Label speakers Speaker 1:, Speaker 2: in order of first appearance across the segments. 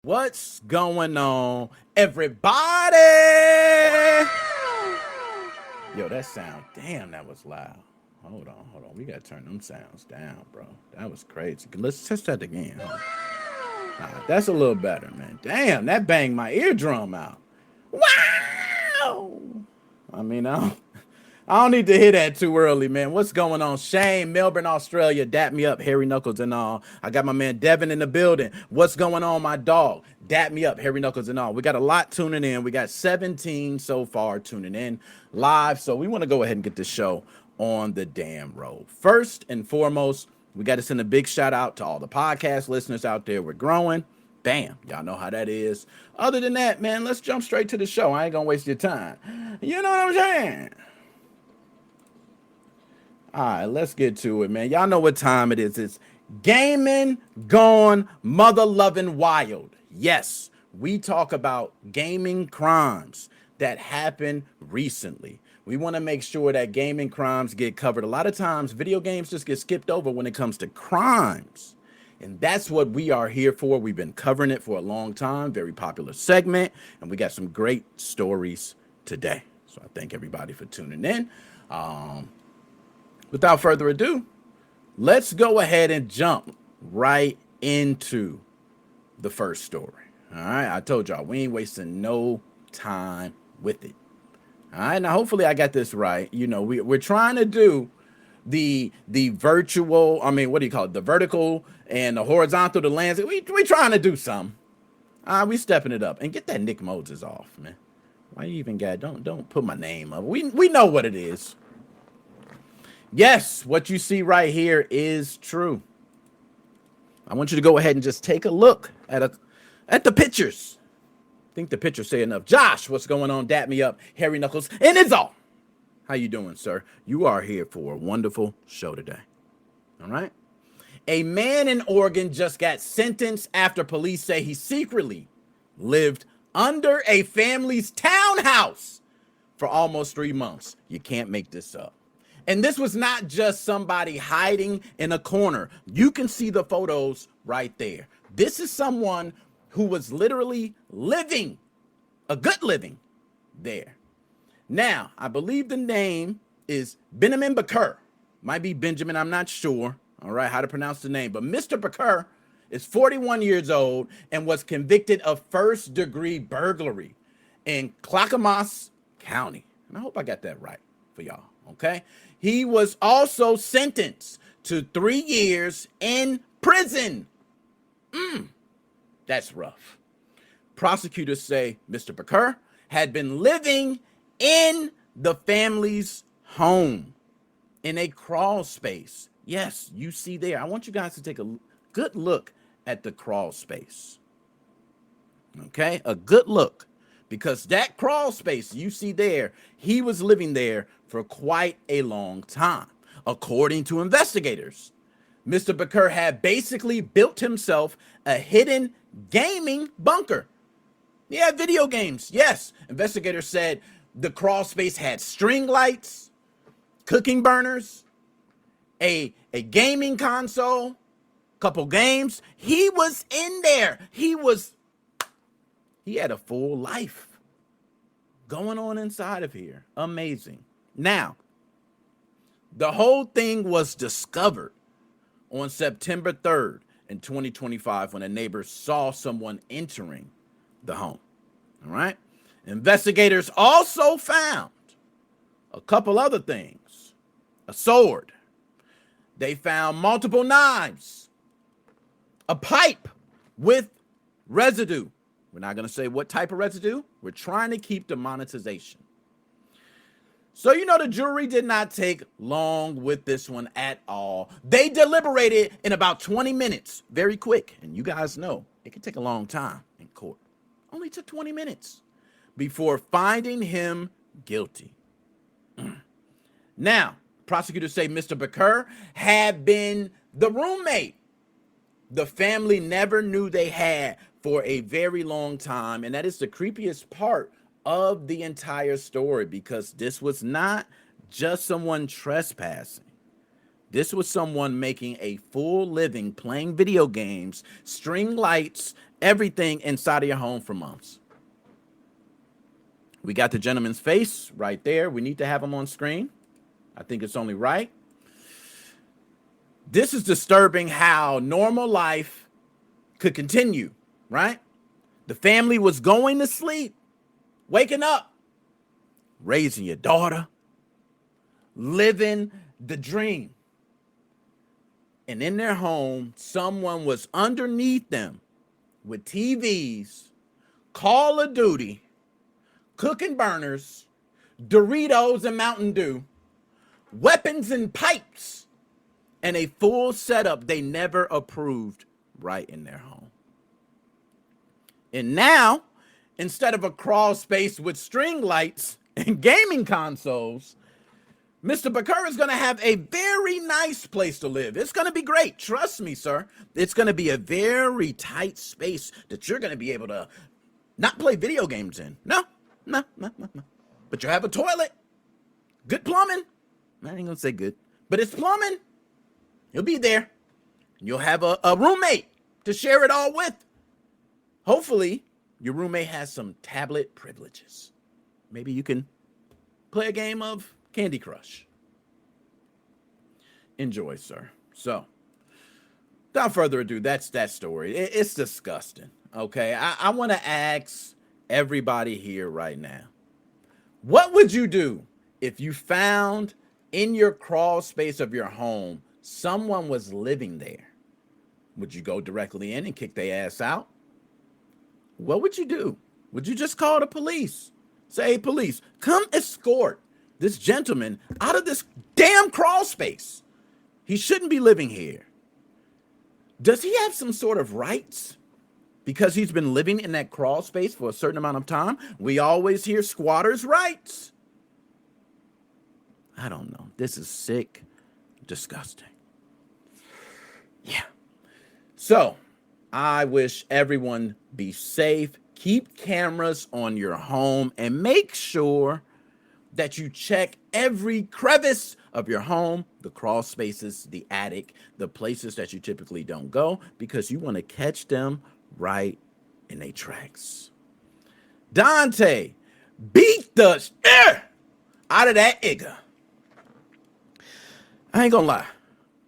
Speaker 1: What's going on, everybody? Yo, that sound, damn, that was loud. Hold on. We gotta turn them sounds down, bro. That was crazy. Let's test that again. That's a little better, man. Damn, that banged my eardrum out. Wow. I mean, I don't need to hear that too early, man. What's going on? Shane, Melbourne, Australia. Dap me up, Hairy Knuckles and all. I got my man Devin in the building. What's going on, my dog? Dap me up, Hairy Knuckles and all. We got a lot tuning in. We got 17 so far tuning in live. So we want to go ahead and get the show on the damn road. First and foremost, we got to send a big shout out to all the podcast listeners out there. We're growing. Bam. Y'all know how that is. Other than that, man, let's jump straight to the show. I ain't going to waste your time. You know what I'm saying? All right, let's get to it, man. Y'all know what time it is. It's gaming gone mother loving wild. Yes, we talk about gaming crimes that happened recently. We want to make sure that gaming crimes get covered. A lot of times, video games just get skipped over when it comes to crimes. And that's what we are here for. We've been covering it for a long time. Very popular segment. And we got some great stories today. So I thank everybody for tuning in. Without further ado, let's go ahead and jump right into the first story. All right, I told y'all we ain't wasting no time with it. All right, now hopefully I got this right. You know, we're trying to do the virtual, what do you call it? The vertical and the horizontal, the lands. We trying to do something. We stepping it up. And get that Nick Moses off, man. Why you even got, don't put my name up. We know what it is. Yes, what you see right here is true. I want you to go ahead and just take a look at the pictures. I think the pictures say enough. Josh, what's going on? Dap me up, Hairy Knuckles, and it's all. How you doing, sir? You are here for a wonderful show today. All right? A man in Oregon just got sentenced after police say he secretly lived under a family's townhouse for almost 3 months. You can't make this up. And this was not just somebody hiding in a corner. You can see the photos right there. This is someone who was literally living, a good living, there. Now, I believe the name is Benjamin Baker. Might be Benjamin, I'm not sure, all right, how to pronounce the name. But Mr. Baker is 41 years old and was convicted of first-degree burglary in Clackamas County. And I hope I got that right for y'all, okay? He was also sentenced to 3 years in prison. That's rough. Prosecutors say Mr. Baker had been living in the family's home in a crawl space. Yes, you see there. I want you guys to take a good look at the crawl space. Okay, a good look. Because that crawl space you see there, he was living there for quite a long time. According to investigators, Mr. Baker had basically built himself a hidden gaming bunker. Yeah, video games. Yes, investigators said the crawl space had string lights, cooking burners, a gaming console, couple games. He was in there. He had a full life going on inside of here. Amazing. Now, the whole thing was discovered on September 3rd in 2025 when a neighbor saw someone entering the home. All right. Investigators also found a couple other things. A sword. They found multiple knives. A pipe with residue. We're not going to say what type of residue. We're trying to keep the monetization. So, you know, the jury did not take long with this one at all. They deliberated in about 20 minutes. Very quick. And you guys know it can take a long time in court. Only took 20 minutes before finding him guilty. Now, prosecutors say Mr. Baker had been the roommate the family never knew they had for a very long time. And that is the creepiest part of the entire story, because this was not just someone trespassing. This was someone making a full living playing video games, string lights, everything inside of your home for months. We got the gentleman's face right there. We need to have him on screen. I think it's only right. This is disturbing how normal life could continue, right? The family was going to sleep, waking up, raising your daughter, living the dream. And in their home, someone was underneath them with TVs, Call of Duty, cooking burners, Doritos and Mountain Dew, weapons and pipes, and a full setup they never approved right in their home. And now, instead of a crawl space with string lights and gaming consoles, Mr. Bakur is going to have a very nice place to live. It's going to be great. Trust me, sir. It's going to be a very tight space that you're going to be able to not play video games in. No. But you have a toilet, good plumbing. I ain't going to say good, but it's plumbing. You'll be there. You'll have a roommate to share it all with. Hopefully, your roommate has some tablet privileges. Maybe you can play a game of Candy Crush. Enjoy, sir. So, without further ado, that's that story. It's disgusting, okay? I want to ask everybody here right now, what would you do if you found in your crawl space of your home someone was living there? Would you go directly in and kick their ass out? What would you do? Would you just call the police? Say, hey, police, come escort this gentleman out of this damn crawl space. He shouldn't be living here. Does he have some sort of rights because he's been living in that crawl space for a certain amount of time? We always hear squatters' rights. I don't know. This is sick, disgusting. Yeah. So I wish everyone be safe. Keep cameras on your home and make sure that you check every crevice of your home, the crawl spaces, the attic, the places that you typically don't go, because you want to catch them right in their tracks. Dante, beat the air out of that nigga. I ain't gonna lie.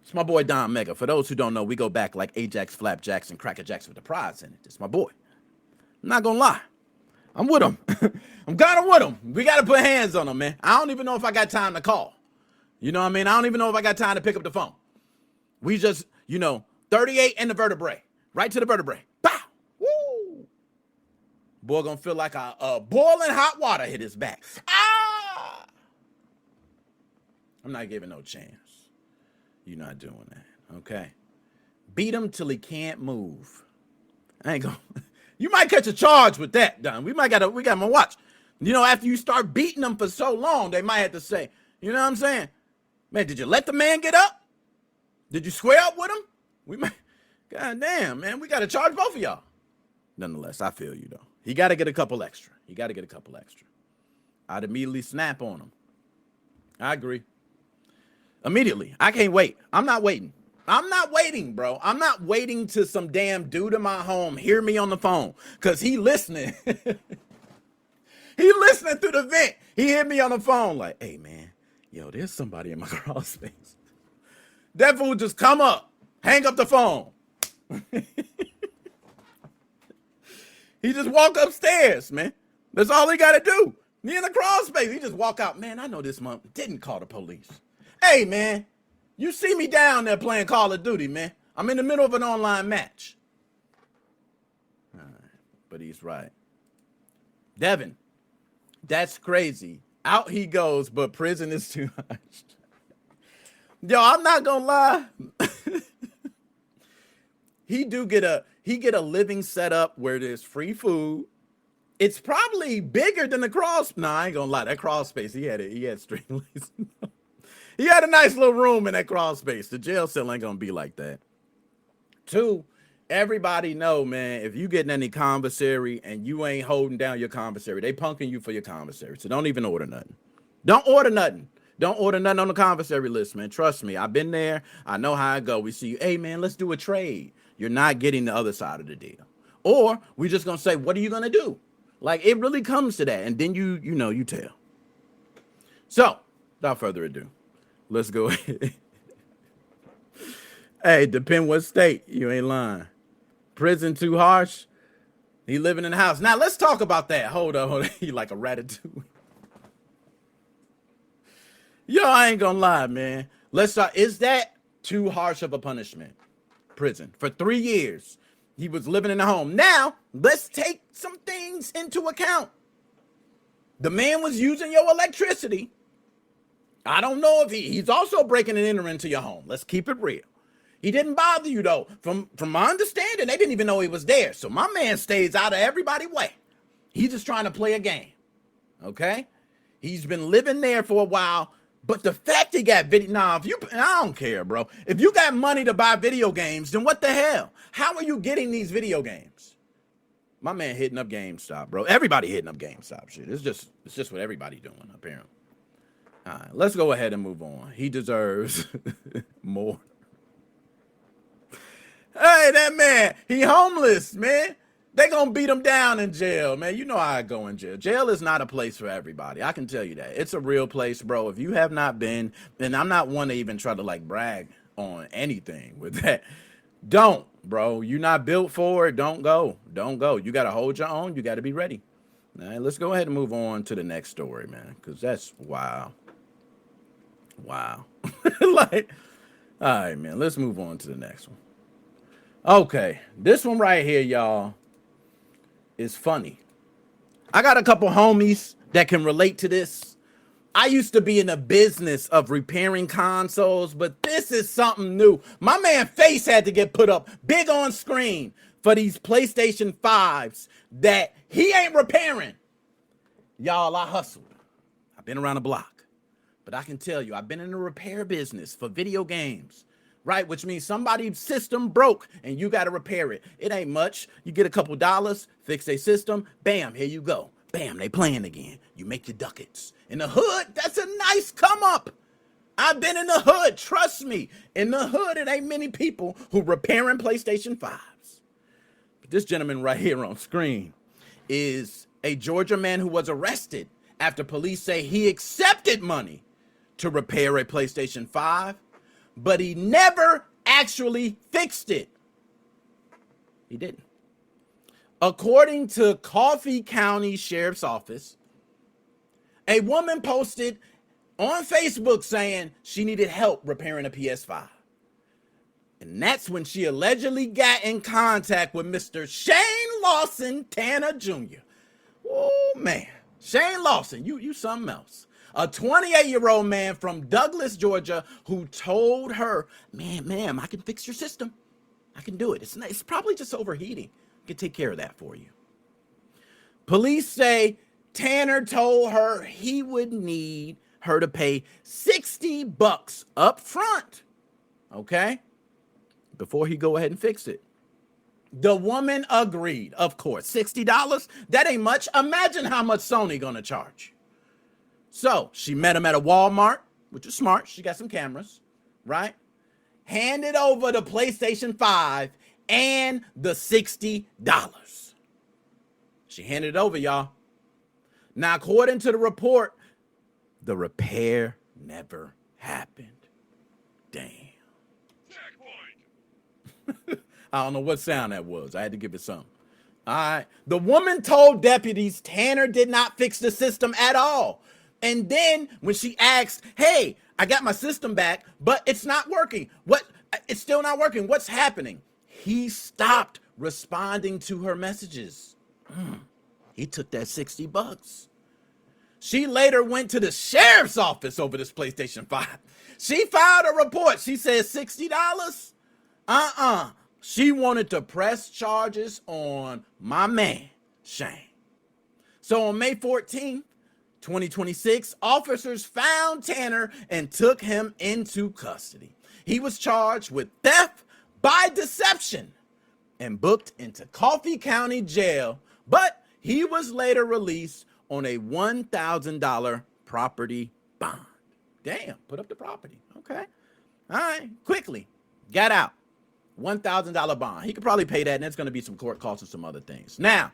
Speaker 1: It's my boy Don Mega. For those who don't know, we go back like Ajax, Flapjacks, and Cracker Jacks with the prize in it. It's my boy. I'm not gonna lie. I'm with him. I'm kind of with him. We got to put hands on him, man. I don't even know if I got time to call. You know what I mean? I don't even know if I got time to pick up the phone. We just, 38 in the vertebrae. Right to the vertebrae. Bow. Woo. Boy gonna feel like a boiling hot water hit his back. Ah! I'm not giving no chance. You're not doing that, okay? Beat him till he can't move. I ain't gonna... You might catch a charge with that, Don. We got him on watch. After you start beating them for so long, they might have to say, you know what I'm saying? Man, did you let the man get up? Did you square up with him? God damn, man, we got to charge both of y'all. Nonetheless, I feel you, though. He got to get a couple extra. I'd immediately snap on him. I agree. Immediately. I can't wait. I'm not waiting, bro. I'm not waiting till some damn dude in my home hear me on the phone, because he listening. He listening through the vent. He hit me on the phone like, hey, man, there's somebody in my crawl space. That fool just come up, hang up the phone. He just walk upstairs, man. That's all he got to do. He in the crawl space. He just walk out. Man, I know this month didn't call the police. Hey, man. You see me down there playing Call of Duty, man. I'm in the middle of an online match. All right, but he's right. Devin, that's crazy. Out he goes, but prison is too much. Yo, I'm not gonna lie. He get a living setup where there's free food. It's probably bigger than the crawl. No, I ain't gonna lie. That crawl space, he had string lights. He had a nice little room in that crawl space. The jail cell ain't gonna be like that. 2, everybody know, man, if you getting any commissary and you ain't holding down your commissary, they punking you for your commissary. So don't even order nothing. Don't order nothing. Don't order nothing on the commissary list, man. Trust me. I've been there. I know how it go. We see you. Hey, man, let's do a trade. You're not getting the other side of the deal. Or we're just going to say, what are you going to do? Like, it really comes to that. And then you tell. So, without further ado, let's go ahead. Hey, depend what state. You ain't lying. Prison too harsh. He living in the house. Now, let's talk about that. Hold on. He like a ratatouille. Yo, I ain't gonna lie, man. Let's start. Is that too harsh of a punishment? Prison for 3 years. He was living in the home. Now, let's take some things into account. The man was using your electricity. I don't know if he's also breaking and entering into your home. Let's keep it real. He didn't bother you, though. From my understanding, they didn't even know he was there. So my man stays out of everybody's way. He's just trying to play a game. Okay? He's been living there for a while. But the fact he got video, I don't care, bro. If you got money to buy video games, then what the hell? How are you getting these video games? My man hitting up GameStop, bro. Everybody hitting up GameStop shit. It's just what everybody doing, apparently. All right, let's go ahead and move on. He deserves more. Hey, that man, he homeless, man. They gonna beat him down in jail, man. You know how I go in jail. Jail is not a place for everybody. I can tell you that. It's a real place, bro. If you have not been, and I'm not one to even try to like brag on anything with that. Don't, bro. You're not built for it. Don't go. Don't go. You got to hold your own. You got to be ready. All right, let's go ahead and move on to the next story, man, because that's wow. Wow. Like, all right, man, let's move on to the next one. Okay, this one right here, y'all, is funny. I got a couple homies that can relate to this. I used to be in the business of repairing consoles, but this is something new. My man face had to get put up big on screen for these PlayStation 5s that he ain't repairing. Y'all, I hustled. I've been around the block, but I can tell you, I've been in the repair business for video games. Right, which means somebody's system broke and you got to repair it. It ain't much. You get a couple dollars, fix their system, bam, here you go. Bam, they playing again. You make your ducats. In the hood, that's a nice come up. I've been in the hood, trust me. In the hood, it ain't many people who repairing PlayStation 5s. But this gentleman right here on screen is a Georgia man who was arrested after police say he accepted money to repair a PlayStation 5. But he never actually fixed it. He didn't. According to Coffee County Sheriff's Office, a woman posted on Facebook saying she needed help repairing a PS5. And that's when she allegedly got in contact with Mr. Shane Lawson Tanner Jr. Oh, man. Shane Lawson, you something else. A 28-year-old man from Douglas, Georgia, who told her, ma'am, I can fix your system. I can do it. It's probably just overheating. I can take care of that for you. Police say Tanner told her he would need her to pay $60 up front, okay, before he go ahead and fix it. The woman agreed, of course. $60? That ain't much. Imagine how much Sony gonna charge. So she met him at a Walmart, which is smart. She got some cameras, right? Handed over the PlayStation 5 and the $60. She handed it over, y'all. Now, according to the report, the repair never happened. Damn. Checkpoint. I don't know what sound that was. I had to give it something. All right. The woman told deputies Tanner did not fix the system at all. And then when she asked, hey, I got my system back, but it's not working. It's still not working. What's happening? He stopped responding to her messages. He took that $60. She later went to the sheriff's office over this PlayStation 5. She filed a report. She said $60? She wanted to press charges on my man, Shane. So on May 14th, 2026, officers found Tanner and took him into custody. He was charged with theft by deception and booked into Coffee County Jail, but he was later released on a $1,000 property bond. Damn, put up the property. Okay. All right, quickly. Got out. $1,000 bond. He could probably pay that, and it's going to be some court costs and some other things. Now,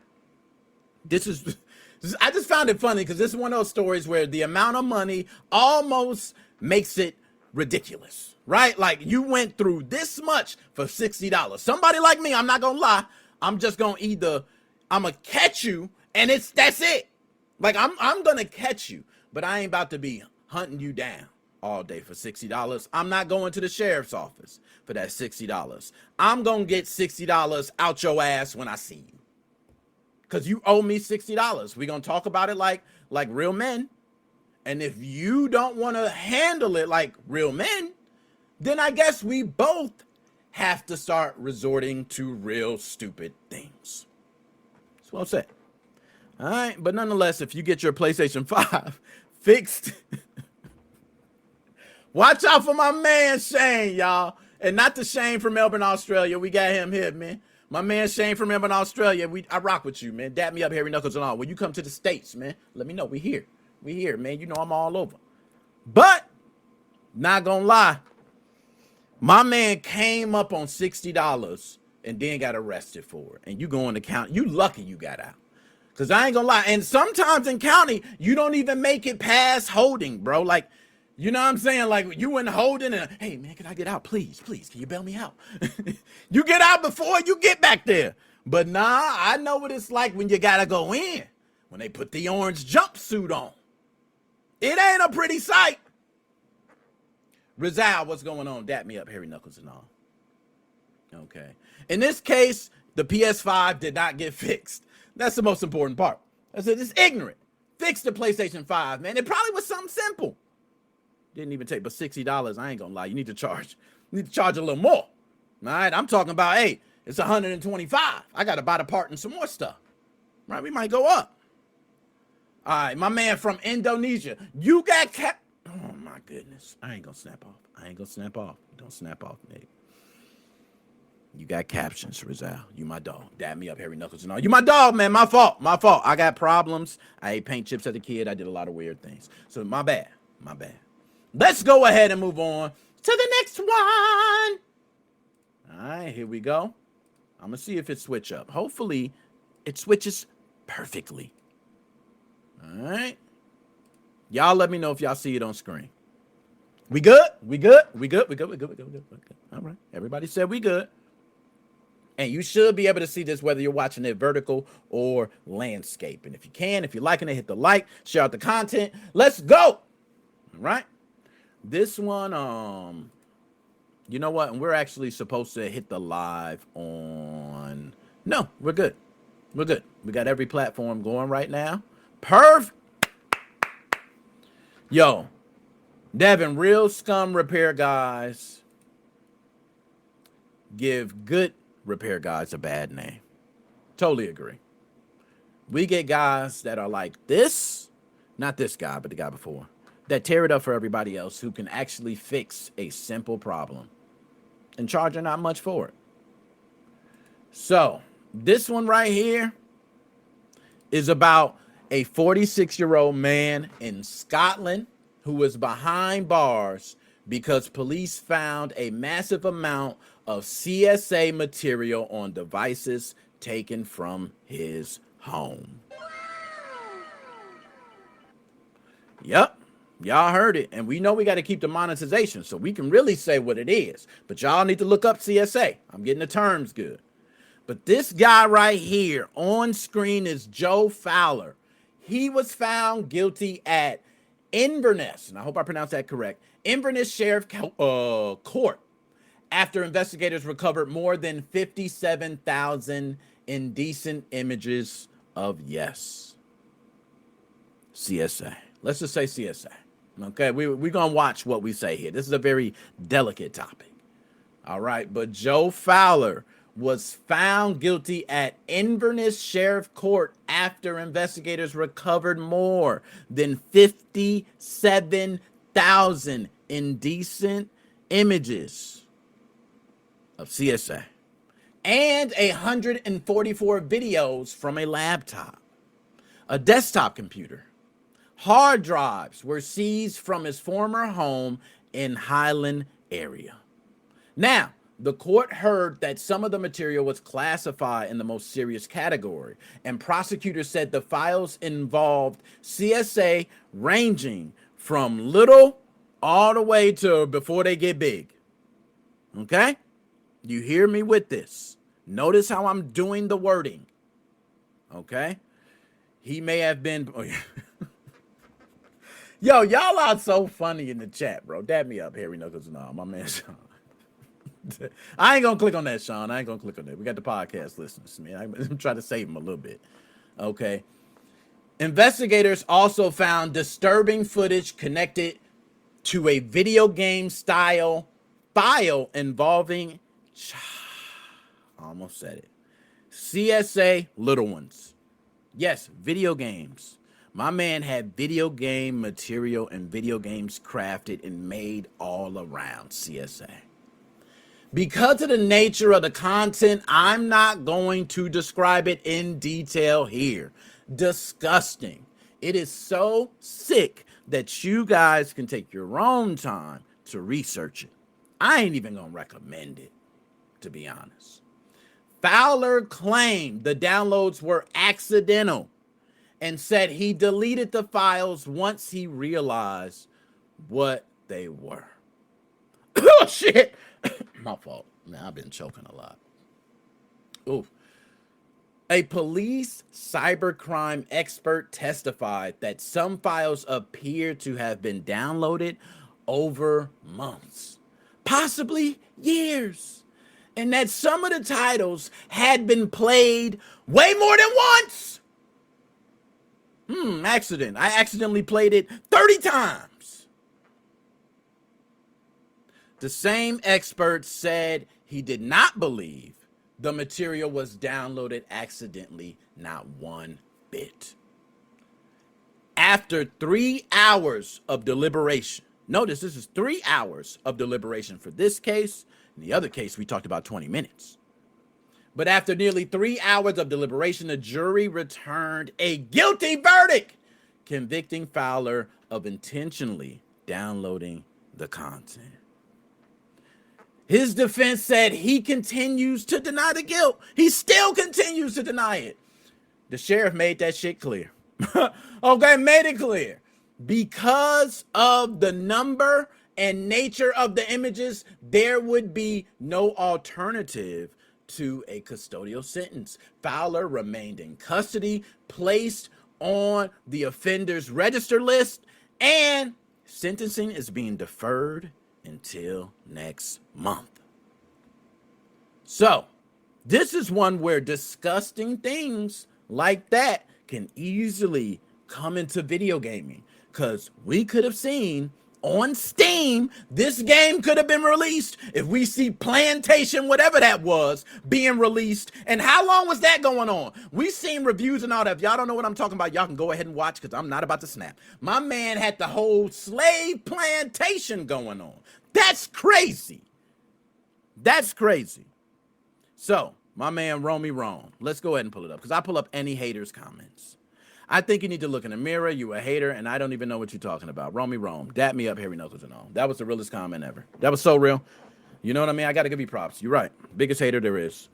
Speaker 1: I just found it funny because this is one of those stories where the amount of money almost makes it ridiculous, right? Like, you went through this much for $60. Somebody like me, I'm not going to lie, I'm just going to I'm going to catch you, and that's it. Like, I'm going to catch you, but I ain't about to be hunting you down all day for $60. I'm not going to the sheriff's office for that $60. I'm going to get $60 out your ass when I see you. Because you owe me $60. We're going to talk about it like real men. And if you don't want to handle it like real men, then I guess we both have to start resorting to real stupid things. That's what I'm saying. All right. But nonetheless, if you get your PlayStation 5 fixed, watch out for my man Shane, y'all. And not the Shane from Melbourne, Australia. We got him here, man. My man Shane from Melbourne, Australia. I rock with you, man. Dap me up, hairy knuckles and all. When you come to the States, man, let me know. We here. We here, man. You know I'm all over. But, not gonna lie, my man came up on $60 and then got arrested for it. And you going to county. You lucky you got out. Because I ain't gonna lie. And sometimes in county, you don't even make it past holding, bro. Like, you know what I'm saying? Like, you in holding and, hey, man, can I get out? Please, please, can you bail me out? You get out before you get back there. But nah, I know what it's like when you gotta go in. When they put the orange jumpsuit on. It ain't a pretty sight. Rizal, what's going on? Dap me up, hairy knuckles and all. Okay. In this case, the PS5 did not get fixed. That's the most important part. I said, it's ignorant. Fix the PlayStation 5, man. It probably was something simple. Didn't even take but $60. I ain't gonna lie. You need to charge a little more. All right. I'm talking about, hey, it's $125. I gotta buy the part and some more stuff. Right? We might go up. All right, my man from Indonesia. You got oh my goodness. I ain't gonna snap off. Don't snap off, Nick. You got captions, Rizal. You my dog. Dab me up, hairy knuckles and all. You my dog, man. My fault. I got problems. I ate paint chips as a kid. I did a lot of weird things. So my bad. Let's go ahead and move on to the next one. All right, here we go. I'm going to see if it switch up. Hopefully, it switches perfectly. All right. Y'all let me know if y'all see it on screen. We good? We good. All right. Everybody said we good. And you should be able to see this whether you're watching it vertical or landscape. And if you're liking it, hit the like, share out the content. Let's go. All right. This one, you know what? And we're actually supposed to hit the live on. No, we're good. We got every platform going right now. Yo, Devin, real scum repair guys give good repair guys a bad name. Totally agree. We get guys that are like this, not this guy, but the guy before, that tear it up for everybody else who can actually fix a simple problem and charge not much for it. So this one right here is about a 46-year-old man in Scotland who was behind bars because police found a massive amount of CSA material on devices taken from his home. Yep. Y'all heard it. And we know we got to keep the monetization so we can really say what it is. But y'all need to look up CSA. I'm getting the terms good. But this guy right here on screen is Joe Fowler. He was found guilty at Inverness, and I hope I pronounced that correct, Inverness Sheriff Court, after investigators recovered more than 57,000 indecent images of CSA. Let's just say CSA. Okay, we're going to watch what we say here. This is a very delicate topic. All right, but Joe Fowler was found guilty at Inverness Sheriff Court after investigators recovered more than 57,000 indecent images of CSA and 144 videos from a laptop, a desktop computer, Hard drives were seized from his former home in Highland area. Now, the court heard that some of the material was classified in the most serious category, and prosecutors said the files involved CSA ranging from little all the way to before they get big. Okay? You hear me with this. Notice how I'm doing the wording. Okay? He may have been... Yo, y'all are so funny in the chat, bro. Dab me up, Harry Knuckles. No, my man Sean. I ain't gonna click on that, Sean. I ain't gonna click on that. We got the podcast listeners, man. I'm trying to save them a little bit. Okay. Investigators also found disturbing footage connected to a video game style file involving, I almost said it, CSA little ones. Yes, video games. My man had video game material and video games crafted and made all around CSA. Because of the nature of the content, I'm not going to describe it in detail here. Disgusting. It is so sick that you guys can take your own time to research it. I ain't even going to recommend it, to be honest. Fowler claimed the downloads were accidental and said he deleted the files once he realized what they were. Oh, shit. My fault. Man, I've been choking a lot. Ooh. A police cybercrime expert testified that some files appear to have been downloaded over months, possibly years, and that some of the titles had been played way more than once. Accident. I accidentally played it 30 times. The same expert said he did not believe the material was downloaded accidentally, not one bit. After 3 hours of deliberation, notice this is 3 hours of deliberation for this case. In the other case, we talked about 20 minutes. But after nearly 3 hours of deliberation, the jury returned a guilty verdict, convicting Fowler of intentionally downloading the content. His defense said he continues to deny the guilt. He still continues to deny it. The sheriff made that shit clear. Okay, made it clear. Because of the number and nature of the images, there would be no alternative to a custodial sentence. Fowler remained in custody, placed on the offender's register list, and sentencing is being deferred until next month. So, this is one where disgusting things like that can easily come into video gaming, because we could have seen on Steam, this game could have been released if we see Plantation, whatever that was, being released. And how long was that going on? We seen reviews and all that. If y'all don't know what I'm talking about, y'all can go ahead and watch, because I'm not about to snap. My man had the whole slave plantation going on. That's crazy. That's crazy. So, my man Romy Rome, let's go ahead and pull it up, because I pull up any haters' comments. I think you need to look in the mirror. You a hater, and I don't even know what you're talking about. Romy Rome, dap me up, Harry Knuckles and all. That was the realest comment ever. That was so real. You know what I mean? I got to give you props. You're right. Biggest hater there is.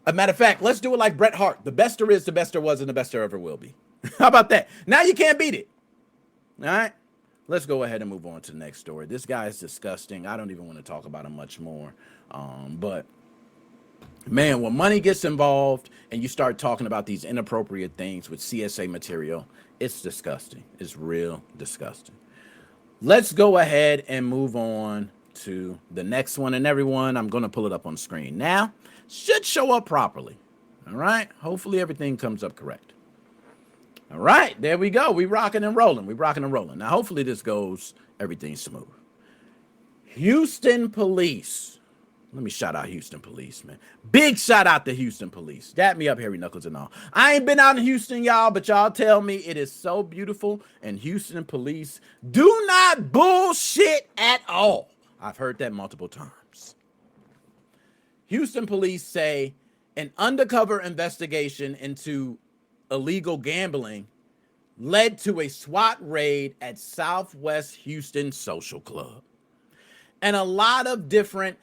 Speaker 1: A matter of fact, let's do it like Bret Hart. The best there is, the best there was, and the best there ever will be. How about that? Now you can't beat it. All right? Let's go ahead and move on to the next story. This guy is disgusting. I don't even want to talk about him much more. But man, when money gets involved and you start talking about these inappropriate things with CSA material, it's disgusting. It's real disgusting. Let's go ahead and move on to the next one. And everyone, I'm going to pull it up on screen now. Should show up properly. All right. Hopefully everything comes up correct. All right. There we go. We rocking and rolling. We rocking and rolling. Now, hopefully this goes everything smooth. Houston police. Let me shout out Houston police, man. Big shout out to Houston police. Dap me up, Harry Knuckles and all. I ain't been out in Houston, y'all, but y'all tell me it is so beautiful. And Houston police do not bullshit at all. I've heard that multiple times. Houston police say an undercover investigation into illegal gambling led to a SWAT raid at Southwest Houston Social Club. And a lot of different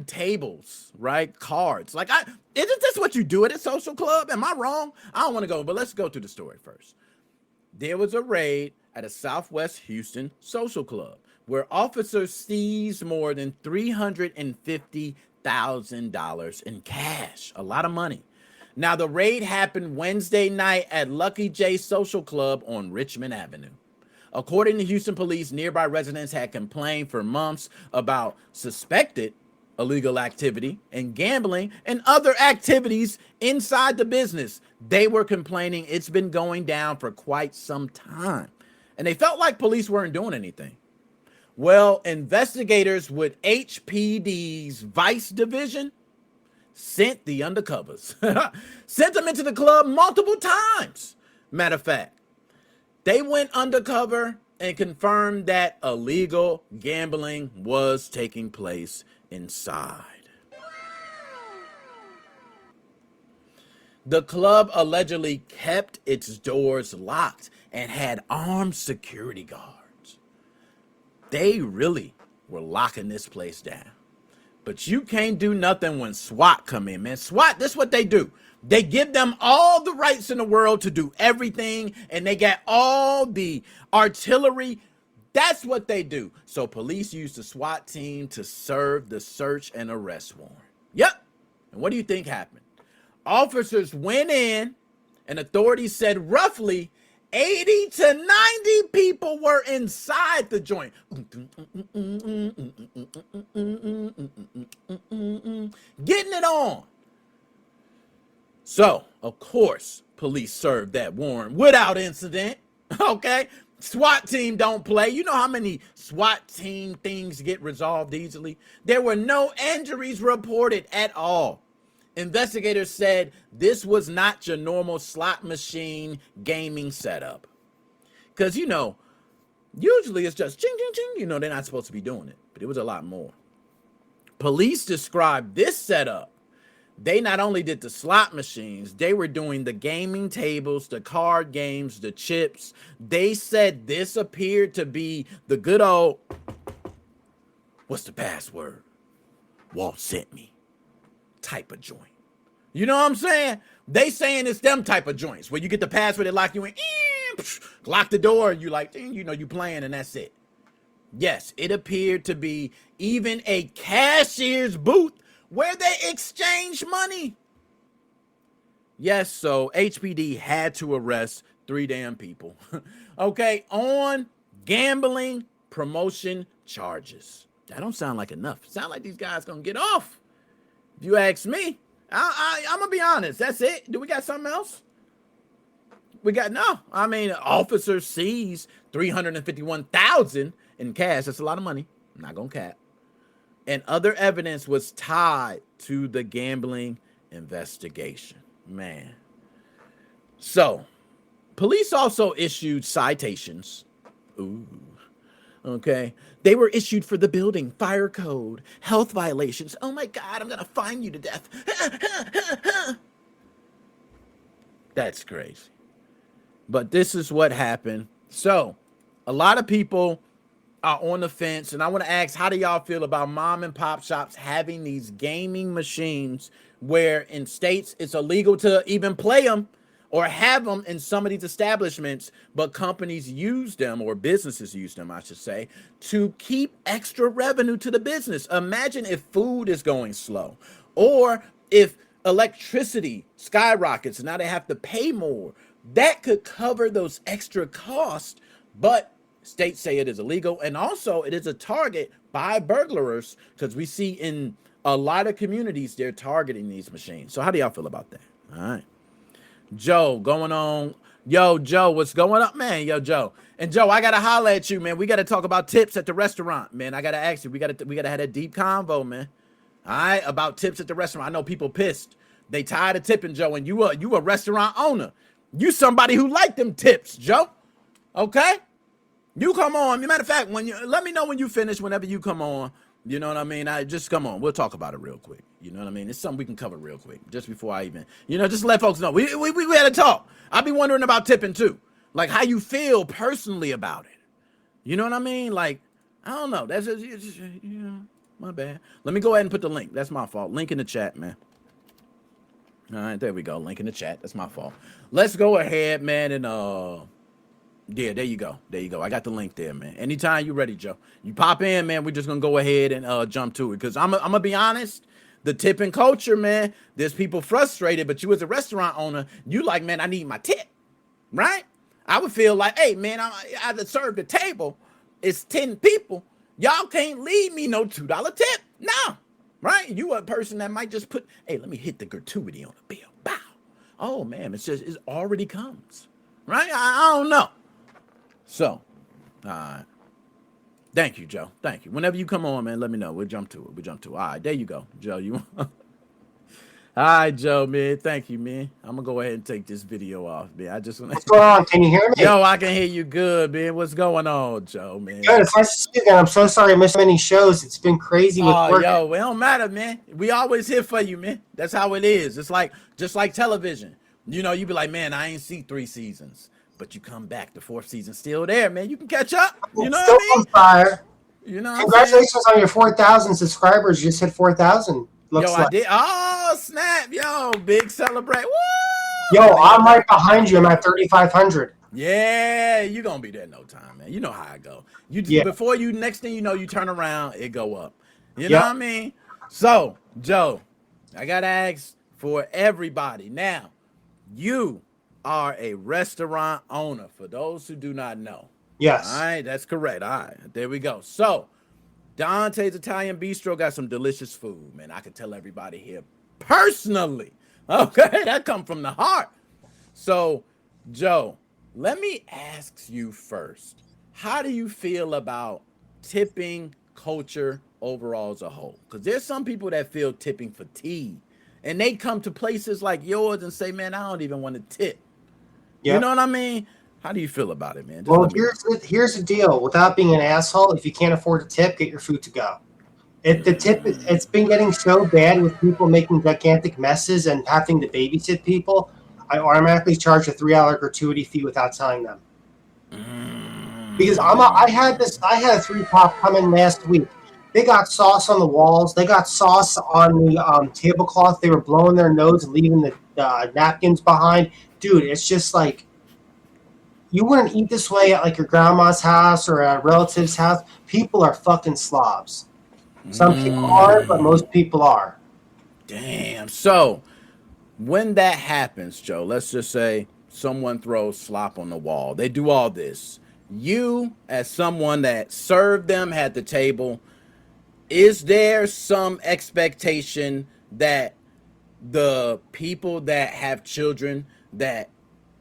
Speaker 1: tables, right? Cards. Like, isn't this what you do at a social club? Am I wrong? I don't want to go, but let's go through the story first. There was a raid at a Southwest Houston social club where officers seized more than $350,000 in cash. A lot of money. Now, the raid happened Wednesday night at Lucky J Social Club on Richmond Avenue. According to Houston police, nearby residents had complained for months about suspected illegal activity and gambling and other activities inside the business. They were complaining it's been going down for quite some time, and they felt like police weren't doing anything. Well, investigators with HPD's Vice Division sent the undercovers, sent them into the club multiple times. Matter of fact, they went undercover and confirmed that illegal gambling was taking place inside. The club allegedly kept its doors locked and had armed security guards. They really were locking this place down. But you can't do nothing when SWAT come in, man. SWAT, this is what they do. They give them all the rights in the world to do everything, and they got all the artillery. That's what they do. So police used the SWAT team to serve the search and arrest warrant. Yep. And what do you think happened? Officers went in, and authorities said roughly 80 to 90 people were inside the joint. Getting it on. So, of course, police served that warrant without incident. Okay? SWAT team don't play. You know how many SWAT team things get resolved easily? There were no injuries reported at all. Investigators said this was not your normal slot machine gaming setup. Because, usually it's just ching, ching, ching. They're not supposed to be doing it. But it was a lot more. Police described this setup. They not only did the slot machines, they were doing the gaming tables, the card games, the chips. They said this appeared to be the good old, what's the password? Walt sent me type of joint. You know what I'm saying? They saying it's them type of joints where you get the password, they lock you in, lock the door, you like, you playing and that's it. Yes, it appeared to be even a cashier's booth where they exchange money. Yes, so HPD had to arrest 3 damn people, okay, on gambling promotion charges. That don't sound like enough. Sound like these guys gonna get off. If you ask me, I'm gonna be honest. That's it. Do we got something else? Officers seized $351,000 in cash. That's a lot of money. I'm not gonna cap. And other evidence was tied to the gambling investigation. Man. So, police also issued citations. Ooh. Okay. They were issued for the building, fire code, health violations. Oh my God, I'm going to fine you to death. That's crazy. But this is what happened. So, a lot of people are on the fence, and I want to ask, how do y'all feel about mom and pop shops having these gaming machines where in states it's illegal to even play them or have them in some of these establishments, but companies use them, or businesses use them, I should say, to keep extra revenue to the business? Imagine if food is going slow, or if electricity skyrockets and now they have to pay more. That could cover those extra costs, but states say it is illegal, and also it is a target by burglars, because we see in a lot of communities they're targeting these machines. So how do y'all feel about that? All right. Joe, going on. Yo, Joe, what's going up, man? Yo, Joe. And Joe, I gotta holler at you, man. We gotta talk about tips at the restaurant, man. I gotta ask you. We gotta have a deep convo, man. All right, about tips at the restaurant. I know people pissed. They tired of tipping, Joe, and you a restaurant owner. You somebody who like them tips, Joe. Okay? You come on. Matter of fact, let me know when you finish, whenever you come on. You know what I mean? I just come on. We'll talk about it real quick. You know what I mean? It's something we can cover real quick. Just before I even, just let folks know. We had a talk. I be wondering about tipping too. Like how you feel personally about it. You know what I mean? Like, I don't know. That's just my bad. Let me go ahead and put the link. That's my fault. Link in the chat, man. All right, there we go. Link in the chat. That's my fault. Let's go ahead, man, and yeah, there you go. There you go. I got the link there, man. Anytime you're ready, Joe. You pop in, man. We're just gonna go ahead and jump to it. Cause I'm gonna be honest, the tipping culture, man, there's people frustrated, but you as a restaurant owner, you like, man, I need my tip. Right? I would feel like, hey, man, I served the table. It's 10 people. Y'all can't leave me no $2 tip. No. Right? You a person that might just put, hey, let me hit the gratuity on the bill. Bow. Oh, man, it already comes. Right? I don't know. So, thank you, Joe. Thank you. Whenever you come on, man, let me know. We'll jump to it. All right, there you go, Joe. All right, Joe, man. Thank you, man. I'm gonna go ahead and take this video off, man.
Speaker 2: What's going on? Can you hear me?
Speaker 1: Yo, I can hear you good, man. What's going on, Joe, man?
Speaker 2: Good. It's nice to see you again. I'm so sorry I missed many shows. It's been crazy with work.
Speaker 1: Yo, it don't matter, man. We always here for you, man. That's how it is. It's like just like television. You be like, man, I ain't see 3 seasons, but you come back. The 4th season's still there, man. You can catch up. You know
Speaker 2: what I mean? On fire.
Speaker 1: Congratulations
Speaker 2: on your 4,000 subscribers. You just hit 4,000.
Speaker 1: I did. Oh, snap. Yo, big celebrate. Woo!
Speaker 2: Yo, I'm right behind you. I'm at 3,500.
Speaker 1: Yeah, you going to be there in no time, man. You know how I go. Before next thing you know, you turn around, it go up. You know what I mean? So, Joe, I got to ask for everybody. Now, you are a restaurant owner, for those who do not know.
Speaker 2: Yes.
Speaker 1: All right, that's correct. All right, there we go. So, Dante's Italian Bistro got some delicious food, man. I can tell everybody here personally. Okay, that come from the heart. So, Joe, let me ask you first. How do you feel about tipping culture overall as a whole? Because there's some people that feel tipping fatigue, and they come to places like yours and say, man, I don't even want to tip. Yep. You know what I mean? How do you feel about it, man?
Speaker 2: Well, here's the deal. Without being an asshole, if you can't afford to tip, get your food to go. It's been getting so bad with people making gigantic messes and having to babysit people. I automatically charge a $3 gratuity fee without telling them. Because I had a 3-pop come in last week. They got sauce on the walls. They got sauce on the tablecloth. They were blowing their nose and leaving the napkins behind. Dude, it's just like, you wouldn't eat this way at like your grandma's house or a relative's house. People are fucking slobs. Some people aren't, but most people are.
Speaker 1: Damn. So when that happens, Joe, let's just say someone throws slop on the wall. They do all this. You, as someone that served them at the table, is there some expectation that the people that have children that,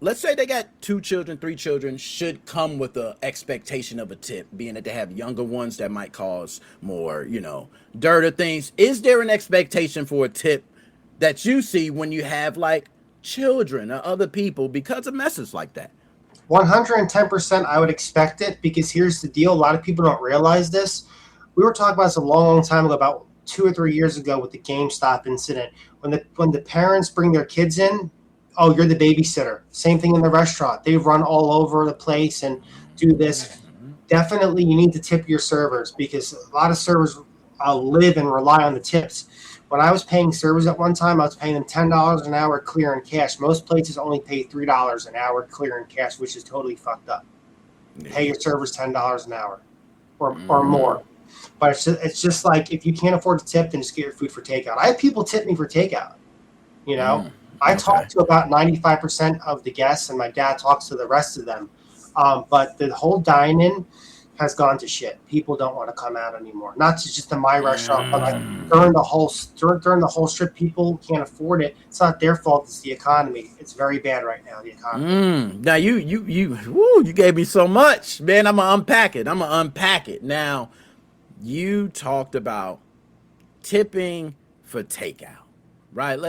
Speaker 1: let's say they got 2 children, 3 children, should come with the expectation of a tip, being that they have younger ones that might cause more, dirt or things. Is there an expectation for a tip that you see when you have like children or other people because of messes like that?
Speaker 2: 110% I would expect it, because here's the deal. A lot of people don't realize this. We were talking about this a long time ago, about 2 or 3 years ago with the GameStop incident. When the parents bring their kids in, oh, you're the babysitter. Same thing in the restaurant. They run all over the place and do this. Definitely you need to tip your servers, because a lot of servers live and rely on the tips. When I was paying servers at one time, I was paying them $10 an hour clear in cash. Most places only pay $3 an hour clear in cash, which is totally fucked up. Pay your servers $10 an hour or more. But it's just like, if you can't afford to tip, then just get your food for takeout. I have people tip me for takeout, I talk to about 95% of the guests, and my dad talks to the rest of them. But the whole dine-in has gone to shit. People don't want to come out anymore. Not just in my restaurant, but like during the whole strip, people can't afford it. It's not their fault. It's the economy. It's very bad right now. The economy.
Speaker 1: Now you gave me so much, man. I'm gonna unpack it. Now, you talked about tipping for takeout, right?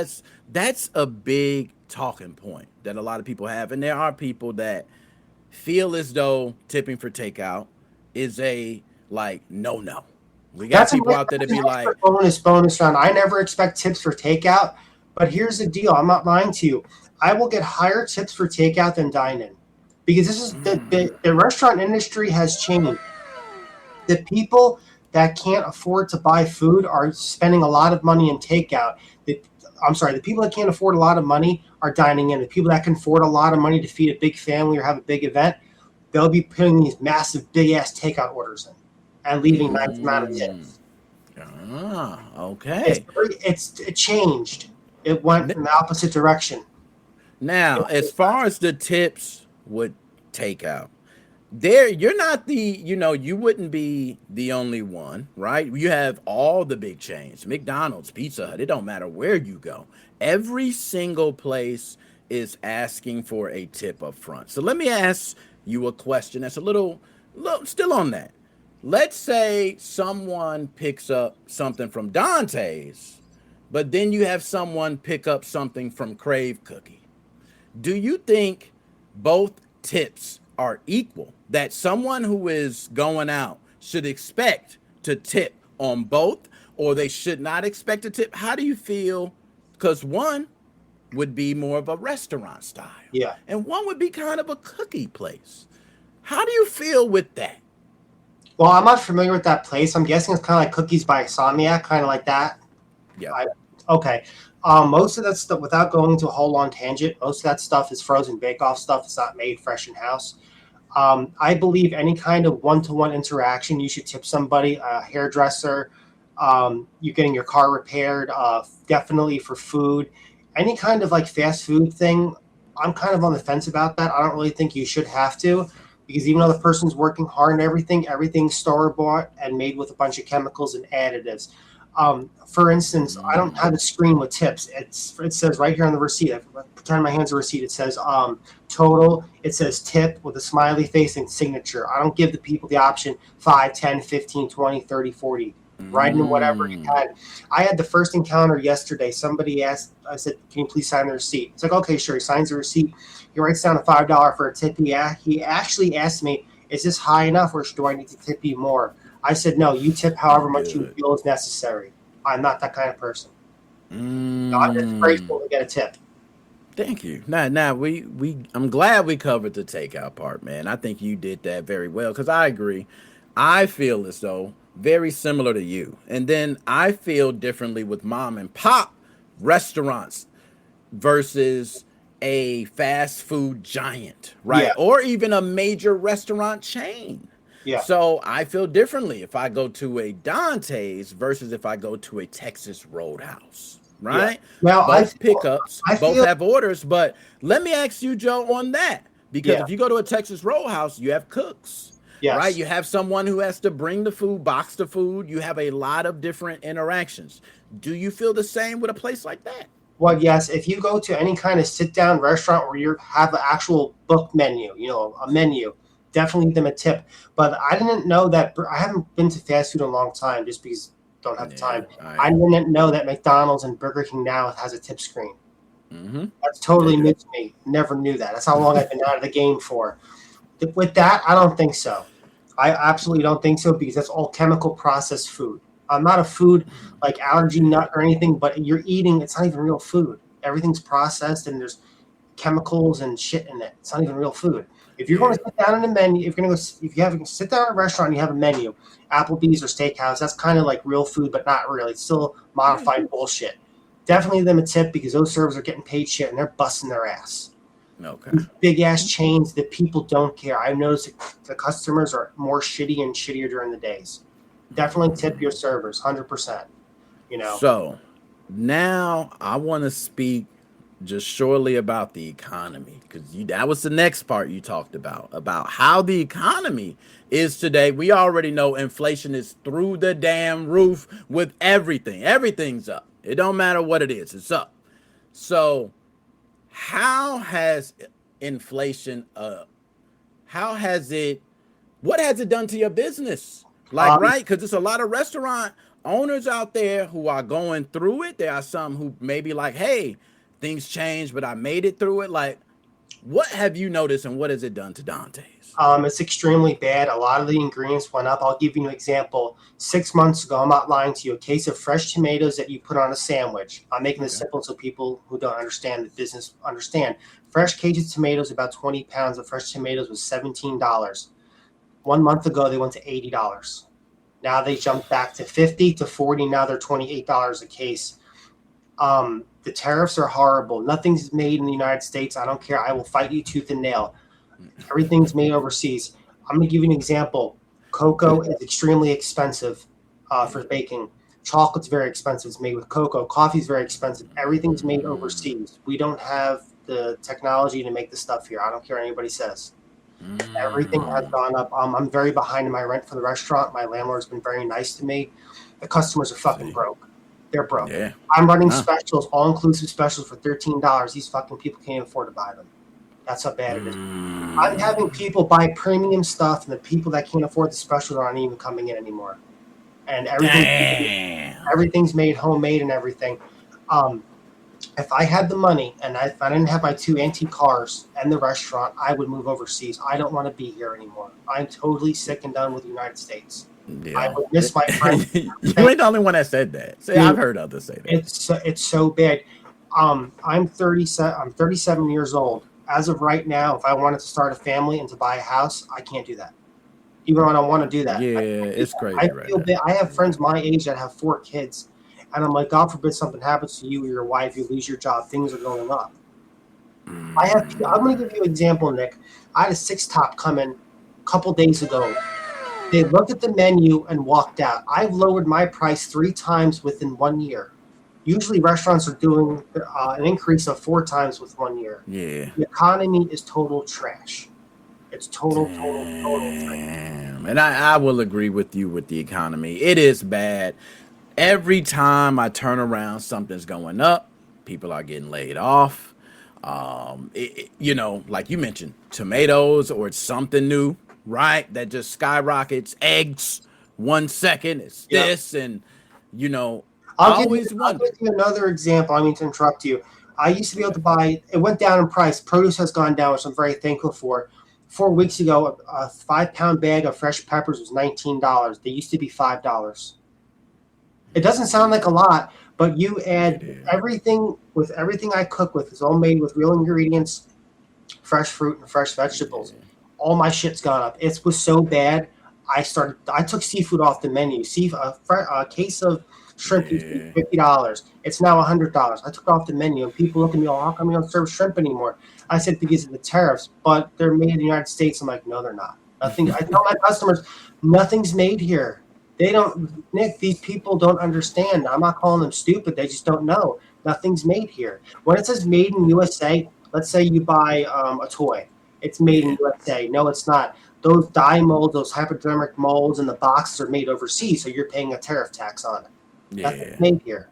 Speaker 1: That's a big talking point that a lot of people have. And there are people that feel as though tipping for takeout is a no. We got
Speaker 2: That's
Speaker 1: people out there to be like,
Speaker 2: bonus round. I never expect tips for takeout, but here's the deal. I'm not lying to you. I will get higher tips for takeout than dine-in because this is the restaurant industry has changed. The people that can't afford to buy food are spending a lot of money in takeout. The people that can't afford a lot of money are dining in. The people that can afford a lot of money to feed a big family or have a big event, they'll be putting these massive, big-ass takeout orders in and leaving nice amount of tips.
Speaker 1: Okay.
Speaker 2: It changed. It went in the opposite direction.
Speaker 1: Now, as far as the tips with takeout, you're not you wouldn't be the only one, right? You have all the big chains, McDonald's, Pizza Hut, it don't matter where you go. Every single place is asking for a tip up front. So let me ask you a question that's a little still on that. Let's say someone picks up something from Dante's, but then you have someone pick up something from Crave Cookie. Do you think both tips are equal? That someone who is going out should expect to tip on both, or they should not expect to tip? How do you feel? Because one would be more of a restaurant style.
Speaker 2: Yeah.
Speaker 1: And one would be kind of a cookie place. How do you feel with that?
Speaker 2: Well, I'm not familiar with that place. I'm guessing it's kind of like Cookies by Insomniac, kind of like that.
Speaker 1: Yeah.
Speaker 2: Okay. Most of that stuff, without going into a whole long tangent, most of that stuff is frozen bake-off stuff. It's not made fresh in house. I believe any kind of one-to-one interaction, you should tip somebody, a hairdresser, you're getting your car repaired, definitely for food. Any kind of like fast food thing, I'm kind of on the fence about that. I don't really think you should have to, because even though the person's working hard and everything's store-bought and made with a bunch of chemicals and additives. For instance, I don't have a screen with tips. It says right here on the receipt. I pretend my hand's a receipt. It says total. It says tip with a smiley face and signature. I don't give the people the option 5, 10, 15, 20, 30, 40. Write in whatever you had. I had the first encounter yesterday. Somebody asked, I said, can you please sign the receipt? It's like, okay, sure. He signs the receipt. He writes down a $5 for a tip. He actually asked me, is this high enough or do I need to tip you more? I said, no, you tip however much you feel is necessary. I'm not that kind of person. No, I'm just grateful to get a tip.
Speaker 1: Thank you. Now I'm glad we covered the takeout part, man. I think you did that very well because I agree. I feel as though very similar to you. And then I feel differently with mom and pop restaurants versus a fast food giant, right?
Speaker 2: Yeah.
Speaker 1: Or even a major restaurant chain.
Speaker 2: Yeah.
Speaker 1: So I feel differently if I go to a Dante's versus if I go to a Texas Roadhouse, right?
Speaker 2: Yeah. Well,
Speaker 1: both pickups, both have orders. But let me ask you, Joe, on that. Because if you go to a Texas Roadhouse, you have cooks. Yes. Right? You have someone who has to bring the food, box the food. You have a lot of different interactions. Do you feel the same with a place like that?
Speaker 2: Well, yes. If you go to any kind of sit-down restaurant where you have an actual book menu, a menu, definitely give them a tip. But I didn't know that. I haven't been to fast food in a long time just because I don't have the time. I didn't know that McDonald's and Burger King now has a tip screen. Mm-hmm. That's totally new to me. Never knew that. That's how long I've been out of the game for. With that, I don't think so. I absolutely don't think so because that's all chemical processed food. I'm not a food like allergy nut or anything, but you're eating, it's not even real food. Everything's processed and there's chemicals and shit in it. It's not even real food. If you're going to sit down in a menu, if you have to sit down at a restaurant and you have a menu, Applebee's or Steakhouse, that's kind of like real food, but not really. It's still modified bullshit. Definitely them a tip because those servers are getting paid shit and they're busting their ass.
Speaker 1: Okay.
Speaker 2: Big ass chains that people don't care. I've noticed the customers are more shitty and shittier during the days. Definitely tip your servers, 100%.
Speaker 1: So now I want to speak just shortly about the economy because that was the next part you talked about how the economy is today. We already know inflation is through the damn roof with everything. Everything's up. It don't matter what it is. It's up. So how has inflation what has it done to your business? Right? Because there's a lot of restaurant owners out there who are going through it. There are some who maybe like, hey, things change, but I made it through it. Like, What have you noticed, and what has it done to Dante's?
Speaker 2: It's extremely bad. A lot of the ingredients went up. I'll give you an example. 6 months ago, I'm not lying to you, a case of fresh tomatoes that you put on a sandwich. I'm making this simple so people who don't understand the business understand. Fresh case of tomatoes, about 20 pounds of fresh tomatoes, was $17. 1 month ago, they went to $80. Now they jumped back to 50 to 40. Now they're $28 a case. The tariffs are horrible. Nothing's made in the United States. I don't care. I will fight you tooth and nail. Everything's made overseas. I'm going to give you an example. Cocoa is extremely expensive for baking. Chocolate's very expensive. It's made with cocoa. Coffee's very expensive. Everything's made overseas. We don't have the technology to make the stuff here. I don't care what anybody says. Everything has gone up. I'm very behind in my rent for the restaurant. My landlord's been very nice to me. The customers are fucking broke. They're broke.
Speaker 1: Yeah.
Speaker 2: I'm running specials, all-inclusive specials for $13. These fucking people can't afford to buy them. That's how bad it is. I'm having people buy premium stuff, and the people that can't afford the specials aren't even coming in anymore. And everything's made homemade and everything. If I had the money and if I didn't have my 2 antique cars and the restaurant, I would move overseas. I don't want to be here anymore. I'm totally sick and done with the United States. Yeah. I would miss my friends.
Speaker 1: You ain't the only one that said that. See, I've heard others say
Speaker 2: that. It's so bad. I'm 37 years old. As of right now, if I wanted to start a family and to buy a house, I can't do that. Even though I don't want to do that.
Speaker 1: Yeah, it's crazy.
Speaker 2: I feel bad. I have friends my age that have 4 kids. And I'm like, God forbid something happens to you or your wife, you lose your job, things are going up. I'm going to give you an example, Nick. I had a 6-top come in a couple days ago. They looked at the menu and walked out. I've lowered my price 3 times within 1 year. Usually restaurants are doing an increase of 4 times with 1 year.
Speaker 1: Yeah.
Speaker 2: The economy is total trash. It's total trash.
Speaker 1: And I will agree with you with the economy. It is bad. Every time I turn around, something's going up. People are getting laid off. Like you mentioned, tomatoes or it's something new, right? That just skyrockets. Eggs, 1 second, it's this. And,
Speaker 2: I'll give you another example. I mean to interrupt you. I used to be able to buy, it went down in price. Produce has gone down, which I'm very thankful for. 4 weeks ago, a 5-pound bag of fresh peppers was $19. They used to be $5. It doesn't sound like a lot, but you add everything I cook with is all made with real ingredients, fresh fruit and fresh vegetables. All my shit's gone up. It was so bad. I took seafood off the menu. A case of shrimp used to be $50. It's now $100. I took it off the menu, and people look at me, how come you don't serve shrimp anymore? I said because of the tariffs, but they're made in the United States. I'm like, no, they're not. Nothing. I tell my customers, nothing's made here. They don't, Nick, these people don't understand. I'm not calling them stupid. They just don't know. Nothing's made here. When it says made in USA, let's say you buy a toy. It's made in USA. No, it's not. Those dye molds, those hypodermic molds, and the boxes are made overseas, so you're paying a tariff tax on it. Nothing's made here.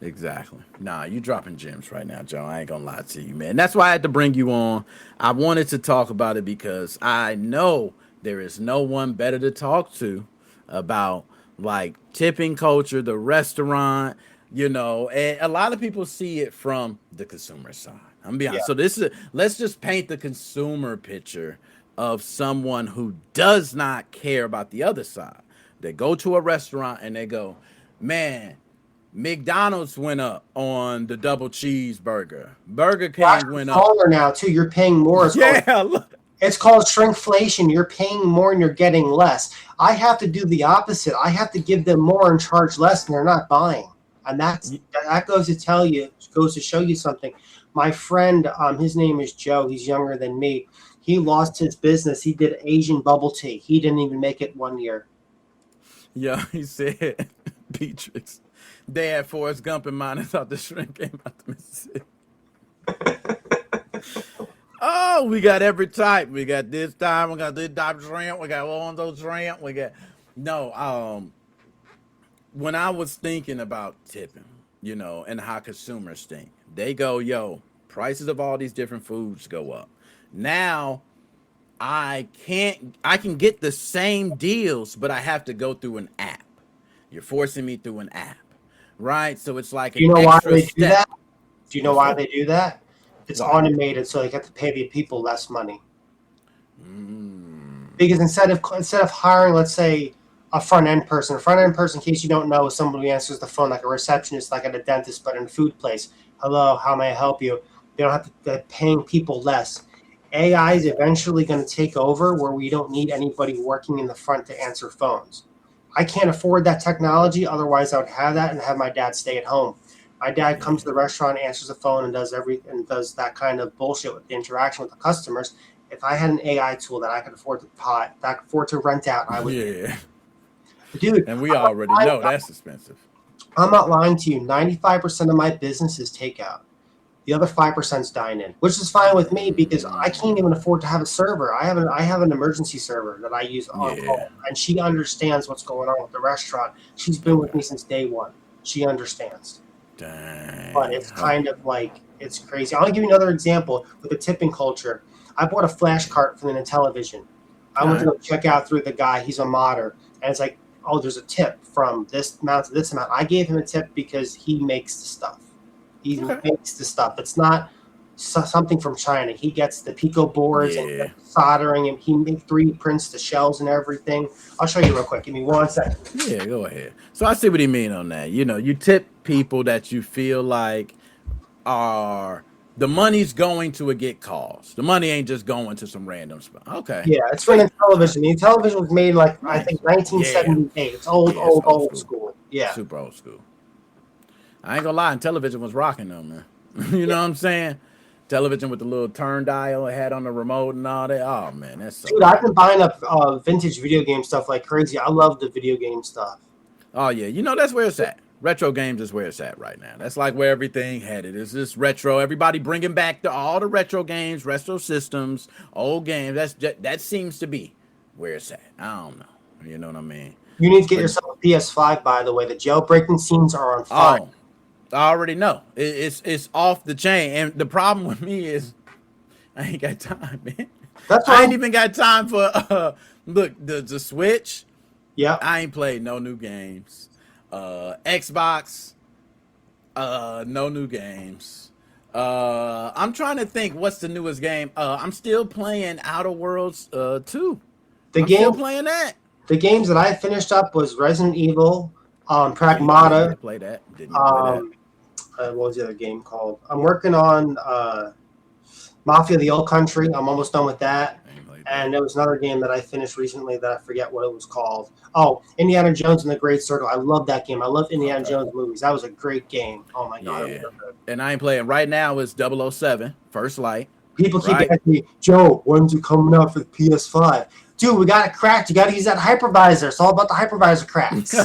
Speaker 1: Exactly. Nah, you dropping gems right now, Joe. I ain't gonna lie to you, man. That's why I had to bring you on. I wanted to talk about it because I know there is no one better to talk to about like tipping culture, the restaurant, and a lot of people see it from the consumer side. I'm gonna be honest. So let's just paint the consumer picture of someone who does not care about the other side. They go to a restaurant and they go, man, McDonald's went up on the double cheeseburger. Burger King went up.
Speaker 2: Smaller now too. You're paying more. It's called shrinkflation. You're paying more and you're getting less. I have to do the opposite. I have to give them more and charge less, and they're not buying. And that goes to show you something. My friend, his name is Joe. He's younger than me. He lost his business. He did Asian bubble tea. He didn't even make it 1 year.
Speaker 1: Yeah, he said, Beatrix, they had Forrest Gump in mind and thought the shrimp came out the Mississippi. Oh, we got every type. We got this time. We got this type of shrimp. We got one of those shrimp. We got when I was thinking about tipping, and how consumers think, they go, prices of all these different foods go up. Now I can get the same deals, but I have to go through an app. You're forcing me through an app, right? So it's like
Speaker 2: why they do that? Do you know why they do that? It's
Speaker 1: Why?
Speaker 2: automated, so they have to pay the people less money. Because instead of hiring, let's say, a front end person, in case you don't know, is somebody who answers the phone like a receptionist, like at a dentist, but in a food place. Hello, how may I help you? They don't have to, they're paying people less. AI is eventually going to take over where we don't need anybody working in the front to answer phones. I can't afford that technology. Otherwise, I would have that and have my dad stay at home. My dad comes to the restaurant, answers the phone, and does that kind of bullshit with the interaction with the customers. If I had an AI tool that I could afford to rent out, I would.
Speaker 1: Yeah.
Speaker 2: Dude,
Speaker 1: And we already know that's expensive.
Speaker 2: I'm not lying to you. 95% of my business is takeout. The other 5% is dine-in, which is fine with me because I can't even afford to have a server. I have an emergency server that I use on call, and she understands what's going on with the restaurant. She's been with me since day one. She understands.
Speaker 1: Dang.
Speaker 2: But it's kind of like, it's crazy. I'll give you another example with the tipping culture. I bought a flash cart from the Intellivision. I went to go check out through the guy. He's a modder. And it's like, oh, there's a tip from this amount to this amount. I gave him a tip because he makes the stuff. He makes the stuff. It's not something from China. He gets the Pico boards and soldering, and he makes 3D prints the shells and everything. I'll show you real quick. Give me 1 second.
Speaker 1: Yeah, go ahead. So I see what he mean on that. You know, you tip people that you feel like are the money's going to a get cause. The money ain't just going to some random spot. Okay.
Speaker 2: Yeah, it's from the Intellivision. The Intellivision was made like I think 1978. It's old school. Yeah,
Speaker 1: super old school. I ain't gonna lie, Intellivision was rocking though, man. You know what I'm saying? Television with the little turn dial it had on the remote and all that. Oh man, that's so
Speaker 2: dude. I've been buying up vintage video game stuff like crazy. I love the video game stuff.
Speaker 1: Oh yeah, you know that's where it's at. Retro games is where it's at right now. That's like where everything headed. It's this retro. Everybody bringing back all the retro games, retro systems, old games. That seems to be where it's at. I don't know. You know what I mean?
Speaker 2: You need to get yourself a PS5, by the way. The jailbreaking scenes are on fire.
Speaker 1: Oh, I already know. It's off the chain. And the problem with me is I ain't got time, man. I ain't even got time for look, the Switch.
Speaker 2: Yeah.
Speaker 1: I ain't played no new games. Xbox, no new games. I'm trying to think what's the newest game. I'm still playing Outer Worlds 2. Still playing that.
Speaker 2: The games that I finished up was Resident Evil, Pragmata.
Speaker 1: Didn't play that.
Speaker 2: What was the other game called? I'm working on Mafia: The Old Country. I'm almost done with that. And there was another game that I finished recently that I forget what it was called. Oh, Indiana Jones and the Great Circle. I love that game. I love Indiana Jones movies. That was a great game. Oh my god.
Speaker 1: Yeah. And I ain't playing right now. It's 007 First Light.
Speaker 2: People keep asking me, Joe, when's it coming out for the PS5? Dude, we got it cracked. You got to use that hypervisor. It's all about the hypervisor cracks.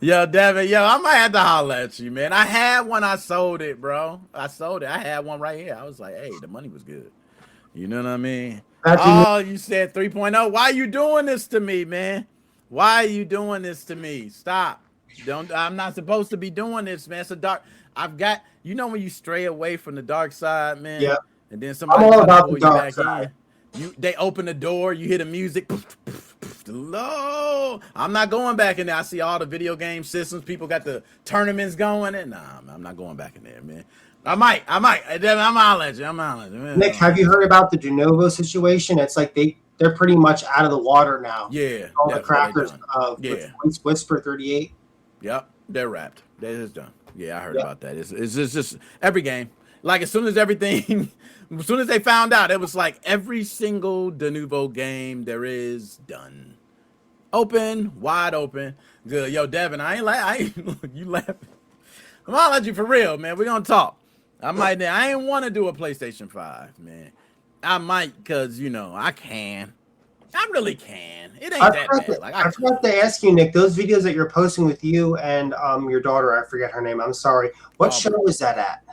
Speaker 1: Yo, Devin, I might have to holler at you, man. I had one. I sold it, bro. I sold it. I had one right here. I was like, hey, the money was good. You know what I mean? Oh, you said 3.0. Why are you doing this to me, man? Why are you doing this to me? Stop. I'm not supposed to be doing this, man. It's a dark. I've got, when you stray away from the dark side, man.
Speaker 2: Yeah.
Speaker 1: And then somebody
Speaker 2: pull you back
Speaker 1: side. In. They open the door, you hear the music. Low. I'm not going back in there. I see all the video game systems. People got the tournaments going. And nah, I'm not going back in there, man. I might. I'm out at you. Man.
Speaker 2: Nick, have you heard about the de novo situation? It's like they're pretty much out of the water now.
Speaker 1: Yeah.
Speaker 2: All the crackers with Whisper 38.
Speaker 1: Yep. They're wrapped. They're just done. Yeah, I heard about that. It's just every game. Like as soon as they found out, it was like every single de novo game there is done. Open, wide open. Good. Yo, Devin, you laughing. I'm gonna let you for real, man. We're gonna talk. I ain't want to do a PlayStation 5, man. I might because I can. I really can. It ain't that bad.
Speaker 2: I forgot to ask you, Nick, those videos that you're posting with you and your daughter, I forget her name. I'm sorry. What show was that at?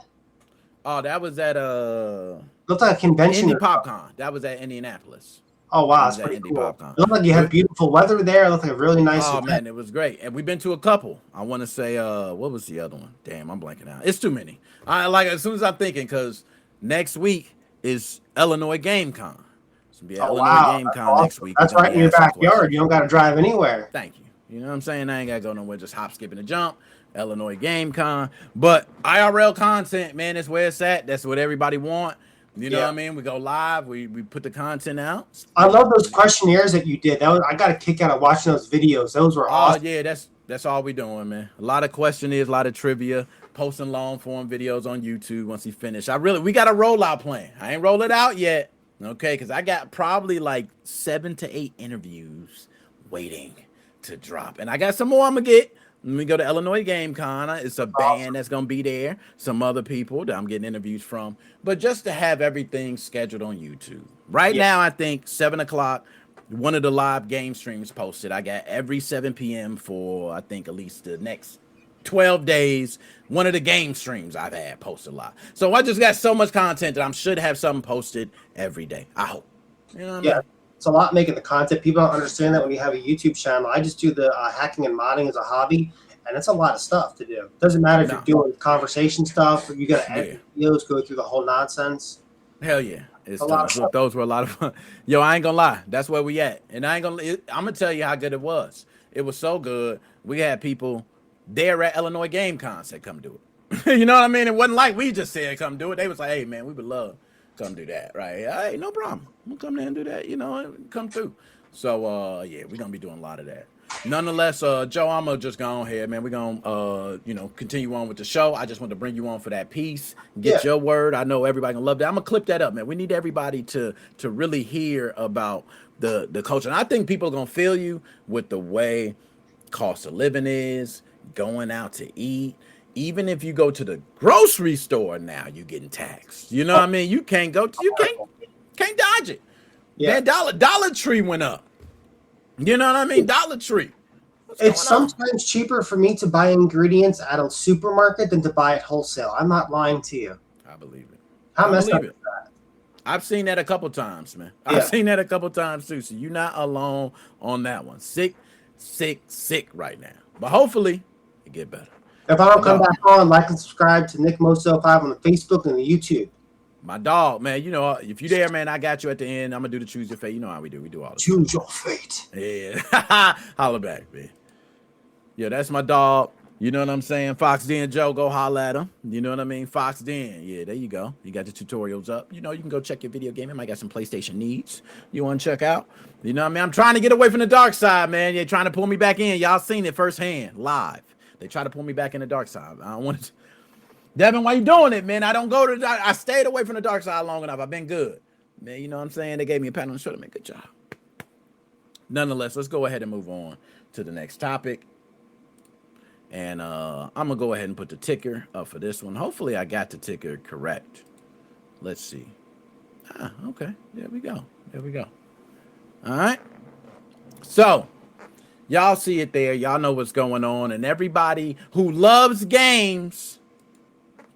Speaker 1: Oh, that was at
Speaker 2: looked like a convention.
Speaker 1: Indie PopCon. That was at Indianapolis.
Speaker 2: Oh wow, that's pretty cool. It looked like you had beautiful weather there. It looked like a really nice event.
Speaker 1: Man, it was great. And we've been to a couple. I want to say what was the other one? Damn, I'm blanking out. It's too many. As soon as I'm thinking, because next week is Illinois Game Con. It's gonna be Illinois Game Con next week.
Speaker 2: That's right in your backyard. You don't gotta drive anywhere.
Speaker 1: Thank you. You know what I'm saying? I ain't gotta go nowhere, just hop, skip, and a jump. Illinois Game Con. But IRL content, man, that's where it's at. That's what everybody want. You know what I mean? We go live. We put the content out.
Speaker 2: I love those questionnaires that you did. I got a kick out of watching those videos. Those were awesome.
Speaker 1: Oh yeah, that's all we doing, man. A lot of questionnaires, a lot of trivia, posting long form videos on YouTube once he finished. We got a rollout plan. I ain't roll it out yet, okay? Because I got probably like 7 to 8 interviews waiting to drop, and I got some more I'm gonna get. Let me go to Illinois Game Con. It's a band that's going to be there. Some other people that I'm getting interviews from. But just to have everything scheduled on YouTube. Right now, I think 7 o'clock, one of the live game streams posted. I got every 7 p.m. for, I think, at least the next 12 days. One of the game streams I've had posted live. So I just got so much content that I should have something posted every day. I hope. You know what I mean?
Speaker 2: It's a lot making the content. People don't understand that when you have a YouTube channel. I just do the hacking and modding as a hobby, and it's a lot of stuff to do. It doesn't matter if you're doing conversation stuff or you got to edit videos, go through the whole nonsense.
Speaker 1: Hell yeah. It's those were a lot of fun. Yo, I ain't gonna lie. That's where we at. And I'm gonna tell you how good it was. It was so good. We had people there at Illinois Game Con said, come do it. You know what I mean? It wasn't like we just said, come do it. They was like, hey, man, we would love come do that, right? Hey, no problem. We'll come there and do that, you know, come through. So, yeah, we're going to be doing a lot of that. Nonetheless, Joe, I'm going to just go on here, man. We're going to, continue on with the show. I just want to bring you on for that piece, get your word. I know everybody going to love that. I'm going to clip that up, man. We need everybody to really hear about the culture. And I think people are going to feel you with the way cost of living is, going out to eat. Even if you go to the grocery store now, you're getting taxed. You know what I mean? You can't dodge it. Yeah. Man, Dollar Tree went up. You know what I mean? Dollar Tree.
Speaker 2: It's sometimes cheaper for me to buy ingredients at a supermarket than to buy at wholesale. I'm not lying to you.
Speaker 1: I believe it.
Speaker 2: How messed up is that?
Speaker 1: I've seen that a couple times, man. I've seen that a couple times too. So you're not alone on that one. Sick right now. But hopefully it get better.
Speaker 2: If I don't come back on, like and subscribe to NickMoses05 on the Facebook and the YouTube.
Speaker 1: My dog, man, you know, if you there, man, I got you at the end. I'm going to do the choose your fate. You know how we do. We do all the
Speaker 2: choose your fate.
Speaker 1: Yeah. Holla back, man. Yeah, that's my dog. You know what I'm saying? Fox Den Joe, go holla at him. You know what I mean? Fox Den. Yeah, there you go. You got the tutorials up. You know, you can go check your video game. I might got some PlayStation needs you want to check out. You know what I mean? I'm trying to get away from the dark side, man. You're trying to pull me back in. Y'all seen it firsthand, live. They try to pull me back in the dark side. I don't want to. Devin, why you doing it, man? I don't go to the dark. I stayed away from the dark side long enough. I've been good. Man, you know what I'm saying? They gave me a pat on the shoulder. Man, good job. Nonetheless, let's go ahead and move on to the next topic. And I'm going to go ahead and put the ticker up for this one. Hopefully, I got the ticker correct. Let's see. Okay. There we go. All right. So, y'all see it there. Y'all know what's going on. And everybody who loves games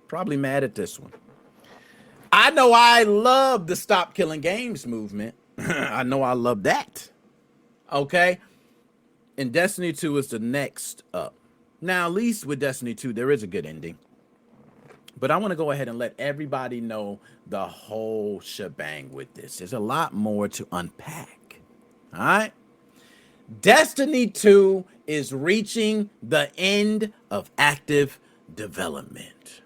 Speaker 1: probably mad at this one. I know I love the Stop Killing Games movement. I know I love that. Okay. And Destiny 2 is the next up. Now, at least with Destiny 2, there is a good ending. But I want to go ahead and let everybody know the whole shebang with this. There's a lot more to unpack. All right. Destiny 2 is reaching the end of active development.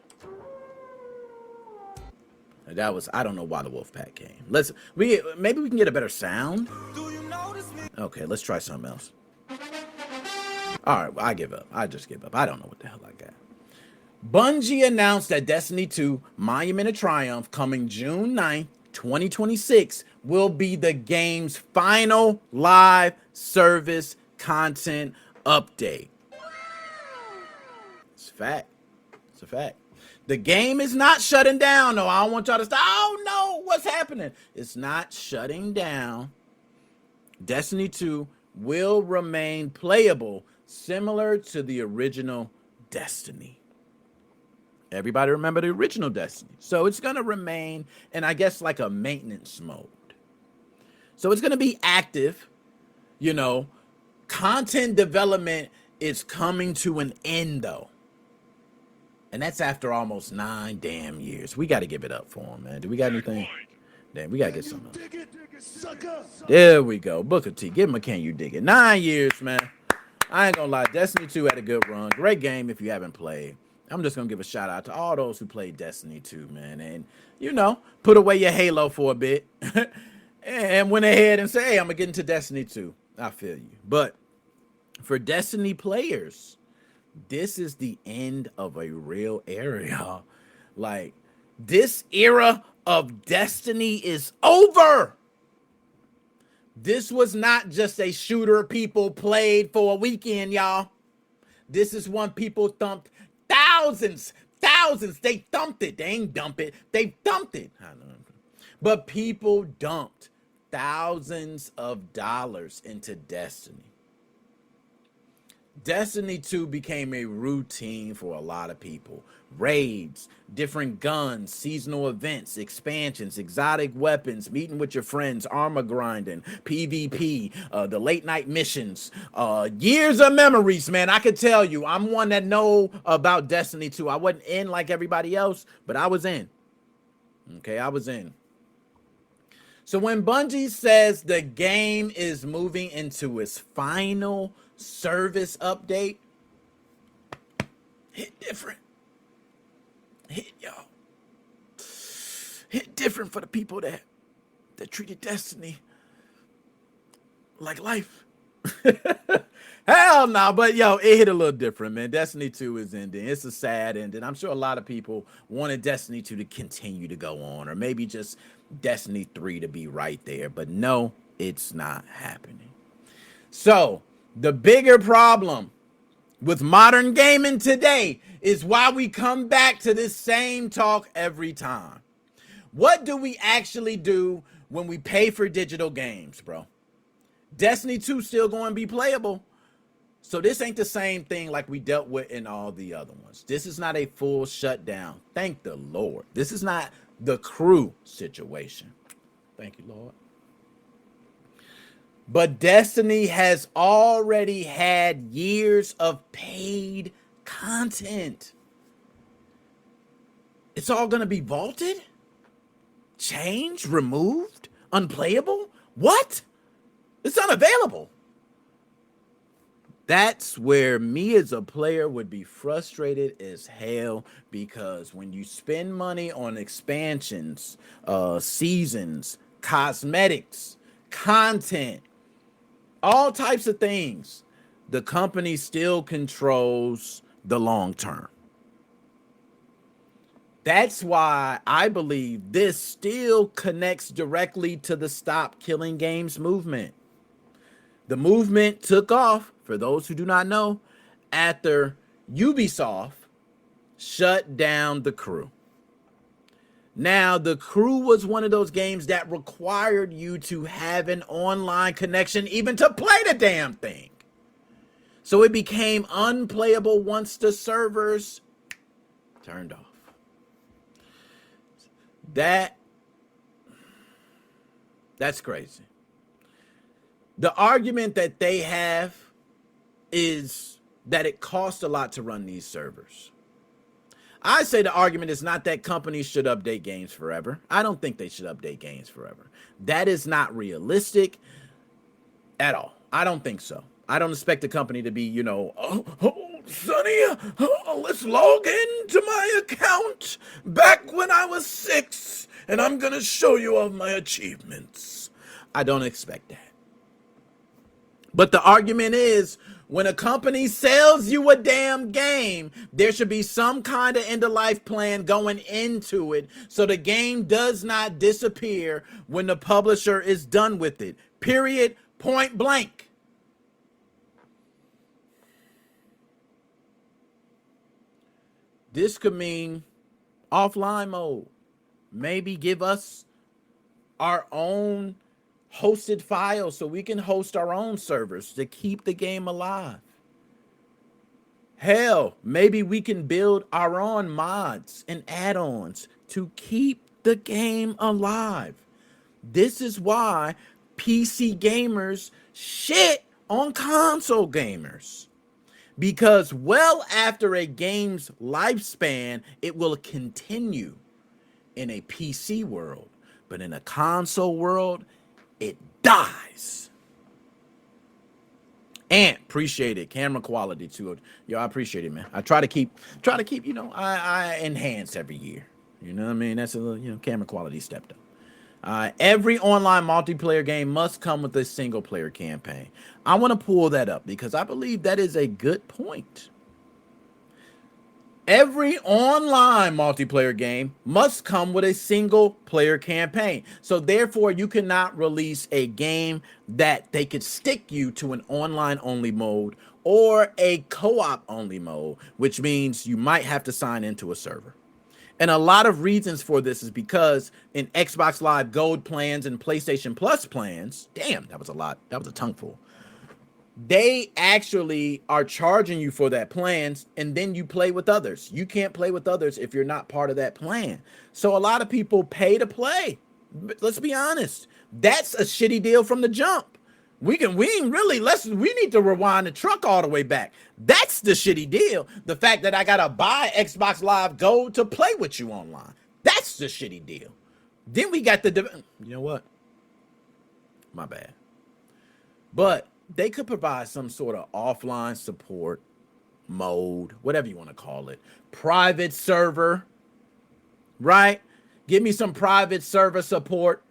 Speaker 1: That was, I don't know why the Wolfpack came. Maybe we can get a better sound. Okay, let's try something else. All right, I give up. I just give up. I don't know what the hell I got. Bungie announced that Destiny 2 Monument of Triumph coming June 9th, 2026 will be the game's final live service content update. It's a fact. It's a fact. The game is not shutting down. No, I don't want y'all to stop. Oh, no, what's happening? It's not shutting down. Destiny 2 will remain playable, similar to the original Destiny. Everybody remember the original Destiny. So it's going to remain in, I guess, like a maintenance mode. So it's going to be active. You know, content development is coming to an end, though. And that's after almost 9 damn years. We got to give it up for him, man. Do we got anything? Damn, we got to get something. There we go. Booker T. Give him a can you dig it. 9 years, man. I ain't gonna lie. Destiny 2 had a good run. Great game if you haven't played. I'm just gonna give a shout out to all those who played Destiny 2, man. And put away your Halo for a bit and went ahead and say, hey, I'm gonna get into Destiny 2. I feel you. But for Destiny players, this is the end of a real era, y'all. Like, this era of Destiny is over. This was not just a shooter people played for a weekend, y'all. This is one people thumped thousands. They thumped it. They ain't dump it. They thumped it. But people dumped thousands of dollars into Destiny. Destiny 2 became a routine for a lot of people. Raids, different guns, seasonal events, expansions, exotic weapons, meeting with your friends, armor grinding, PvP, the late night missions, years of memories, man. I could tell you, I'm one that know about Destiny 2. I wasn't in like everybody else, but I was in. Okay, I was in. So when Bungie says the game is moving into its final service update, hit different. Hit, y'all. Hit different for the people that treated Destiny like life. Hell no, but yo, it hit a little different, man. Destiny 2 is ending. It's a sad ending. I'm sure a lot of people wanted Destiny 2 to continue to go on, or maybe just Destiny 3 to be right there. But no, it's not happening. So the bigger problem with modern gaming today is why we come back to this same talk every time. What do we actually do when we pay for digital games, bro? Destiny 2 still going to be playable. So this ain't the same thing like we dealt with in all the other ones. This is not a full shutdown. Thank the Lord. This is not the crew situation. Thank you, Lord. But Destiny has already had years of paid content. It's all going to be vaulted, changed, removed, unplayable? What? It's unavailable. That's where me as a player would be frustrated as hell, because when you spend money on expansions, seasons, cosmetics, content, all types of things, the company still controls the long term. That's why I believe this still connects directly to the Stop Killing Games movement. The movement took off, for those who do not know, after Ubisoft shut down the crew. Now, the crew was one of those games that required you to have an online connection even to play the damn thing. So it became unplayable once the servers turned off. That's crazy. The argument that they have is that it costs a lot to run these servers. I say the argument is not that companies should update games forever. I don't think they should update games forever. That is not realistic at all. I don't think so. I don't expect the company to be, Sonny, let's log into my account back when I was 6, and I'm going to show you all my achievements. I don't expect that. But the argument is, when a company sells you a damn game, there should be some kind of end-of-life plan going into it so the game does not disappear when the publisher is done with it. Period. Point blank. This could mean offline mode. Maybe give us our own hosted files so we can host our own servers to keep the game alive. Hell, maybe we can build our own mods and add-ons to keep the game alive. This is why PC gamers shit on console gamers. Because well after a game's lifespan, it will continue in a PC world. But in a console world, it dies. And appreciate it. Camera quality too. Yo, I appreciate it, man. I try to keep, you know, I enhance every year. You know what I mean? That's a little, you know, camera quality stepped up. Every online multiplayer game must come with a single player campaign. I want to pull that up because I believe that is a good point. Every online multiplayer game must come with a single player campaign. So therefore, you cannot release a game that they could stick you to an online only mode or a co-op only mode, which means you might have to sign into a server. And a lot of reasons for this is because in Xbox Live Gold plans and PlayStation Plus plans, damn, that was a lot. That was a tongueful. They actually are charging you for that plans, and then you play with others. You can't play with others if you're not part of that plan. So a lot of people pay to play. Let's be honest. That's a shitty deal from the jump. We need to rewind the truck all the way back. That's the shitty deal. The fact that I gotta buy Xbox Live Gold to play with you online. That's the shitty deal. Then we got you know what? My bad. But they could provide some sort of offline support mode, whatever you want to call it, private server, right? Give me some private server support,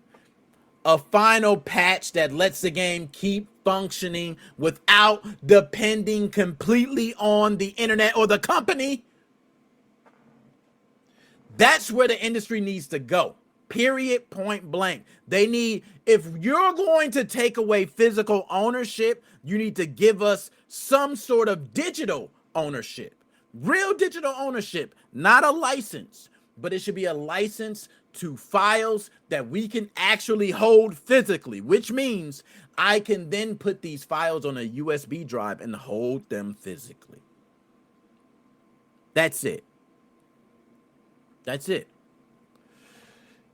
Speaker 1: a final patch that lets the game keep functioning without depending completely on the internet or the company. That's where the industry needs to go. Period, point blank. If you're going to take away physical ownership, you need to give us some sort of digital ownership. Real digital ownership, not a license, but it should be a license to files that we can actually hold physically, which means I can then put these files on a USB drive and hold them physically. That's it. That's it.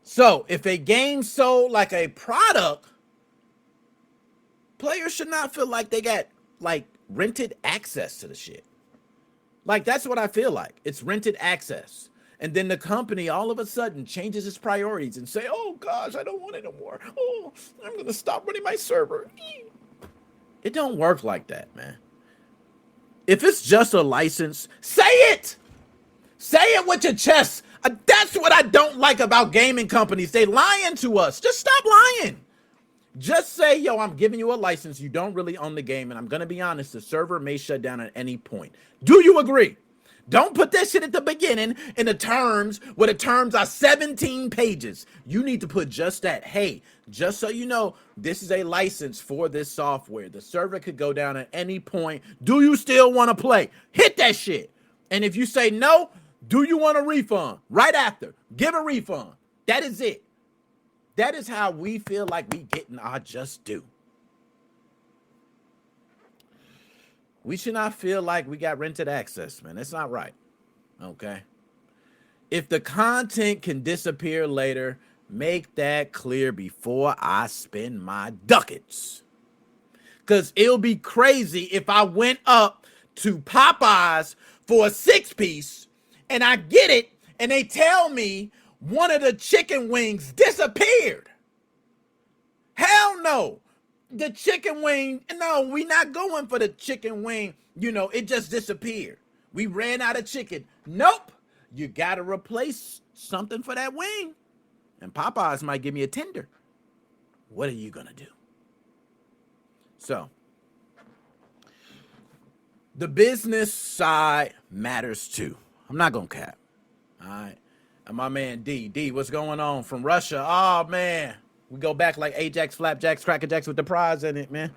Speaker 1: So if a game sold like a product, players should not feel like they got like rented access to the shit. Like that's what I feel like. It's rented access. And then the company all of a sudden changes its priorities and say, oh gosh, I don't want it no more. Oh, I'm going to stop running my server. It don't work like that, man. If it's just a license, say it. Say it with your chest. That's what I don't like about gaming companies. They lying to us. Just stop lying. Just say, yo, I'm giving you a license. You don't really own the game. And I'm going to be honest, the server may shut down at any point. Do you agree? Don't put that shit at the beginning in the terms where the terms are 17 pages. You need to put just that. Hey, just so you know, this is a license for this software. The server could go down at any point. Do you still want to play? Hit that shit. And if you say no, do you want a refund? Right after, give a refund. That is it. That is how we feel like we getting our just due. We should not feel like we got rented access, man. That's not right. Okay. If the content can disappear later, make that clear before I spend my ducats. Because it'll be crazy if I went up to Popeyes for a 6-piece and I get it, and they tell me one of the chicken wings disappeared. Hell no. The chicken wing, no, we not going for the chicken wing. You know, it just disappeared. We ran out of chicken. Nope. You got to replace something for that wing. And Popeyes might give me a tender. What are you going to do? So, the business side matters too. I'm not going to cap. All right. And my man D, what's going on from Russia? Oh, man. We go back like Ajax, Flapjacks, Crackerjacks with the prize in it, man.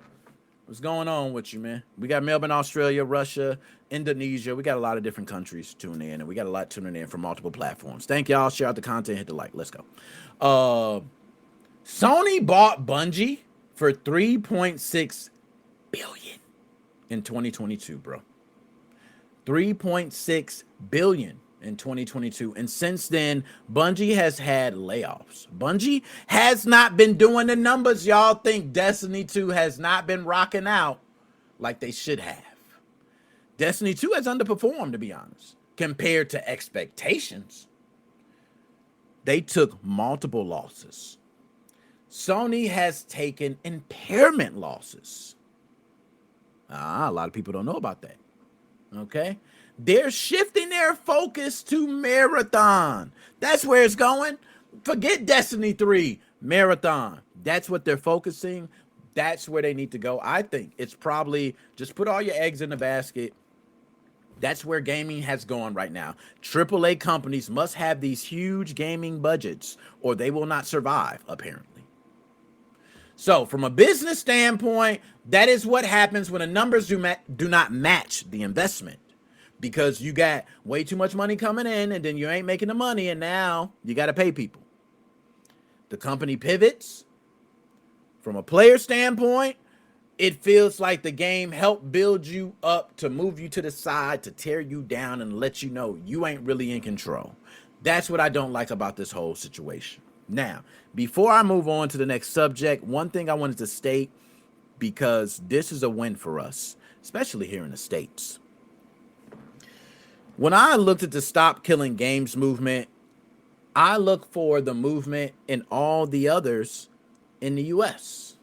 Speaker 1: What's going on with you, man? We got Melbourne, Australia, Russia, Indonesia. We got a lot of different countries tuning in, and we got a lot tuning in from multiple platforms. Thank y'all. Share out the content. Hit the like. Let's go. Sony bought Bungie for $3.6 billion in 2022, bro. $3.6 billion in 2022. And since then, Bungie has had layoffs. Bungie has not been doing the numbers y'all think Destiny 2 has not been rocking out like they should have. Destiny 2 has underperformed, to be honest, compared to expectations. They took multiple losses. Sony has taken impairment losses. A lot of people don't know about that. Okay. They're shifting their focus to Marathon. That's where it's going. Forget Destiny 3, Marathon. That's what they're focusing. That's where they need to go. I think it's probably just put all your eggs in the basket. That's where gaming has gone right now. AAA companies must have these huge gaming budgets or they will not survive, apparently. So from a business standpoint, that is what happens when the numbers do not match the investment, because you got way too much money coming in and then you ain't making the money and now you got to pay people. The company pivots. From a player standpoint, it feels like the game helped build you up to move you to the side, to tear you down and let you know you ain't really in control. That's what I don't like about this whole situation. Now, before I move on to the next subject, one thing I wanted to state, because this is a win for us, especially here in the States. When I looked at the Stop Killing Games movement, I look for the movement in all the others in the U.S.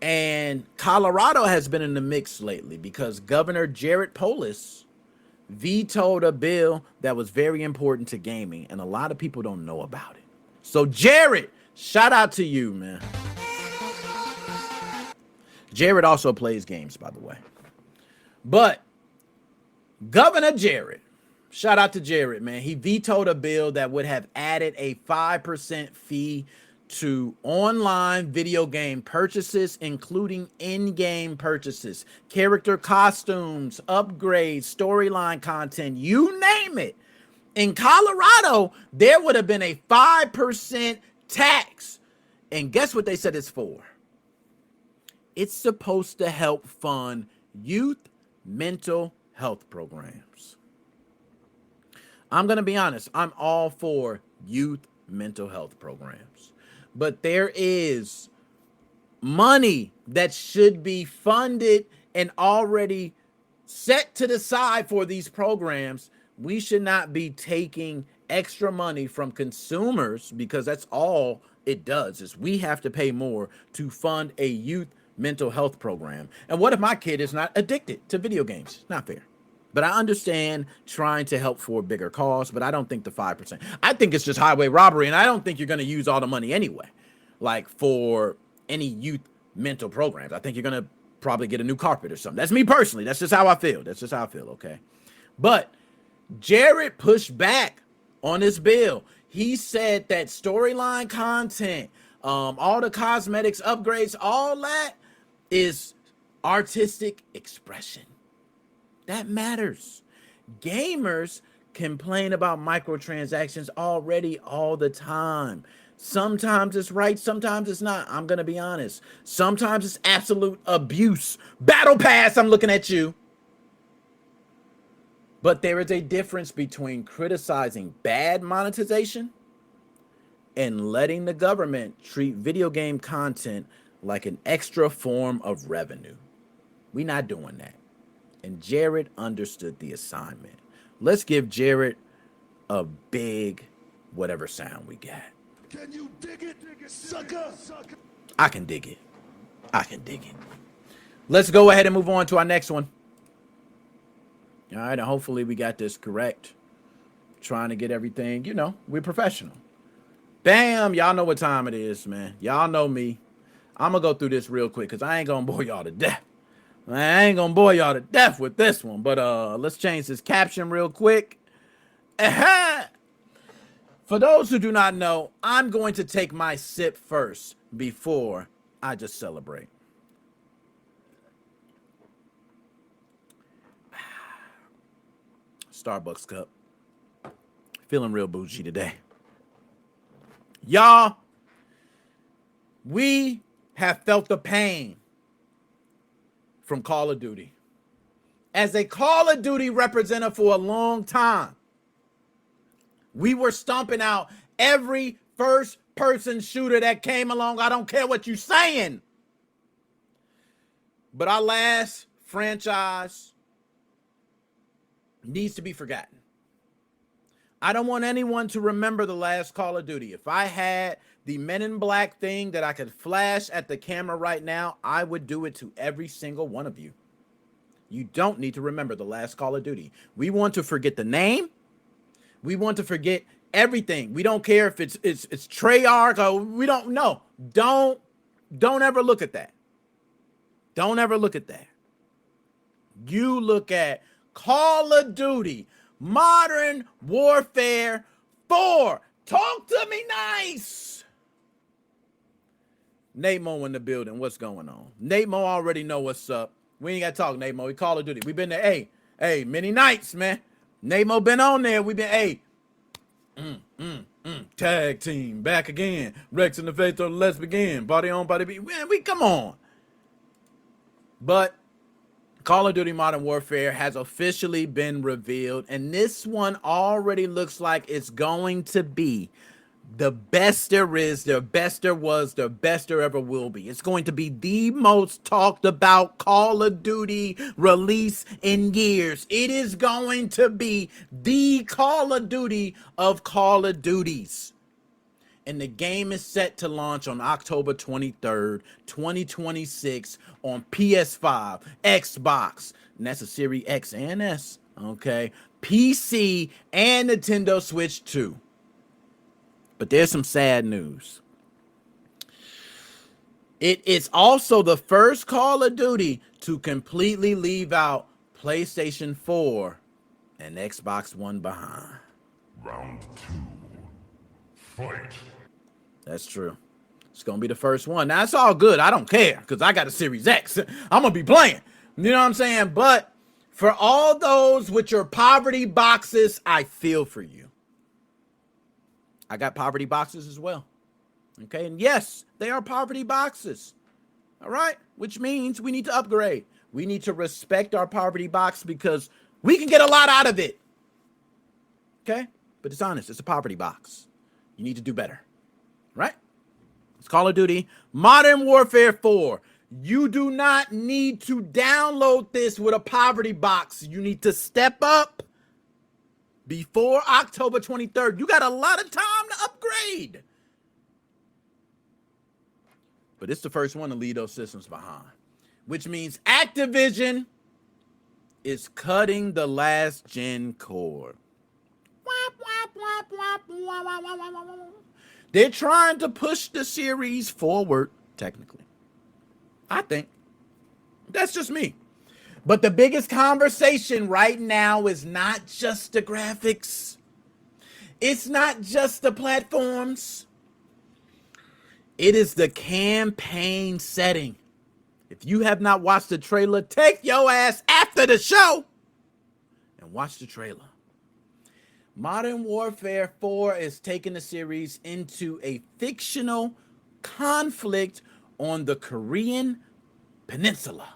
Speaker 1: And Colorado has been in the mix lately because Governor Jared Polis vetoed a bill that was very important to gaming, and a lot of people don't know about it. So Jared, shout out to you, man. Jared also plays games, by the way. But Governor Jared, shout out to Jared, man. He vetoed a bill that would have added a 5% fee to online video game purchases, including in-game purchases, character costumes, upgrades, storyline content, you name it. In Colorado, there would have been a 5% tax. And guess what they said it's for? It's supposed to help fund youth mental health programs. I'm going to be honest, I'm all for youth mental health programs. But there is money that should be funded and already set to the side for these programs. We should not be taking extra money from consumers, because that's all it does, is we have to pay more to fund a youth mental health program. And what if my kid is not addicted to video games? Not fair. But I understand trying to help for a bigger cause, but I don't think the 5%. I think it's just highway robbery, and I don't think you're going to use all the money anyway, like for any youth mental programs. I think you're going to probably get a new carpet or something. That's me personally. That's just how I feel. Okay? But Jared pushed back on this bill. He said that storyline content, all the cosmetics, upgrades, all that is artistic expression. That matters. Gamers complain about microtransactions already all the time. Sometimes it's right, sometimes it's not. I'm going to be honest. Sometimes it's absolute abuse. Battle Pass, I'm looking at you. But there is a difference between criticizing bad monetization and letting the government treat video game content like an extra form of revenue. We're not doing that. And Jared understood the assignment. Let's give Jared a big whatever sound we got.
Speaker 3: Can you dig it, sucker?
Speaker 1: I can dig it. Let's go ahead and move on to our next one. All right, and hopefully we got this correct. Trying to get everything, we're professional. Bam, y'all know what time it is, man. Y'all know me. I'm going to go through this real quick because I ain't going to bore y'all to death. I ain't going to bore y'all to death with this one, but let's change this caption real quick. For those who do not know, I'm going to take my sip first before I just celebrate. Starbucks cup. Feeling real bougie today. Y'all, we have felt the pain from Call of Duty. As a Call of Duty representative for a long time, we were stomping out every first-person shooter that came along. I don't care what you're saying. But our last franchise needs to be forgotten. I don't want anyone to remember the last Call of Duty. If I had the Men in Black thing that I could flash at the camera right now, I would do it to every single one of you. You don't need to remember the last Call of Duty. We want to forget the name. We want to forget everything. We don't care if it's Treyarch or we don't know. Don't ever look at that. Don't ever look at that. You look at Call of Duty Modern Warfare 4. Talk to me nice. Nate Mo in the building. What's going on? Nate Mo already know what's up. We ain't got to talk, Nate Mo. We Call of Duty. We've been there. Hey, many nights, man. Nate Mo been on there. We've been, tag team back again. Rex in the face of let's begin. Body on, body beat. Man, we come on. But Call of Duty Modern Warfare has officially been revealed, and this one already looks like it's going to be the best there is, the best there was, the best there ever will be. It's going to be the most talked about Call of Duty release in years. It is going to be the Call of Duty of Call of Duties. And the game is set to launch on October 23rd, 2026 on PS5, Xbox, and that's a Series X and S, okay, PC, and Nintendo Switch 2. But there's some sad news. It's also the first Call of Duty to completely leave out PlayStation 4 and Xbox One behind.
Speaker 3: Round 2. Fight.
Speaker 1: That's true. It's going to be the first one. Now, it's all good. I don't care because I got a Series X. I'm going to be playing. You know what I'm saying? But for all those with your poverty boxes, I feel for you. I got poverty boxes as well. Okay. And yes, they are poverty boxes. All right. Which means we need to upgrade. We need to respect our poverty box because we can get a lot out of it. Okay. But it's honest. It's a poverty box. You need to do better. Right? It's Call of Duty Modern Warfare 4. You do not need to download this with a poverty box. You need to step up before October 23rd. You got a lot of time to upgrade. But it's the first one to leave those systems behind, which means Activision is cutting the last gen cord. They're trying to push the series forward, technically. I think. That's just me. But the biggest conversation right now is not just the graphics. It's not just the platforms. It is the campaign setting. If you have not watched the trailer, take your ass after the show and watch the trailer. Modern Warfare 4 is taking the series into a fictional conflict on the Korean Peninsula.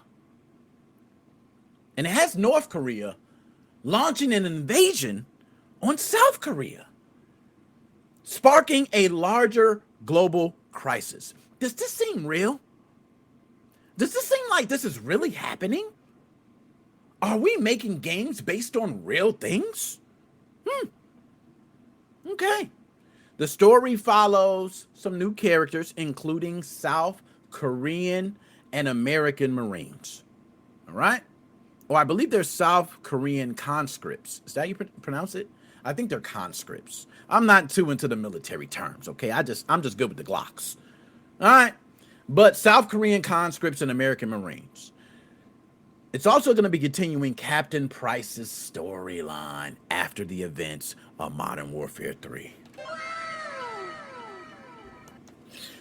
Speaker 1: And it has North Korea launching an invasion on South Korea, sparking a larger global crisis. Does this seem real? Does this seem like this is really happening? Are we making games based on real things? Okay. The story follows some new characters, including South Korean and American Marines. All right? Oh, I believe they're South Korean conscripts. Is that how you pronounce it? I think they're conscripts. I'm not too into the military terms, okay? I'm just good with the Glocks. All right? But South Korean conscripts and American Marines. It's also going to be continuing Captain Price's storyline after the events of Modern Warfare 3.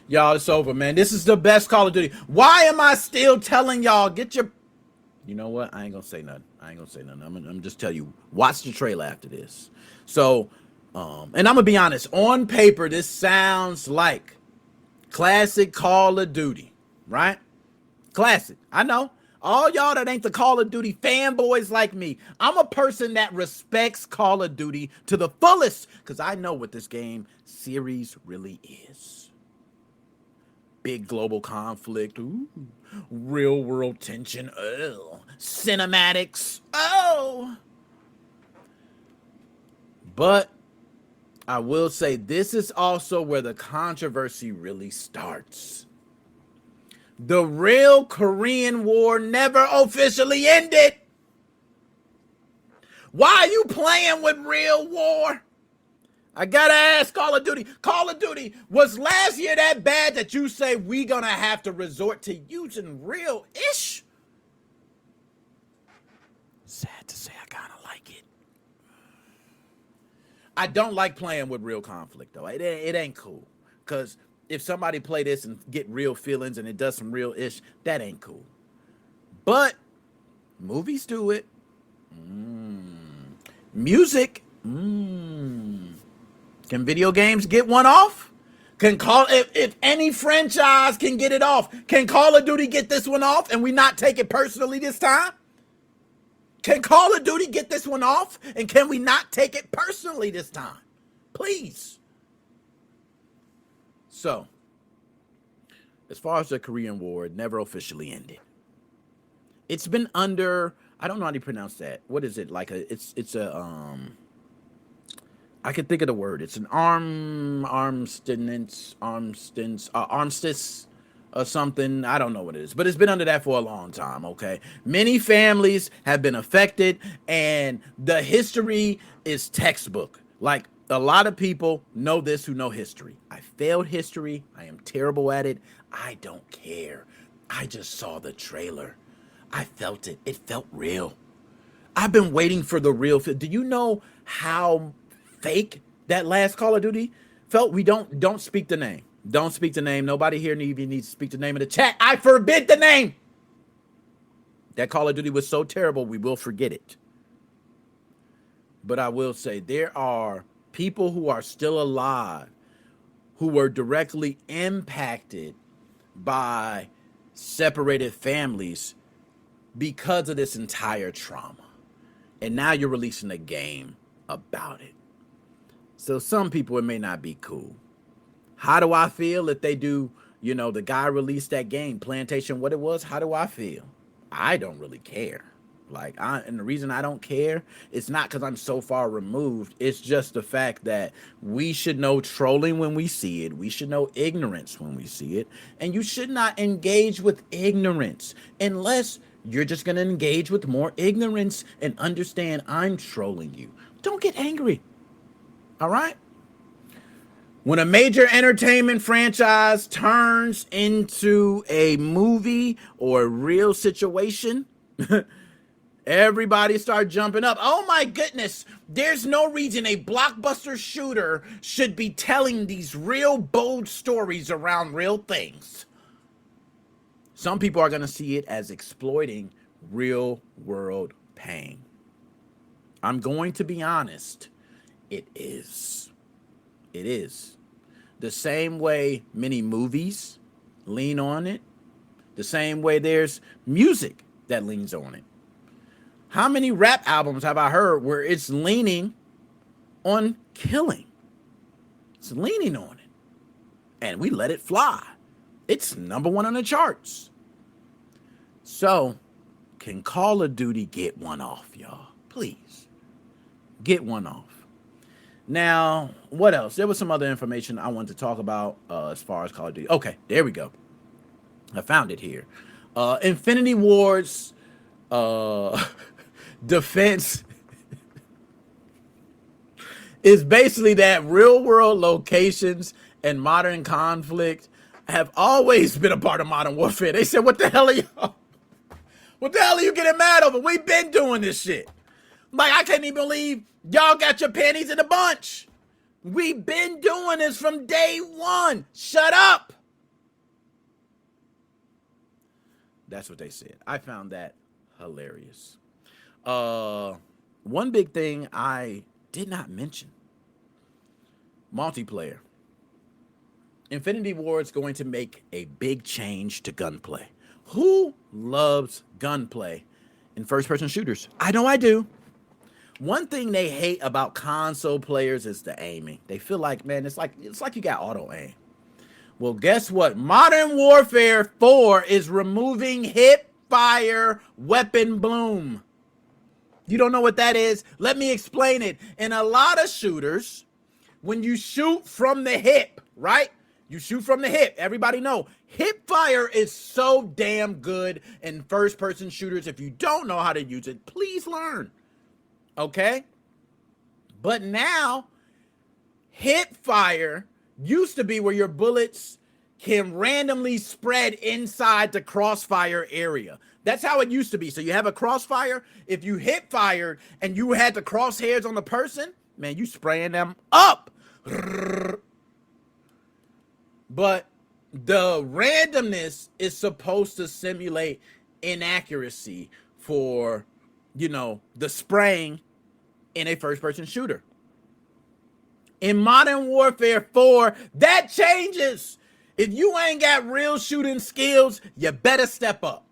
Speaker 1: Y'all, it's over, man. This is the best Call of Duty. Why am I still telling y'all, get your... You know what? I ain't going to say nothing. I'm going to just tell you, watch the trailer after this. So, and I'm going to be honest. On paper, this sounds like classic Call of Duty, right? Classic. I know. All y'all that ain't the Call of Duty fanboys like me, I'm a person that respects Call of Duty to the fullest because I know what this game series really is. Big global conflict, ooh, real world tension, oh, cinematics, oh. But I will say this is also where the controversy really starts. The real Korean War never officially ended. Why are you playing with real war? I gotta ask Call of Duty. Call of Duty, was last year that bad that you say we gonna have to resort to using real-ish? Sad to say, I kind of like it. I don't like playing with real conflict, though. It ain't cool. Because if somebody play this and get real feelings and it does some real-ish, that ain't cool. But movies do it. Music. Can video games get one off? If any franchise can get it off, can Call of Duty get this one off and we not take it personally this time? Can Call of Duty get this one off? And can we not take it personally this time? Please. So, as far as the Korean War, it never officially ended. It's been under, I don't know how to pronounce that. What is it? Like it's a I can think of the word. It's an armistice or something. I don't know what it is, but it's been under that for a long time, okay? Many families have been affected, and the history is textbook. Like, a lot of people know this who know history. I failed history. I am terrible at it. I don't care. I just saw the trailer. I felt it. It felt real. I've been waiting for the real. Do you know how fake that last Call of Duty felt? We don't speak the name. Don't speak the name. Nobody here even needs to speak the name in the chat. I forbid the name. That Call of Duty was so terrible, we will forget it. But I will say there are people who are still alive who were directly impacted by separated families because of this entire trauma. And now you're releasing a game about it. So some people, it may not be cool. How do I feel if they do, the guy released that game, Plantation, what it was? How do I feel? I don't really care. And the reason I don't care, it's not because I'm so far removed. It's just the fact that we should know trolling when we see it. We should know ignorance when we see it. And you should not engage with ignorance unless you're just going to engage with more ignorance and understand I'm trolling you. Don't get angry. All right? When a major entertainment franchise turns into a movie or a real situation, everybody start jumping up. Oh my goodness, there's no reason a blockbuster shooter should be telling these real bold stories around real things. Some people are going to see it as exploiting real world pain. I'm going to be honest. It is. It is. The same way many movies lean on it, the same way there's music that leans on it. How many rap albums have I heard where it's leaning on killing? It's leaning on it. And we let it fly. It's #1 on the charts. So, can Call of Duty get one off, y'all? Please. Get one off. Now, what else? There was some other information I wanted to talk about as far as Call of Duty. Okay, there we go. I found it here. Infinity Ward's defense is basically that real-world locations and modern conflict have always been a part of modern warfare. They said, what the hell are y'all? What the hell are you getting mad over? We've been doing this shit. I can't even believe y'all got your panties in a bunch. We've been doing this from day one. Shut up. That's what they said. I found that hilarious. One big thing I did not mention. Multiplayer. Infinity Ward is going to make a big change to gunplay. Who loves gunplay in first-person shooters? I know I do. One thing they hate about console players is the aiming. They feel like, man, it's like you got auto aim. Well, guess what? Modern Warfare 4 is removing hipfire weapon bloom. You don't know what that is? Let me explain it. In a lot of shooters, when you shoot from the hip, right? You shoot from the hip. Everybody know. Hipfire is so damn good in first-person shooters. If you don't know how to use it, please learn. Okay? But now, hipfire used to be where your bullets can randomly spread inside the crossfire area. That's how it used to be. So you have a crossfire. If you hip fired and you had the crosshairs on the person, man, you spraying them up. But the randomness is supposed to simulate inaccuracy for, the spraying in a first-person shooter. In Modern Warfare 4, that changes. If you ain't got real shooting skills, you better step up.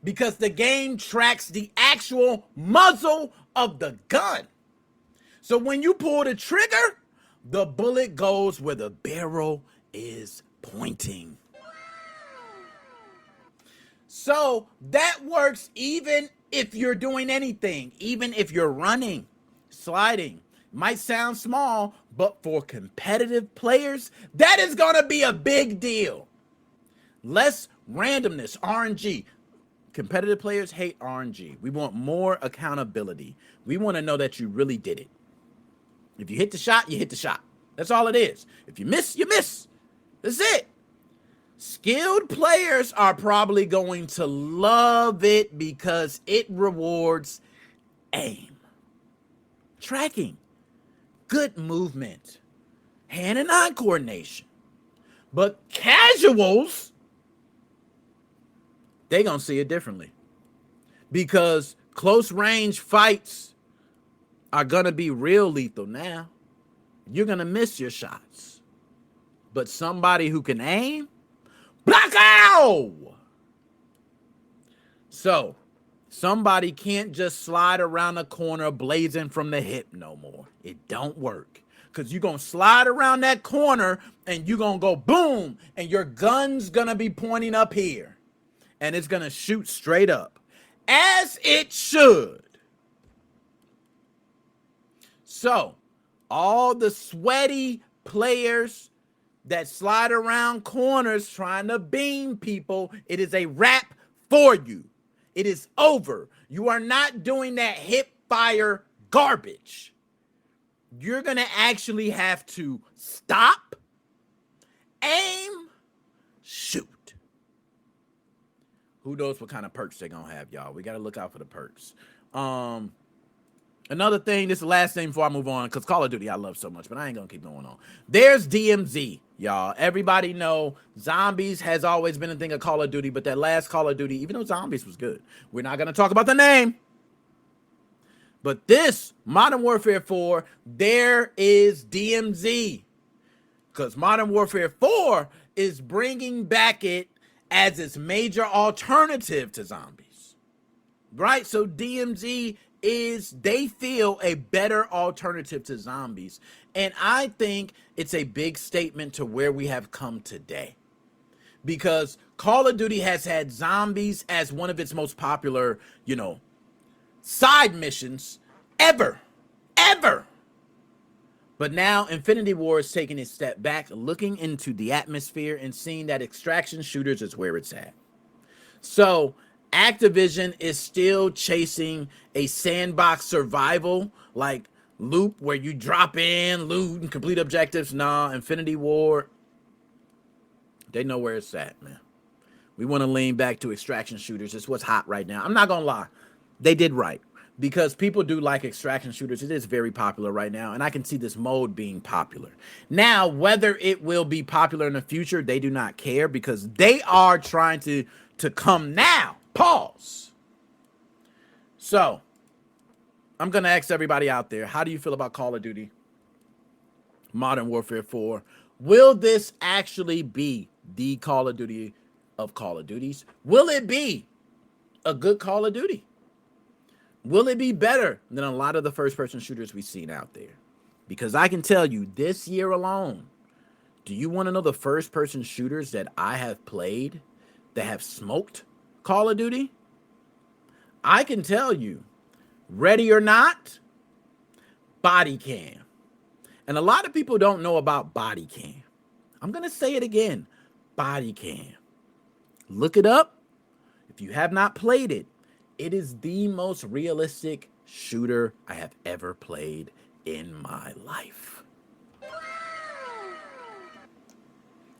Speaker 1: Because the game tracks the actual muzzle of the gun. So when you pull the trigger, the bullet goes where the barrel is pointing. So that works even if you're doing anything, even if you're running, sliding. Might sound small, but for competitive players, that is going to be a big deal. Less randomness, RNG. Competitive players hate RNG. We want more accountability. We want to know that you really did it. If you hit the shot, you hit the shot. That's all it is. If you miss, you miss. That's it. Skilled players are probably going to love it because it rewards aim, tracking, good movement, hand and eye coordination. But casuals, they gonna see it differently because close range fights are gonna be real lethal now. You're gonna miss your shots, but somebody who can aim, block out. So somebody can't just slide around the corner blazing from the hip no more. It don't work. Because you're going to slide around that corner and you're going to go boom. And your gun's going to be pointing up here. And it's going to shoot straight up. As it should. So, all the sweaty players that slide around corners trying to beam people, it is a wrap for you. It is over. You are not doing that hip fire garbage. You're going to actually have to stop, aim, shoot. Who knows what kind of perks they're going to have, y'all. We got to look out for the perks. Another thing, this is the last thing before I move on, because Call of Duty I love so much, but I ain't going to keep going on. There's DMZ, y'all. Everybody know Zombies has always been a thing of Call of Duty, but that last Call of Duty, even though Zombies was good, we're not going to talk about the name. But this Modern Warfare 4, there is DMZ. Because Modern Warfare 4 is bringing back it as its major alternative to zombies. Right? So DMZ is, they feel, a better alternative to zombies. And I think it's a big statement to where we have come today. Because Call of Duty has had zombies as one of its most popular, side missions ever. But now Infinity Ward is taking a step back, looking into the atmosphere and seeing that extraction shooters is where it's at. So Activision is still chasing a sandbox survival like loop where you drop in, loot, and complete objectives. Nah, Infinity Ward, they know where it's at, man. We want to lean back to extraction shooters. It's what's hot right now. I'm not going to lie. They did right. Because people do like extraction shooters. It is very popular right now. And I can see this mode being popular. Now, whether it will be popular in the future, they do not care. Because they are trying to come now. Pause. So, I'm going to ask everybody out there. How do you feel about Call of Duty? Modern Warfare 4. Will this actually be the Call of Duty of Call of Duties? Will it be a good Call of Duty? Will it be better than a lot of the first-person shooters we've seen out there? Because I can tell you, this year alone, do you want to know the first-person shooters that I have played that have smoked Call of Duty? I can tell you, Ready or Not, Body Cam. And a lot of people don't know about Body Cam. I'm going to say it again, Body Cam. Look it up. If you have not played it, it is the most realistic shooter I have ever played in my life.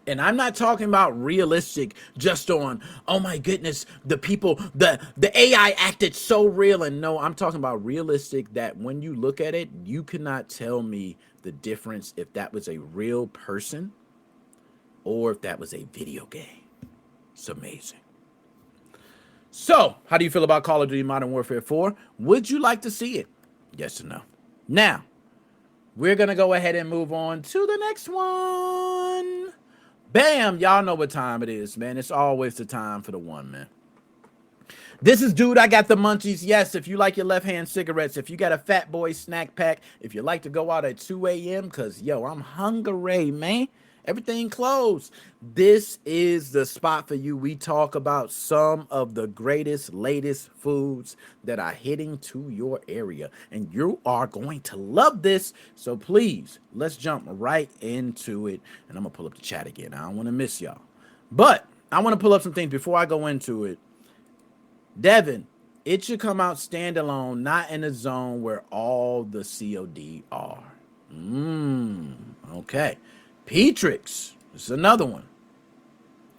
Speaker 1: And I'm not talking about realistic just on, oh my goodness, the people, the AI acted so real. And no, I'm talking about realistic that when you look at it, you cannot tell me the difference if that was a real person or if that was a video game. It's amazing. So, how do you feel about Call of Duty Modern Warfare 4? Would you like to see it? Yes or no? Now, we're going to go ahead and move on to the next one. Bam! Y'all know what time it is, man. It's always the time for the one, man. This is Dude, I Got the Munchies. Yes, if you like your left-hand cigarettes, if you got a Fat Boy snack pack, if you like to go out at 2 a.m., because, yo, I'm hungry, man. Everything closed. This is the spot for you. We talk about some of the greatest, latest foods that are hitting to your area. And you are going to love this. So please, let's jump right into it. And I'm going to pull up the chat again. I don't want to miss y'all. But I want to pull up some things before I go into it. Devin, it should come out standalone, not in a zone where all the COD are. Okay. Petrix, this is another one.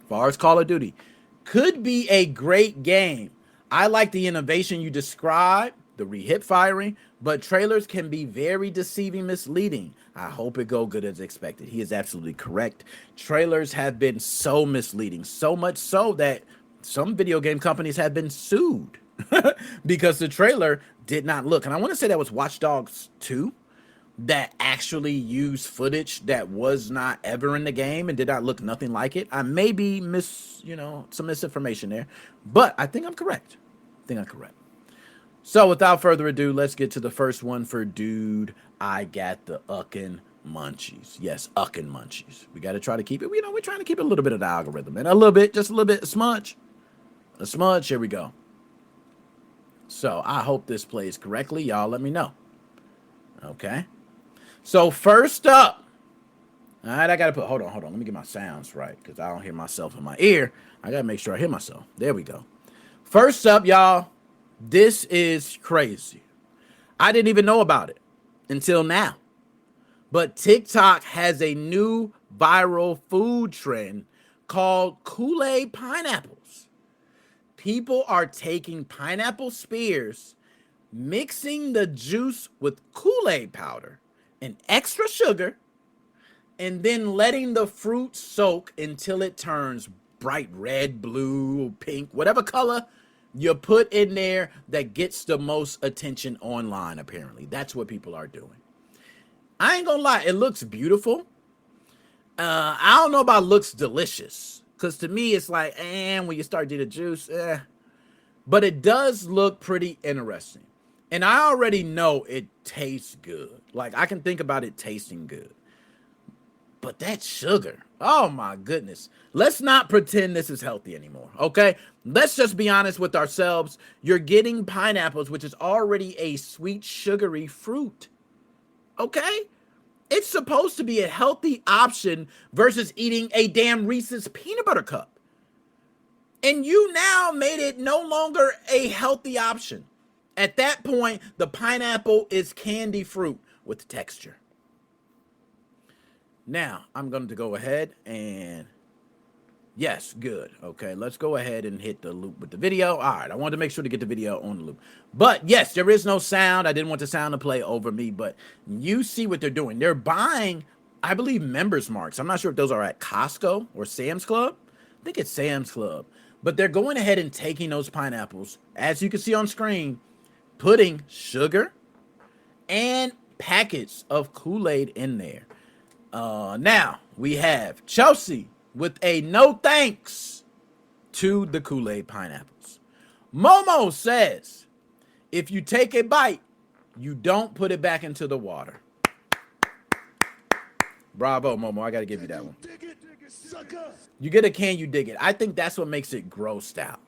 Speaker 1: As far as Call of Duty, could be a great game. I like the innovation you described, the re-hip firing, but trailers can be very deceiving, misleading. I hope it go good as expected. He is absolutely correct. Trailers have been so misleading, so much so that some video game companies have been sued because the trailer did not look. And I want to say that was Watch Dogs 2. That actually used footage that was not ever in the game and did not look nothing like it. I may be some misinformation there, but I think I'm correct. So without further ado, let's get to the first one for Dude, I Got the Uckin' Munchies. Yes, Uckin' Munchies. We got to try to keep it, we're trying to keep a little bit of the algorithm, and just a little bit, a smudge. Here we go. So I hope this plays correctly. Y'all let me know. Okay. So first up, all right, I got to put, hold on. Let me get my sounds right because I don't hear myself in my ear. I got to make sure I hear myself. There we go. First up, y'all, this is crazy. I didn't even know about it until now. But TikTok has a new viral food trend called Kool-Aid pineapples. People are taking pineapple spears, mixing the juice with Kool-Aid powder and extra sugar, and then letting the fruit soak until it turns bright red, blue, pink, whatever color you put in there that gets the most attention online, apparently. That's what people are doing. I ain't gonna lie, it looks beautiful. I don't know about looks delicious, because to me, it's like, when you start to do the juice, But it does look pretty interesting. And I already know it tastes good. Like, I can think about it tasting good. But that sugar, oh my goodness. Let's not pretend this is healthy anymore, okay? Let's just be honest with ourselves. You're getting pineapples, which is already a sweet, sugary fruit, okay? It's supposed to be a healthy option versus eating a damn Reese's peanut butter cup. And you now made it no longer a healthy option. At that point, the pineapple is candy fruit with texture. Now, I'm going to go ahead and, yes, good. Okay, let's go ahead and hit the loop with the video. All right, I wanted to make sure to get the video on the loop. But, yes, there is no sound. I didn't want the sound to play over me, but you see what they're doing. They're buying, I believe, members marks. I'm not sure if those are at Costco or Sam's Club. I think it's Sam's Club. But they're going ahead and taking those pineapples, as you can see on screen, putting sugar and packets of Kool-Aid in there. Now we have Chelsea with a no thanks to the Kool-Aid pineapples. Momo says, if you take a bite, you don't put it back into the water. Bravo, Momo. I got to give you that one. You get a can, you dig it. I think that's what makes it grossed out.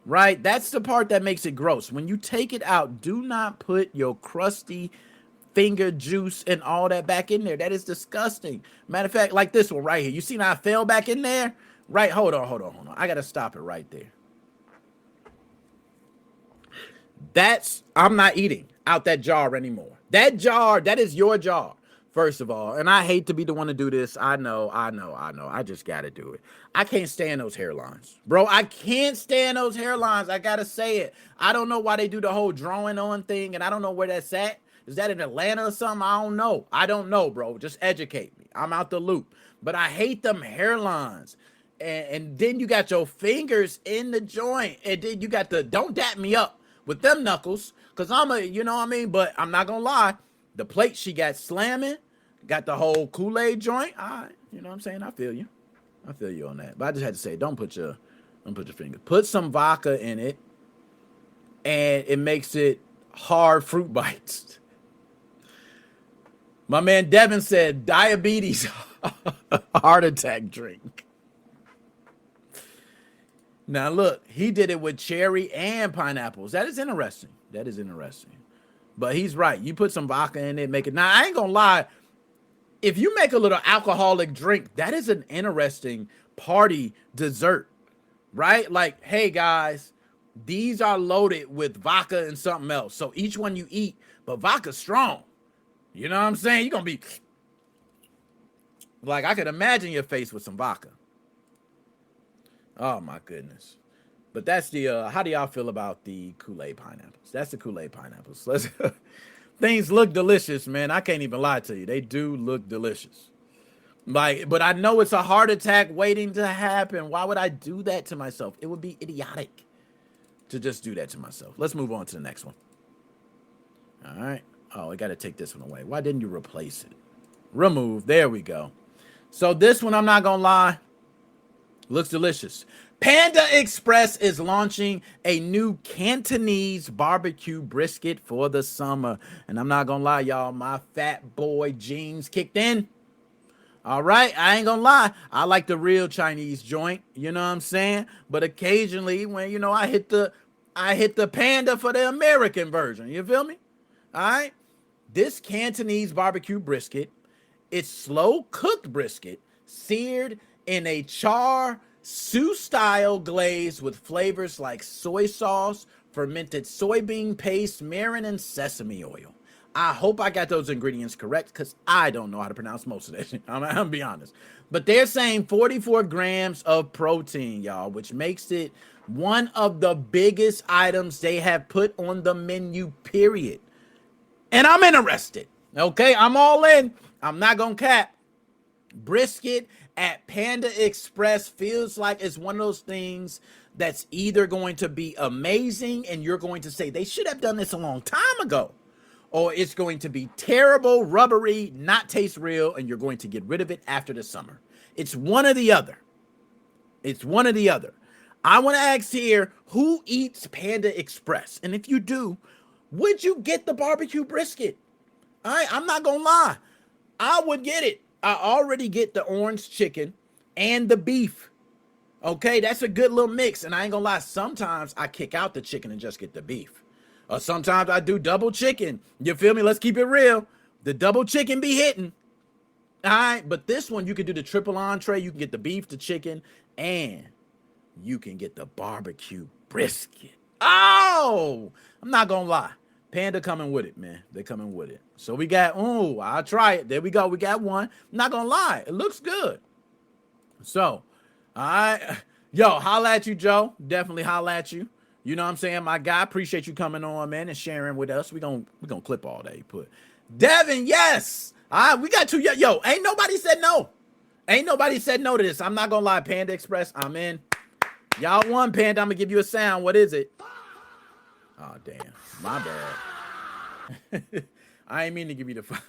Speaker 1: Right? That's the part that makes it gross. When you take it out, do not put your crusty finger juice and all that back in there. That is disgusting. Matter of fact, like this one right here. You see how I fell back in there? Right? Hold on. I got to stop it right there. I'm not eating out that jar anymore. That jar, that is your jar, first of all. And I hate to be the one to do this. I know. I just got to do it. I can't stand those hairlines, bro. I can't stand those hairlines. I got to say it. I don't know why they do the whole drawing on thing, and I don't know where that's at. Is that in Atlanta or something? I don't know. I don't know, bro. Just educate me. I'm out the loop. But I hate them hairlines. And then you got your fingers in the joint. And then you got the don't dap me up with them knuckles. Because I'm a, you know what I mean? But I'm not going to lie. The plate she got slamming. Got the whole Kool-Aid joint. All right. You know what I'm saying? I feel you. I feel you on that. But I just had to say, don't put your finger. Put some vodka in it. And it makes it hard fruit bites. My man Devin said diabetes heart attack drink. Now look, he did it with cherry and pineapples. That is interesting. But he's right. You put some vodka in it, make it. Now I ain't gonna lie. If you make a little alcoholic drink, that is an interesting party dessert, right? Like, hey guys, these are loaded with vodka and something else. So each one you eat, but vodka's strong. You know what I'm saying? You're going to be like, I could imagine your face with some vodka. Oh, my goodness. But that's the, how do y'all feel about the Kool-Aid pineapples? That's the Kool-Aid pineapples. Things look delicious, man. I can't even lie to you. They do look delicious. Like, but I know it's a heart attack waiting to happen. Why would I do that to myself? It would be idiotic to just do that to myself. Let's move on to the next one. All right. Oh, I got to take this one away. Why didn't you replace it? Remove. There we go. So this one, I'm not going to lie, looks delicious. Panda Express is launching a new Cantonese barbecue brisket for the summer. And I'm not going to lie, y'all, my fat boy jeans kicked in. All right. I ain't going to lie. I like the real Chinese joint. You know what I'm saying? But occasionally when, you know, I hit the Panda for the American version. You feel me? All right. This Cantonese barbecue brisket, it's slow cooked brisket, seared in a char siu style glaze with flavors like soy sauce, fermented soybean paste, mirin, and sesame oil. I hope I got those ingredients correct because I don't know how to pronounce most of that. I'm gonna be honest. But they're saying 44 grams of protein, y'all, which makes it one of the biggest items they have put on the menu, period. And I'm interested. Okay, I'm all in. I'm not gonna cap. Brisket at Panda Express feels like it's one of those things that's either going to be amazing and you're going to say they should have done this a long time ago, or it's going to be terrible, rubbery, not taste real, and you're going to get rid of it after the summer. It's one or the other. I want to ask here, who eats Panda Express? And if you do, would you get the barbecue brisket? I'm not going to lie. I would get it. I already get the orange chicken and the beef. Okay, that's a good little mix. And I ain't going to lie, sometimes I kick out the chicken and just get the beef. Or sometimes I do double chicken. You feel me? Let's keep it real. The double chicken be hitting. All right, but this one, you can do the triple entree. You can get the beef, the chicken, and you can get the barbecue brisket. Oh, I'm not going to lie. Panda coming with it, man. They're coming with it. So we got, I'll try it. There we go. We got one. I'm not going to lie. It looks good. So, all right. Yo, holla at you, Joe. Definitely holla at you. You know what I'm saying? My guy, appreciate you coming on, man, and sharing with us. We're gonna clip all that you put. Devin, yes. All right, we got two. Yo, ain't nobody said no. Ain't nobody said no to this. I'm not going to lie. Panda Express, I'm in. Y'all won, Panda. I'm going to give you a sound. What is it? Oh, damn. My bad. I ain't mean to give you the...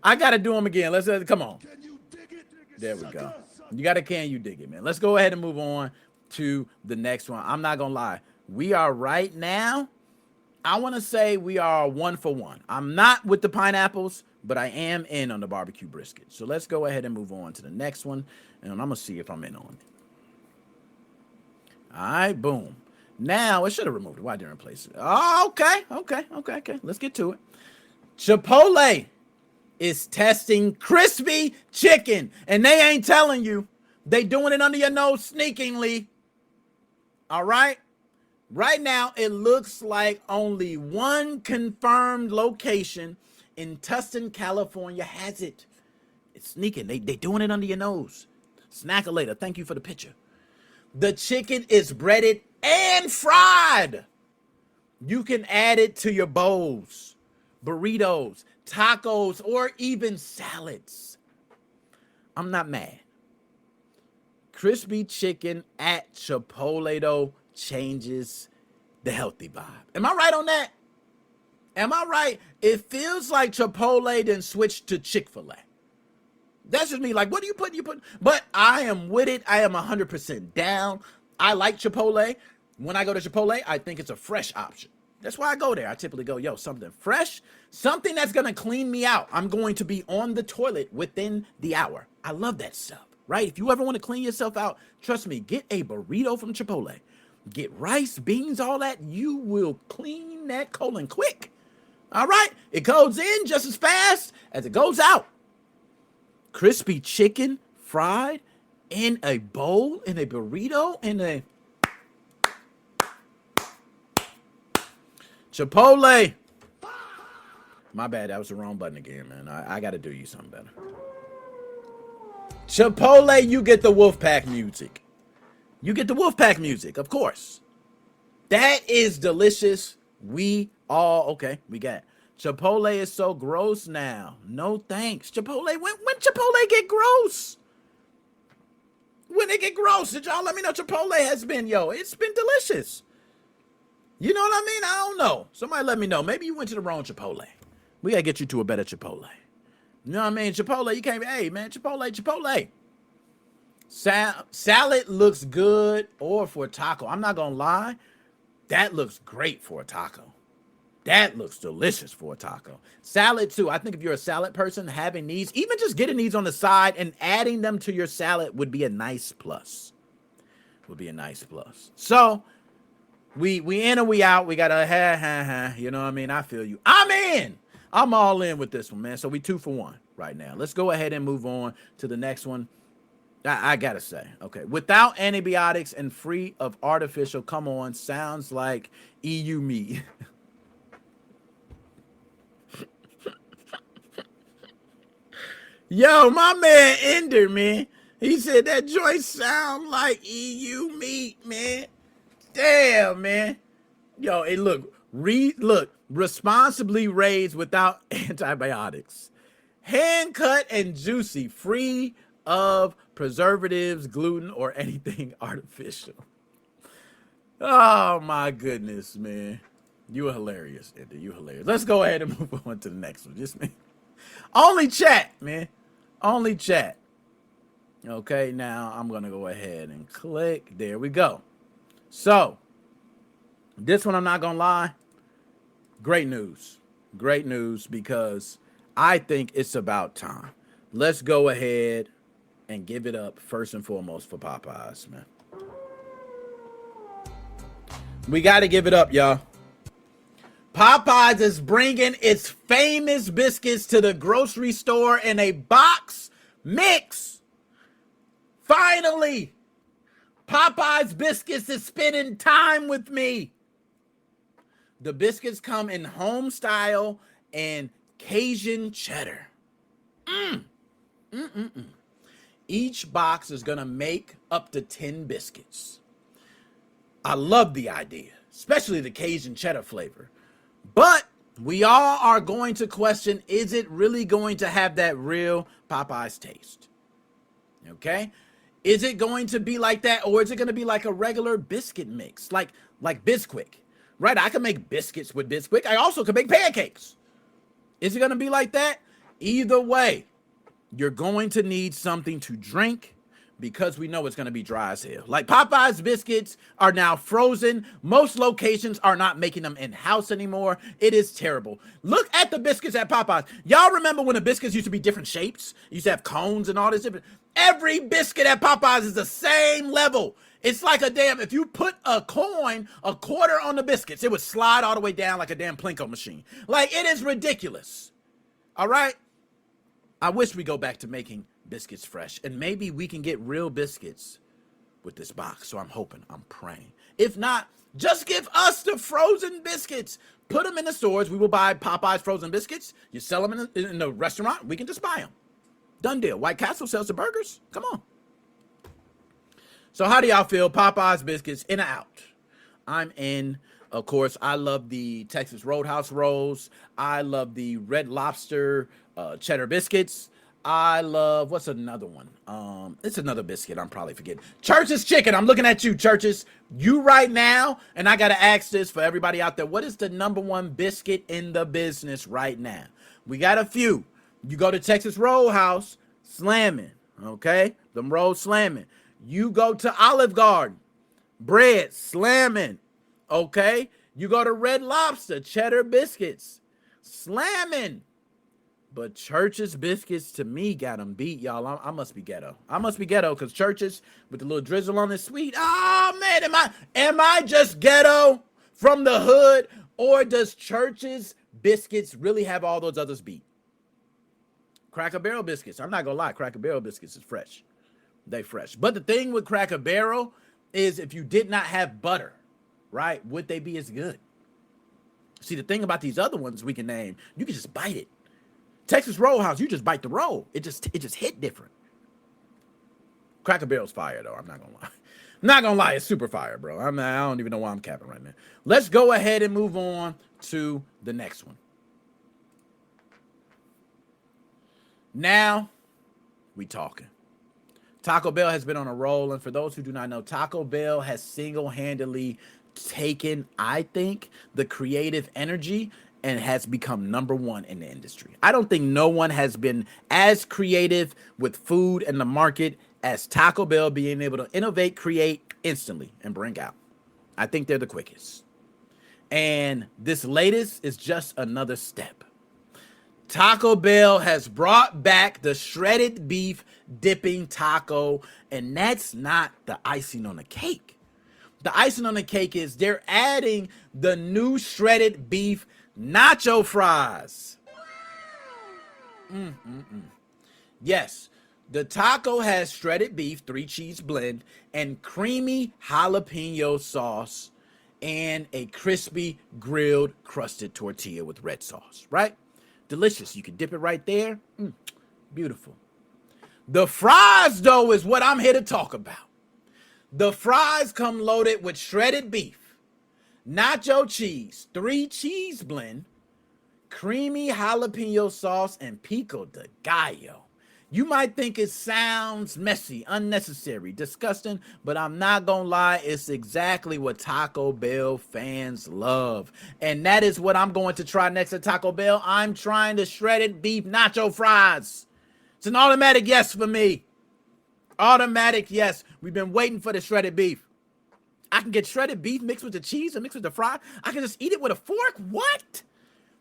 Speaker 1: I got to do them again. Let's come on. There we go. You got to can you dig it, man. Let's go ahead and move on to the next one. I'm not going to lie. We are right now, I want to say we are 1 for 1. I'm not with the pineapples, but I am in on the barbecue brisket. So let's go ahead and move on to the next one. And I'm going to see if I'm in on it. All right, boom. Now, it should have removed it. Why didn't I replace it? Oh, okay. Let's get to it. Chipotle is testing crispy chicken. And they ain't telling you. They doing it under your nose sneakingly. All right? Right now, it looks like only one confirmed location in Tustin, California has it. It's sneaking. They doing it under your nose. Snackalator, thank you for the picture. The chicken is breaded and fried. You can add it to your bowls, burritos, tacos, or even salads. I'm not mad. Crispy chicken at Chipotle, though, changes the healthy vibe. Am I right on that? Am I right? It feels like Chipotle then switched to Chick-fil-A. That's just me. Like, what do you put? But I am with it. I am 100% down. I like Chipotle. When I go to Chipotle, I think it's a fresh option. That's why I go there. I typically go, yo, something fresh, something that's going to clean me out. I'm going to be on the toilet within the hour. I love that stuff, right? If you ever want to clean yourself out, trust me, get a burrito from Chipotle. Get rice, beans, all that. You will clean that colon quick. All right? It goes in just as fast as it goes out. Crispy chicken fried in a bowl, in a burrito, in a Chipotle. My bad, that was the wrong button again, man. I got to do you something better. Chipotle, you get the Wolfpack music. You get the Wolfpack music, of course. That is delicious. We got it. Chipotle is so gross now. No thanks. Chipotle, when Chipotle get gross? When it get gross, did y'all let me know? Chipotle has been, it's been delicious. You know what I mean? I don't know. Somebody let me know. Maybe you went to the wrong Chipotle. We got to get you to a better Chipotle. You know what I mean? Chipotle, you can't be, hey, man, Chipotle. Salad looks good or for a taco. I'm not going to lie. That looks great for a taco. That looks delicious for a taco. Salad, too. I think if you're a salad person, having these, even just getting these on the side and adding them to your salad would be a nice plus. So, we in or we out. We got a you know what I mean? I feel you. I'm in. I'm all in with this one, man. So we 2 for 1 right now. Let's go ahead and move on to the next one. I gotta say, okay, without antibiotics and free of artificial, come on, sounds like EU meat. Yo, my man Ender, man, he said that joint sound like EU meat, man. Damn, man. Yo, it look responsibly raised without antibiotics, hand cut and juicy, free of preservatives, gluten, or anything artificial. Oh my goodness, man. You are hilarious, Ender. You hilarious. Let's go ahead and move on to the next one. Just me. Only chat, man. Only chat. Okay, now I'm going to go ahead and click. There we go. So, this one I'm not going to lie. Great news. Great news because I think it's about time. Let's go ahead and give it up first and foremost for Popeyes, man. We got to give it up, y'all. Popeyes is bringing its famous biscuits to the grocery store in a box mix. Finally, Popeyes biscuits is spending time with me. The biscuits come in home style and Cajun cheddar. Each box is going to make up to 10 biscuits. I love the idea, especially the Cajun cheddar flavor. But we all are going to question, is it really going to have that real Popeyes taste? Okay? Is it going to be like that, or is it going to be like a regular biscuit mix, like Bisquick? Right? I can make biscuits with Bisquick. I also can make pancakes. Is it going to be like that? Either way, you're going to need something to drink because we know it's going to be dry as hell. Like Popeyes biscuits are now frozen. Most locations are not making them in-house anymore. It is terrible. Look at the biscuits at Popeyes. Y'all remember when the biscuits used to be different shapes? You used to have cones and all this different. Every biscuit at Popeyes is the same level. It's like if you put a quarter on the biscuits, it would slide all the way down like a damn Plinko machine. Like, it is ridiculous. All right? I wish we go back to making biscuits fresh, and maybe we can get real biscuits with this box. So I'm hoping, I'm praying. If not, just give us the frozen biscuits. Put them in the stores. We will buy Popeye's frozen biscuits. You sell them in the restaurant. We can just buy them. Done deal. White Castle sells the burgers. Come on. So how do y'all feel? Popeye's biscuits, in or out? I'm in. Of course, I love the Texas Roadhouse rolls. I love the Red Lobster cheddar biscuits. I love, what's another one? It's another biscuit I'm probably forgetting. Church's Chicken. I'm looking at you, Church's. You right now, and I got to ask this for everybody out there. What is the #1 biscuit in the business right now? We got a few. You go to Texas Roadhouse, slamming, okay? Them rolls slamming. You go to Olive Garden, bread, slamming, okay? You go to Red Lobster, cheddar biscuits, slamming. But Church's biscuits, to me, got them beat, y'all. I must be ghetto. I must be ghetto because Church's with the little drizzle on the sweet. Oh, man, am I just ghetto from the hood? Or does Church's biscuits really have all those others beat? Cracker Barrel biscuits. I'm not going to lie. Cracker Barrel biscuits is fresh. They fresh. But the thing with Cracker Barrel is if you did not have butter, right, would they be as good? See, the thing about these other ones we can name, you can just bite it. Texas Roadhouse, you just bite the roll. It just hit different. Cracker Barrel's fire, though. I'm not going to lie. I'm not going to lie. It's super fire, bro. I don't even know why I'm capping right now. Let's go ahead and move on to the next one. Now, we talking. Taco Bell has been on a roll, and for those who do not know, Taco Bell has single-handedly taken, I think, the creative energy and has become #1 in the industry. I don't think no one has been as creative with food in the market as Taco Bell, being able to innovate, create instantly, and bring out. I think they're the quickest. And this latest is just another step. Taco Bell has brought back the shredded beef dipping taco, and that's not the icing on the cake. The icing on the cake is they're adding the new shredded beef nacho fries. Yes, the taco has shredded beef, 3-cheese blend, and creamy jalapeno sauce, and a crispy grilled crusted tortilla with red sauce, right? Delicious. You can dip it right there. Beautiful. The fries, though, is what I'm here to talk about. The fries come loaded with shredded beef, nacho cheese, 3-cheese blend, creamy jalapeno sauce, and pico de gallo. You might think it sounds messy, unnecessary, disgusting, but I'm not gonna lie, it's exactly what Taco Bell fans love. And that is what I'm going to try next at Taco Bell. I'm trying the shredded beef nacho fries. It's an automatic yes for me. Automatic yes. We've been waiting for the shredded beef. I can get shredded beef mixed with the cheese and mixed with the fry. I can just eat it with a fork. What?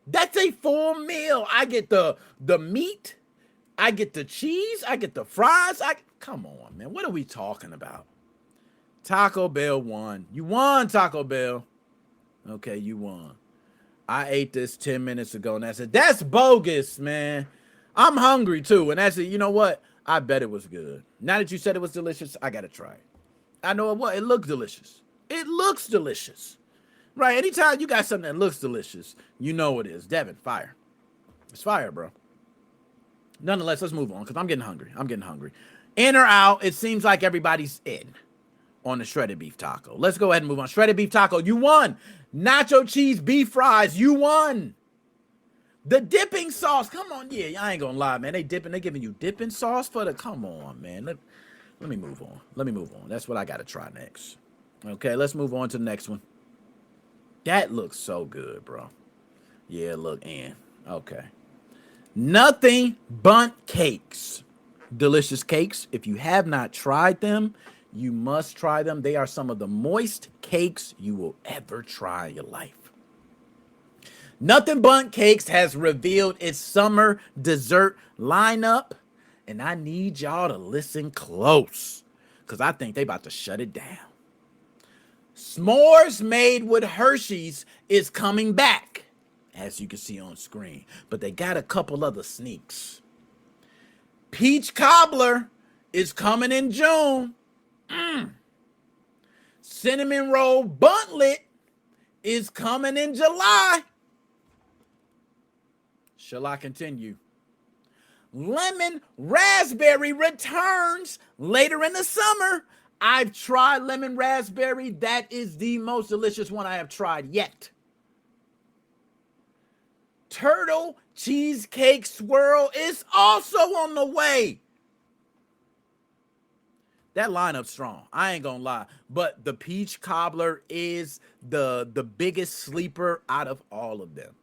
Speaker 1: That's a full meal. I get the meat. I get the cheese. I get the fries. Come on, man. What are we talking about? Taco Bell won. You won, Taco Bell. Okay, you won. I ate this 10 minutes ago, and I said, that's bogus, man. I'm hungry, too. And I said, you know what? I bet it was good. Now that you said it was delicious, I got to try it. I know it was. It looked delicious. It looks delicious. Right? Anytime you got something that looks delicious, you know it is. Devin, fire. It's fire, bro. Nonetheless, let's move on because I'm getting hungry. In or out, it seems like everybody's in on the shredded beef taco. Let's go ahead and move on. Shredded beef taco, you won. Nacho cheese beef fries, you won. The dipping sauce, come on. Yeah, I ain't gonna lie, man. They giving you dipping sauce for the, come on, man. Let me move on. That's what I got to try next. Okay, let's move on to the next one. That looks so good, bro. Yeah, look, and okay. Nothing Bundt cakes. Delicious cakes. If you have not tried them, you must try them. They are some of the moist cakes you will ever try in your life. Nothing Bundt Cakes has revealed its summer dessert lineup, and I need y'all to listen close because I think they about to shut it down. S'mores made with Hershey's is coming back, as you can see on screen, but they got a couple other sneaks. Peach cobbler is coming in June. Cinnamon Roll Buntlet is coming in July. Shall I continue? Lemon Raspberry returns later in the summer. I've tried lemon raspberry. That is the most delicious one I have tried yet. Turtle Cheesecake Swirl is also on the way. That lineup's strong. I ain't gonna lie. But the peach cobbler is the biggest sleeper out of all of them.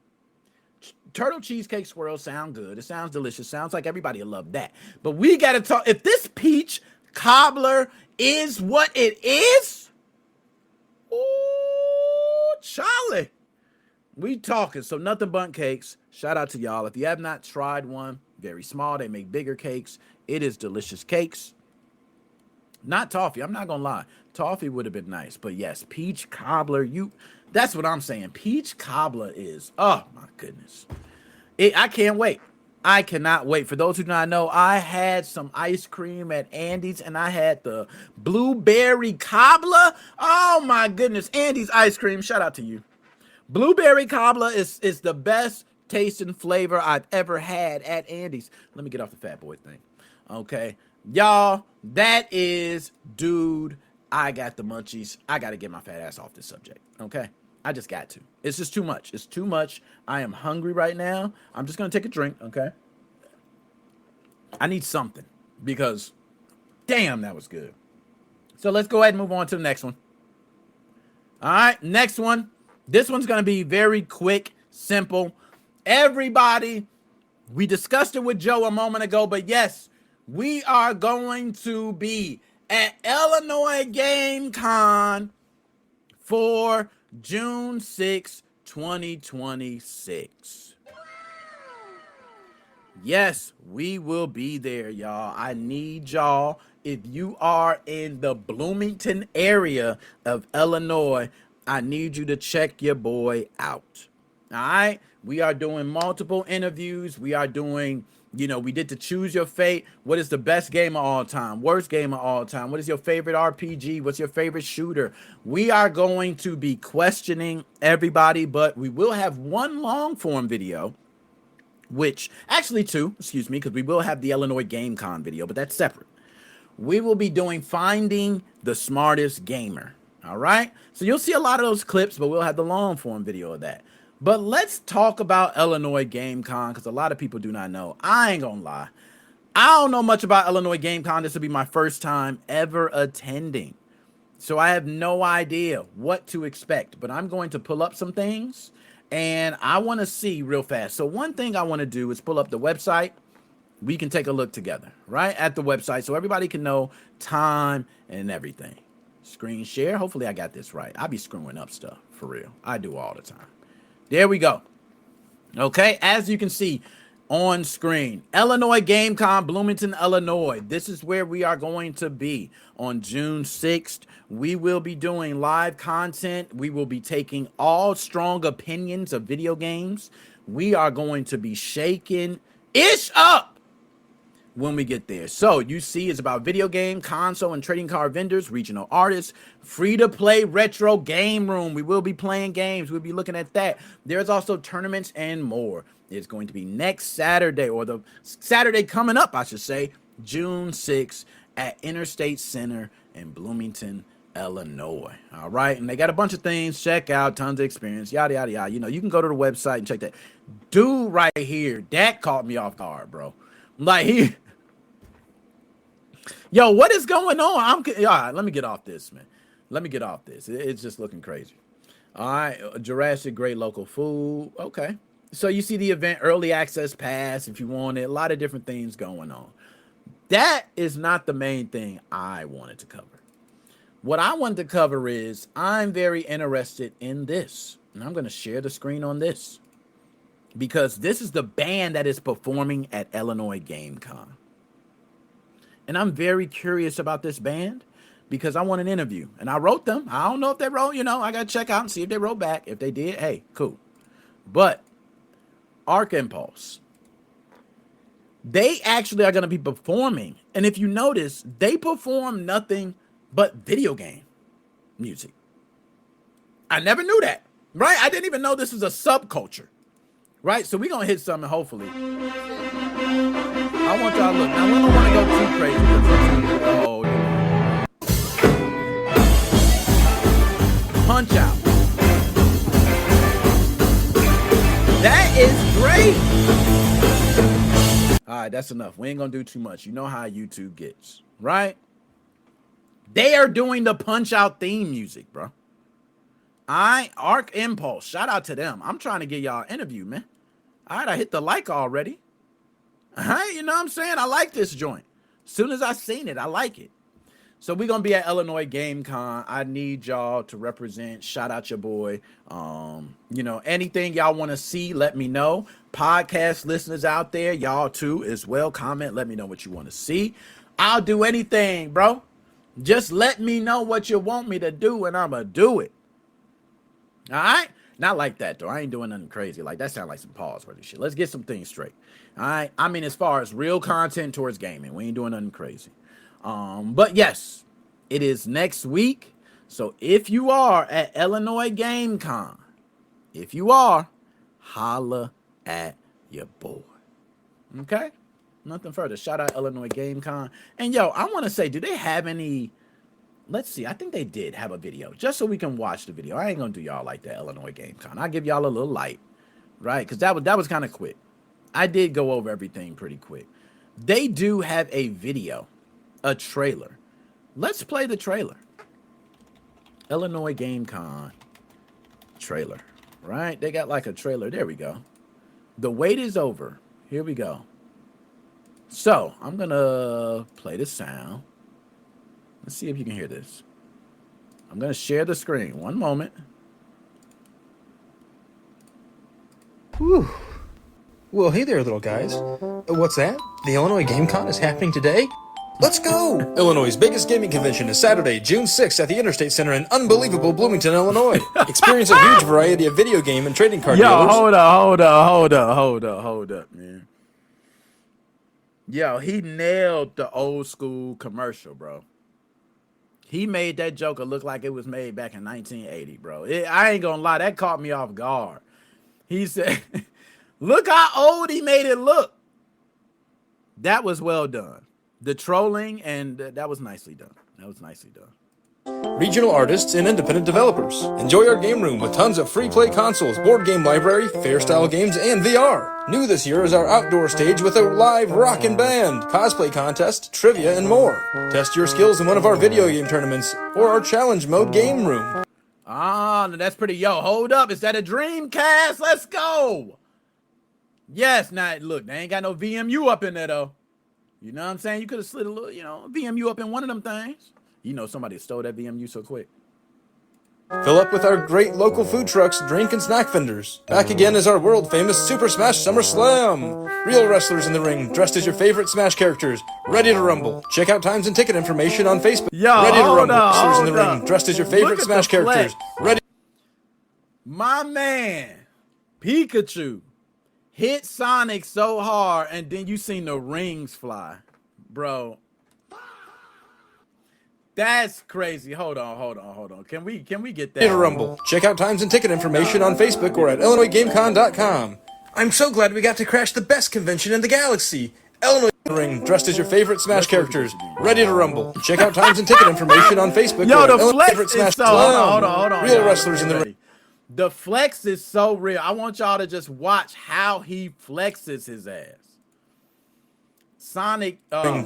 Speaker 1: Turtle Cheesecake Swirl sound good. It sounds delicious. Sounds like everybody will love that. But we got to talk. If this peach cobbler is what it is, ooh, Charlie, we talking. So Nothing Bundt Cakes. Shout out to y'all. If you have not tried one, very small. They make bigger cakes. It is delicious cakes. Not toffee. I'm not going to lie. Toffee would have been nice. But yes, peach cobbler. That's what I'm saying. Peach cobbler is, oh my goodness. I can't wait. I cannot wait. For those who do not know, I had some ice cream at Andy's and I had the blueberry cobbler. Oh my goodness. Andy's ice cream. Shout out to you. Blueberry cobbler is the best taste and flavor I've ever had at Andy's. Let me get off the fat boy thing. Okay. Y'all, that is, dude, I got the munchies. I got to get my fat ass off this subject. Okay. I just got to. It's just too much. It's too much. I am hungry right now. I'm just going to take a drink, okay? I need something because, damn, that was good. So let's go ahead and move on to the next one. All right, next one. This one's going to be very quick, simple. Everybody, we discussed it with Joe a moment ago, but yes, we are going to be at Illinois Game Con for June 6, 2026. Yes, we will be there, y'all. I need y'all. If you are in the Bloomington area of Illinois, I need you to check your boy out. All right? We are doing multiple interviews. We are doing, we did the Choose Your Fate. What is the best game of all time? Worst game of all time? What is your favorite RPG? What's your favorite shooter? We are going to be questioning everybody, but we will have one long form video, which actually two, because we will have the Illinois Game Con video, but that's separate. We will be doing Finding the Smartest Gamer. All right. So you'll see a lot of those clips, but we'll have the long form video of that. But let's talk about Illinois Game Con, because a lot of people do not know. I ain't gonna lie. I don't know much about Illinois Game Con. This will be my first time ever attending. So I have no idea what to expect, but I'm going to pull up some things and I want to see real fast. So one thing I want to do is pull up the website. We can take a look together, right, at the website so everybody can know time and everything. Screen share. Hopefully I got this right. I be screwing up stuff for real. I do all the time. There we go. Okay, as you can see on screen, Illinois Game Con, Bloomington, Illinois. This is where we are going to be on June 6th. We will be doing live content. We will be taking all strong opinions of video games. We are going to be shaking ish up when we get there. So you see, it's about video game, console, and trading card vendors, regional artists, free-to-play retro game room. We will be playing games. We'll be looking at that. There's also tournaments and more. It's going to be next Saturday, or the Saturday coming up, I should say, June 6th at Interstate Center in Bloomington, Illinois. All right. And they got a bunch of things. Check out, tons of experience, yada, yada, yada. You can go to the website and check that. Dude right here, that caught me off guard, bro. Like, yo, what is going on? All right, let me get off this, man. Let me get off this. It's just looking crazy. All right, Jurassic, great local food. Okay. So you see the event, early access pass if you want it. A lot of different things going on. That is not the main thing I wanted to cover. What I wanted to cover is I'm very interested in this. And I'm going to share the screen on this, because this is the band that is performing at Illinois Game Con. And I'm very curious about this band because I want an interview. And I wrote them. I don't know if they wrote, I got to check out and see if they wrote back. If they did, hey, cool. But Arc Impulse, they actually are going to be performing. And if you notice, they perform nothing but video game. music. I never knew that, right? I didn't even know this was a subculture, right? So we're going to hit something, hopefully. I want y'all to look. Now, we don't want to go too crazy. Oh, Punch Out. That is great. All right, that's enough. We ain't going to do too much. You know how YouTube gets, right? They are doing the Punch Out theme music, bro. Arc Impulse. Shout out to them. I'm trying to get y'all an interview, man. All right, I hit the like already. All right, you know what I'm saying? I like this joint. As soon as I seen it, I like it. So we're going to be at Illinois Game Con. I need y'all to represent. Shout out your boy. You know, anything y'all want to see, let me know. Podcast listeners out there, y'all too as well. Comment, let me know what you want to see. I'll do anything, bro. Just let me know what you want me to do, and I'm going to do it. All right? Not like that, though. I ain't doing nothing crazy. Like, that sounds like some pause for this shit. Let's get some things straight. All right? I mean, as far as real content towards gaming, we ain't doing nothing crazy. But, yes, it is next week. So, if you are at Illinois Game Con, if you are, holla at your boy. Okay? Nothing further. Shout out Illinois Game Con. And, yo, I want to say, do they have any... Let's see. I think they did have a video just so we can watch the video. I ain't going to do y'all like that, Illinois Game Con. I'll give y'all a little light, right? Because that was kind of quick. I did go over everything pretty quick. They do have a video, a trailer. Let's play the trailer. Illinois Game Con trailer, right? They got like a trailer. There we go. The wait is over. Here we go. So I'm going to play the sound. Let's see if you can hear this. I'm going to share the screen. One moment.
Speaker 4: Whew. Well, hey there, little guys. What's that? The Illinois Game Con is happening today? Let's go! Illinois' biggest gaming convention is Saturday, June 6th at the Interstate Center in unbelievable Bloomington, Illinois. Experience a huge variety of video game and trading card dealers.
Speaker 1: Hold up, man. Yo, he nailed the old school commercial, bro. He made that Joker look like it was made back in 1980, bro. I ain't gonna lie, that caught me off guard. He said, look how old he made it look. That was well done. The trolling, and that was nicely done. That was nicely done.
Speaker 4: Regional artists and independent developers. Enjoy our game room with tons of free play consoles, board game library, fair-style games, and VR. New this year is our outdoor stage with a live rockin' band, cosplay contest, trivia, and more. Test your skills in one of our video game tournaments or our challenge mode game room.
Speaker 1: Ah, that's pretty. Yo, hold up. Is that a Dreamcast? Let's go. Yes, now, look, they ain't got no VMU up in there, though. You know what I'm saying? You could have slid a little, VMU up in one of them things. You know somebody stole that VMU so quick.
Speaker 4: Fill up with our great local food trucks, drink and snack vendors. Back again is our world-famous Super Smash Summer Slam. Real wrestlers in the ring, dressed as your favorite Smash characters, ready to rumble. Check out times and ticket information on Facebook.
Speaker 1: Yo,
Speaker 4: ready to rumble. Wrestlers in the
Speaker 1: up.
Speaker 4: ring, dressed as your favorite Smash characters, ready.
Speaker 1: My man, Pikachu, hit Sonic so hard, and then you seen the rings fly, bro. That's crazy. Hold on. Can we get that?
Speaker 4: Ready to rumble. Check out times and ticket information on Facebook or at IllinoisGameCon.com. I'm so glad we got to crash the best convention in the galaxy. Illinois ring, dressed as your favorite Smash characters, ready to rumble. Check out times and ticket information on Facebook.
Speaker 1: Yo,
Speaker 4: or
Speaker 1: the
Speaker 4: at
Speaker 1: flex
Speaker 4: favorite
Speaker 1: is
Speaker 4: Smash
Speaker 1: so. Hold on.
Speaker 4: Real wrestlers in the ring.
Speaker 1: The flex is so real. I want y'all to just watch how he flexes his ass. Sonic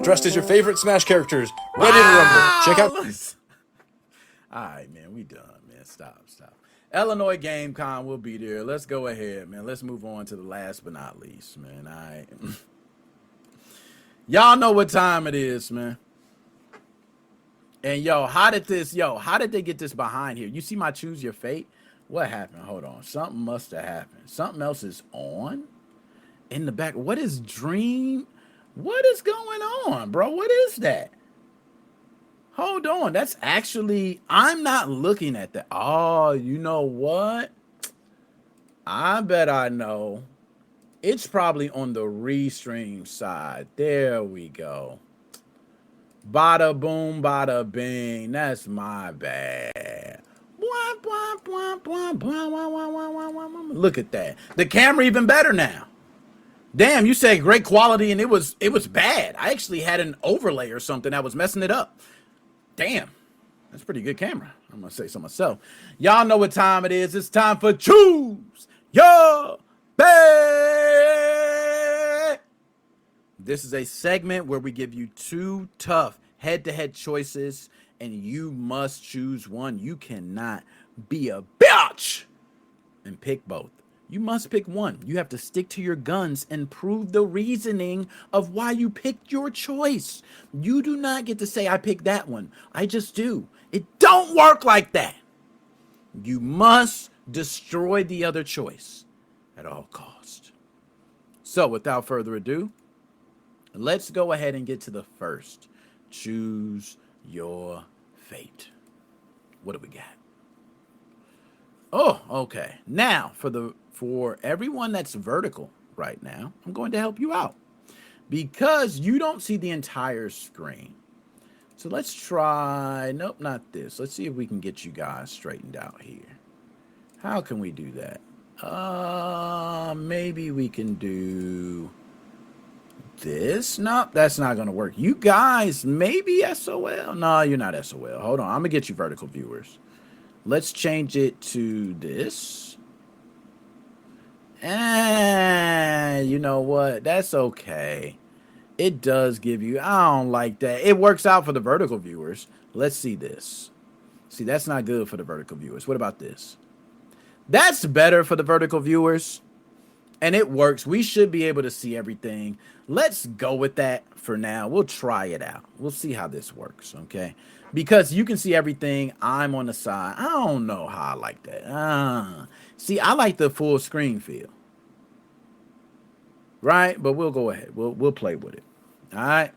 Speaker 4: dressed as your favorite Smash characters, ready to rumble. Check out.
Speaker 1: All right, man, we done, man. Stop. Illinois Game Con will be there. Let's go ahead, man. Let's move on to the last but not least, man. All right. Y'all know what time it is, man. And how did they get this behind here? You see my choose your fate? What happened? Hold on. Something must have happened. Something else is on in the back. What is Dream? What is going on, bro? What is that? Hold on. That's actually, I'm not looking at that. Oh, you know what? I bet I know. It's probably on the restream side. There we go. Bada boom, bada bing. That's my bad. Look at that. The camera even better now. Damn, you say great quality and it was bad. I actually had an overlay or something that was messing it up. Damn. That's a pretty good camera. I'm gonna say so myself. Y'all know what time it is. It's time for Choose Your Bet. This is a segment where we give you two tough head-to-head choices, and you must choose one. You cannot be a bitch and pick both. You must pick one. You have to stick to your guns and prove the reasoning of why you picked your choice. You do not get to say, I picked that one. I just do. It don't work like that. You must destroy the other choice at all costs. So without further ado, let's go ahead and get to the first. Choose your fate. What do we got? Oh, okay. Now, for everyone that's vertical right now, I'm going to help you out because you don't see the entire screen. So let's try, nope, not this. Let's see if we can get you guys straightened out here. How can we do that? Maybe we can do this. Nope, that's not going to work. You guys, maybe SOL. No, you're not SOL. Hold on. I'm going to get you vertical viewers. Let's change it to this. And you know what? That's okay. It does give you, I don't like that. It works out for the vertical viewers. Let's see this. See, that's not good for the vertical viewers. What about this? That's better for the vertical viewers. And it works. We should be able to see everything. Let's go with that for now. We'll try it out. We'll see how this works, okay? Because you can see everything. I'm on the side. I don't know how I like that. See, I like the full screen feel. Right? But we'll go ahead. We'll play with it. All right?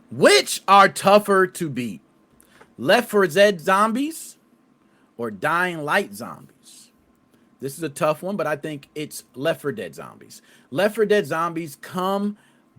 Speaker 1: Which are tougher to beat? Left 4 Dead zombies or Dying Light zombies? This is a tough one, but I think it's Left 4 Dead zombies. Left 4 Dead zombies come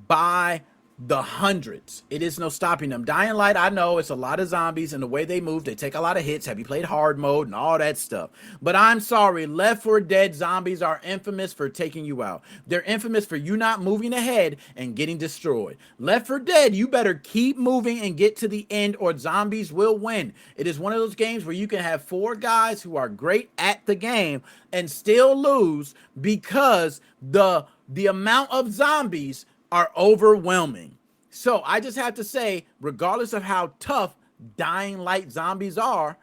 Speaker 1: by the hundreds. It is no stopping them. Dying Light, I know it's a lot of zombies, and the way they move, they take a lot of hits. Have you played hard mode and all that stuff? But I'm sorry, Left 4 Dead zombies are infamous for taking you out. They're infamous for you not moving ahead and getting destroyed. Left 4 Dead, you better keep moving and get to the end, or zombies will win. It is one of those games where you can have 4 guys who are great at the game and still lose because the amount of zombies are overwhelming. So I just have to say, regardless of how tough Dying Light zombies are,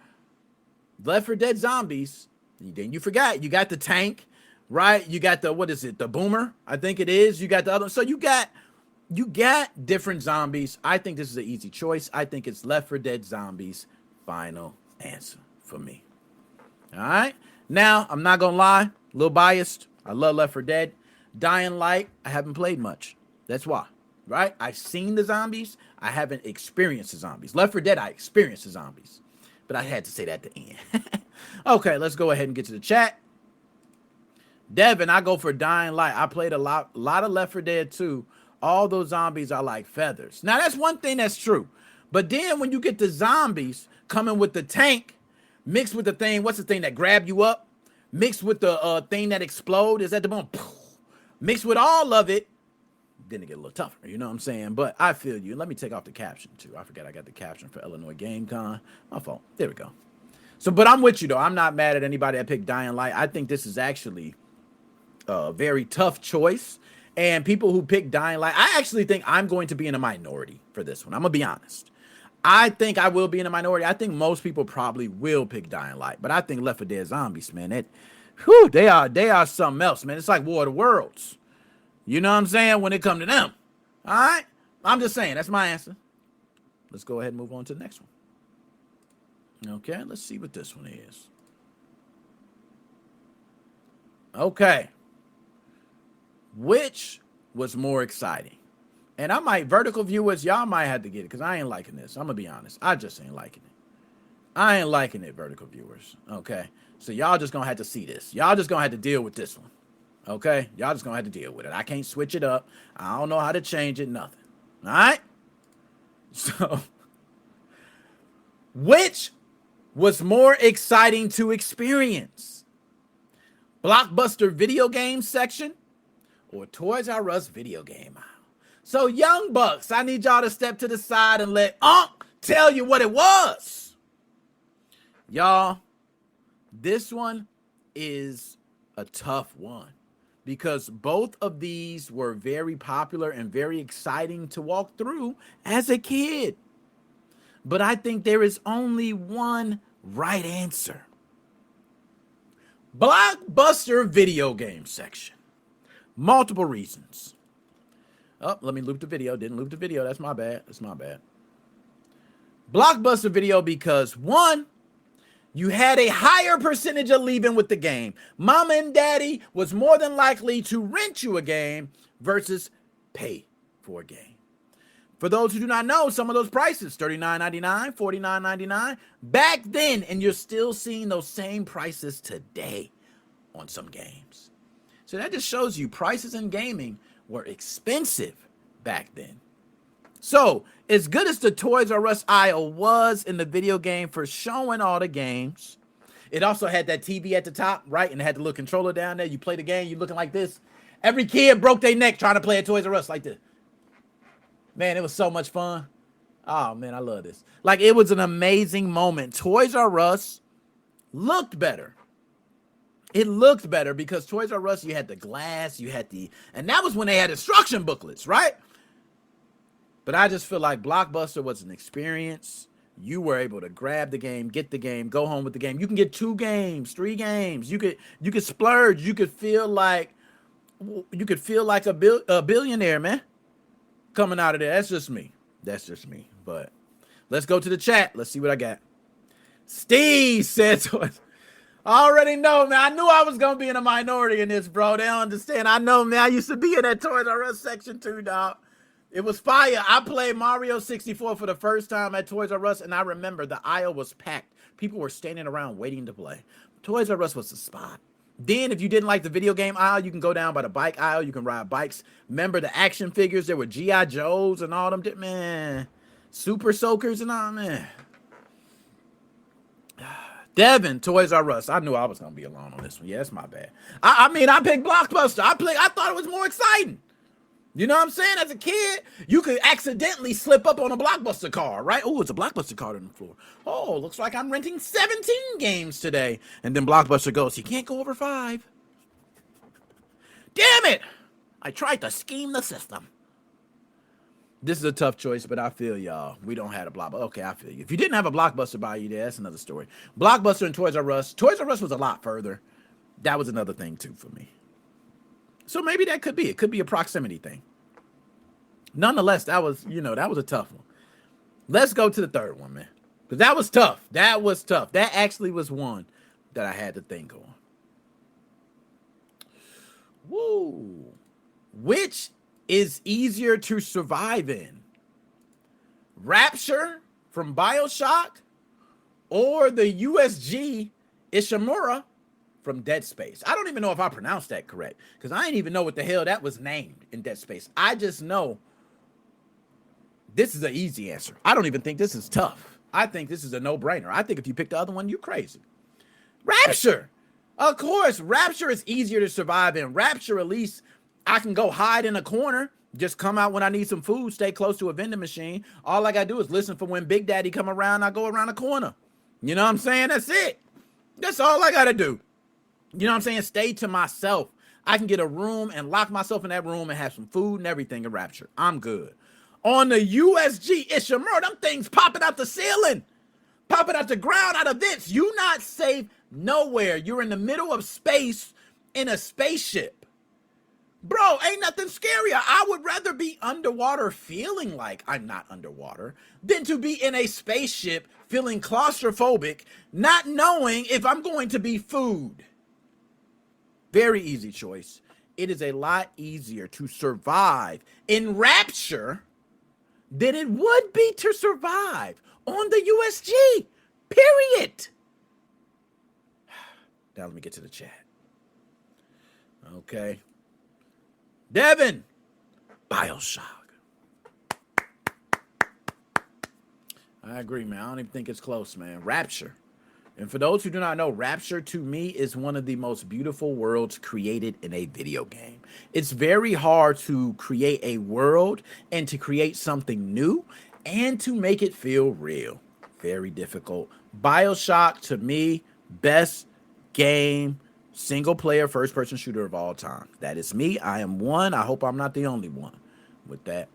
Speaker 1: Left 4 Dead zombies, then you forgot, you got the tank, right? You got the, what is it? The boomer, I think it is. You got the other. So you got different zombies. I think this is an easy choice. I think it's Left 4 Dead zombies. Final answer for me. All right. Now, I'm not going to lie, a little biased. I love Left 4 Dead. Dying Light, I haven't played much. That's why, right? I've seen the zombies. I haven't experienced the zombies. Left 4 Dead, I experienced the zombies. But I had to say that at the end. Okay, let's go ahead and get to the chat. Devin, I go for Dying Light. I played a lot of Left 4 Dead too. All those zombies are like feathers. Now, that's one thing that's true. But then when you get the zombies coming with the tank, mixed with the thing, what's the thing that grab you up? Mixed with the thing that explode. Is that the bomb? Mixed with all of it. Then it get a little tougher, you know what I'm saying? But I feel you. Let me take off the caption too. I forgot I got the caption for Illinois Game Con. My fault. There we go. So, but I'm with you though. I'm not mad at anybody that picked Dying Light. I think this is actually a very tough choice. And people who pick Dying Light, I actually think I'm going to be in a minority for this one. I'm gonna be honest. I think I will be in a minority. I think most people probably will pick Dying Light, but I think Left 4 Dead zombies, man, they are something else, man. It's like War of the Worlds. You know what I'm saying? When it comes to them. All right? I'm just saying. That's my answer. Let's go ahead and move on to the next one. Okay, let's see what this one is. Okay. Which was more exciting? And I might, vertical viewers, y'all might have to get it because I ain't liking this. I'm going to be honest. I just ain't liking it. I ain't liking it, vertical viewers. Okay? So y'all just going to have to see this. Y'all just going to have to deal with this one. Okay? Y'all just going to have to deal with it. I can't switch it up. I don't know how to change it, nothing. All right? So, which was more exciting to experience? Blockbuster video game section or Toys R Us video game aisle? So, young bucks, I need y'all to step to the side and let Unc tell you what it was. Y'all, this one is a tough one because both of these were very popular and very exciting to walk through as a kid. But I think there is only one right answer. Blockbuster video game section. Multiple reasons. Oh, let me loop the video. Didn't loop the video. That's my bad. That's my bad. Blockbuster video because, one, you had a higher percentage of leaving with the game. Mama and daddy was more than likely to rent you a game versus pay for a game. For those who do not know, some of those prices, $39.99, $49.99, back then, and you're still seeing those same prices today on some games. So that just shows you prices in gaming were expensive back then. So, as good as the Toys R Us aisle was in the video game for showing all the games, it also had that TV at the top, right? And it had the little controller down there. You play the game, you looking like this. Every kid broke their neck trying to play a Toys R Us like this. Man, it was so much fun. Oh, man, I love this. Like, it was an amazing moment. Toys R Us looked better. It looked better because Toys R Us, you had the glass, you had the, and that was when they had instruction booklets, right? But I just feel like Blockbuster was an experience. You were able to grab the game, get the game, go home with the game. You can get 2 games, 3 games. You could splurge. You could feel like a billionaire, man, coming out of there. That's just me. That's just me. But let's go to the chat. Let's see what I got. Steve said to us, I already know, man. I knew I was going to be in a minority in this, bro. They don't understand. I know, man. I used to be in that Toys R Us section too, dog. It was fire. I played Mario 64 for the first time at Toys R Us, and I remember the aisle was packed. People were standing around waiting to play. Toys R Us was the spot. Then, if you didn't like the video game aisle, you can go down by the bike aisle. You can ride bikes. Remember the action figures? There were G.I. Joes and all them. Man, Super Soakers and all, man. Devin, Toys R Us. I knew I was going to be alone on this one. Yeah, that's my bad. I mean, I picked Blockbuster. I thought it was more exciting. You know what I'm saying? As a kid, you could accidentally slip up on a Blockbuster card, right? Oh, it's a Blockbuster card on the floor. Oh, looks like I'm renting 17 games today. And then Blockbuster goes, you can't go over 5. Damn it! I tried to scheme the system. This is a tough choice, but I feel y'all. We don't have a Blockbuster. Okay, I feel you. If you didn't have a Blockbuster by you there, that's another story. Blockbuster and Toys R Us. Toys R Us was a lot further. That was another thing, too, for me. So maybe that could be. It could be a proximity thing. Nonetheless, that was a tough one. Let's go to the third one, man. Because that was tough. That was tough. That actually was one that I had to think on. Woo. Which is easier to survive in? Rapture from BioShock or the USG Ishimura from Dead Space? I don't even know if I pronounced that correct because I didn't even know what the hell that was named in Dead Space. I just know this is an easy answer. I don't even think this is tough. I think this is a no-brainer. I think if you pick the other one, you're crazy. Rapture. Of course, Rapture is easier to survive in. Rapture, at least I can go hide in a corner, just come out when I need some food, stay close to a vending machine. All I got to do is listen for when Big Daddy come around, I go around the corner. You know what I'm saying? That's it. That's all I got to do. You know what I'm saying? Stay to myself. I can get a room and lock myself in that room and have some food and everything in Rapture. I'm good. On the USG Ishimura, them things popping out the ceiling, popping out the ground, out of vents. You not safe nowhere. You're in the middle of space in a spaceship. Bro, ain't nothing scarier. I would rather be underwater feeling like I'm not underwater than to be in a spaceship feeling claustrophobic, not knowing if I'm going to be food. Very easy choice. It is a lot easier to survive in Rapture than it would be to survive on the USG. Period. Now let me get to the chat. Okay. Devin, BioShock. I agree, man. I don't even think it's close, man. Rapture. And for those who do not know, Rapture to me is one of the most beautiful worlds created in a video game. It's very hard to create a world and to create something new and to make it feel real. Very difficult. BioShock, to me, best game, single player, first person shooter of all time. That is me. I am one. I hope I'm not the only one with that.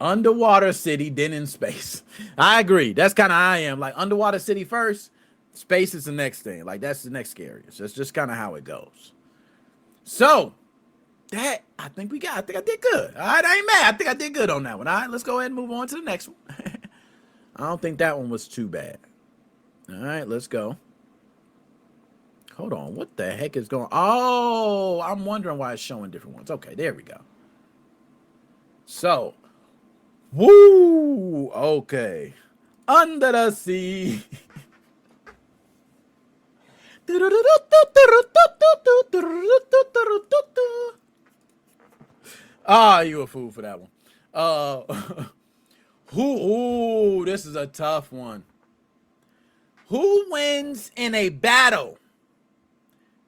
Speaker 1: Underwater city, then in space. I agree. That's kind of how I am. Like underwater city first. Space is the next thing. Like that's the next scariest. That's just kind of how it goes. So that I think I did good. All right, I ain't mad. I think I did good on that one. All right, let's go ahead and move on to the next one. I don't think that one was too bad. All right, let's go. Hold on. What the heck is going on? Oh, I'm wondering why it's showing different ones. Okay, there we go. So, woo. Okay. Under the sea. Ah, you a fool for that one. Ooh, this is a tough one. Who wins in a battle?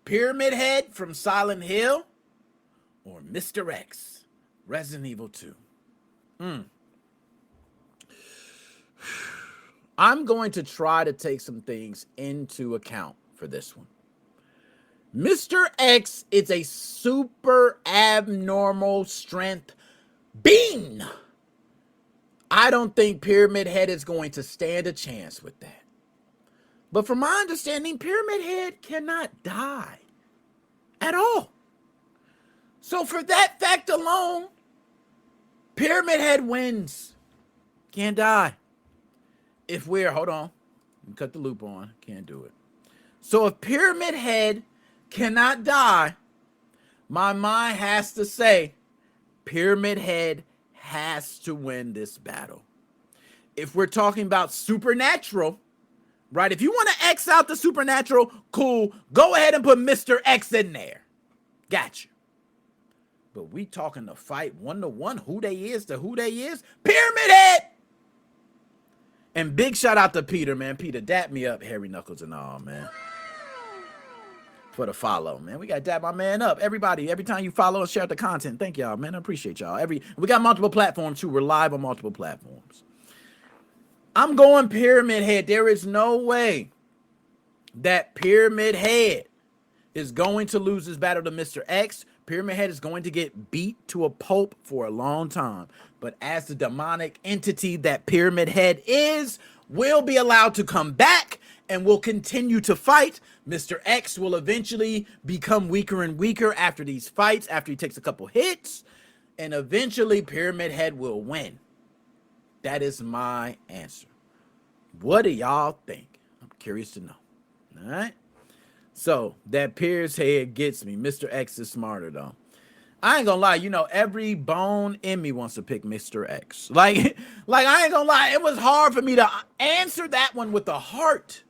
Speaker 1: Pyramid Head from Silent Hill or Mr. X, Resident Evil 2? I'm going to try to take some things into account for this one. Mr. X is a super abnormal strength being. I don't think Pyramid Head is going to stand a chance with that. But from my understanding, Pyramid Head cannot die at all. So for that fact alone, Pyramid Head wins. Can't die. If we're, hold on, cut the loop on, can't do it. So if Pyramid Head cannot die, my mind has to say Pyramid Head has to win this battle. If we're talking about supernatural, right? If you want to X out the supernatural, cool. Go ahead and put Mr. X in there. Gotcha. But we talking to fight 1-to-1, who they is to who they is. Pyramid Head! And big shout out to Peter, man. Peter, dap me up, Hairy Knuckles and all, man. For the follow, man. We got to dap my man up. Everybody, every time you follow and share the content, thank y'all, man. I appreciate y'all. We got multiple platforms, too. We're live on multiple platforms. I'm going Pyramid Head. There is no way that Pyramid Head is going to lose this battle to Mr. X. Pyramid Head is going to get beat to a pulp for a long time. But as the demonic entity that Pyramid Head is, will be allowed to come back and will continue to fight. Mr. X will eventually become weaker and weaker after these fights, after he takes a couple hits. And eventually Pyramid Head will win. That is my answer. What do y'all think? I'm curious to know. All right. So that Pyramid Head gets me. Mr. X is smarter though. I ain't gonna lie, you know, every bone in me wants to pick Mr. X. Like I ain't gonna lie, it was hard for me to answer that one with the heart.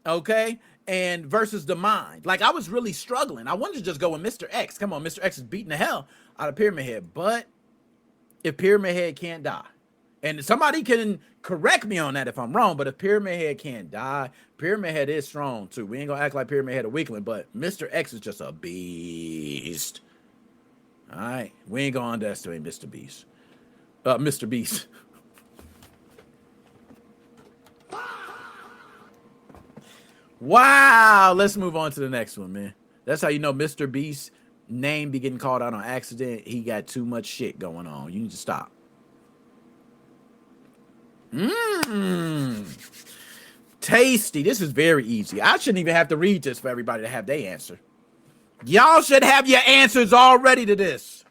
Speaker 1: Okay? And versus the mind. Like I was really struggling. I wanted to just go with Mr. X. Come on, Mr. X is beating the hell out of Pyramid Head. But if Pyramid Head can't die, and somebody can correct me on that if I'm wrong, but if Pyramid Head can't die, Pyramid Head is strong too. We ain't gonna act like Pyramid Head a weakling, but Mr. X is just a beast. All right, we ain't gonna underestimate Mr. Beast. Mr. Beast. Wow, let's move on to the next one, man. That's how you know Mr. Beast's name be getting called out on accident. He got too much shit going on. You need to stop. Tasty. This is very easy. I shouldn't even have to read this for everybody to have their answer. Y'all should have your answers already to this.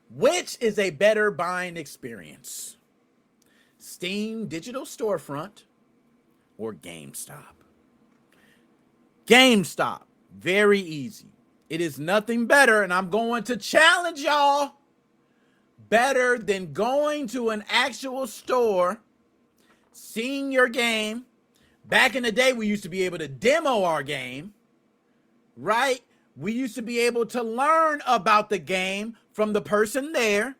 Speaker 1: Which is a better buying experience? Steam Digital Storefront or GameStop? GameStop. Very easy. It is nothing better, and I'm going to challenge y'all. Better than going to an actual store, seeing your game. Back in the day, we used to be able to demo our game. Right? We used to be able to learn about the game from the person there.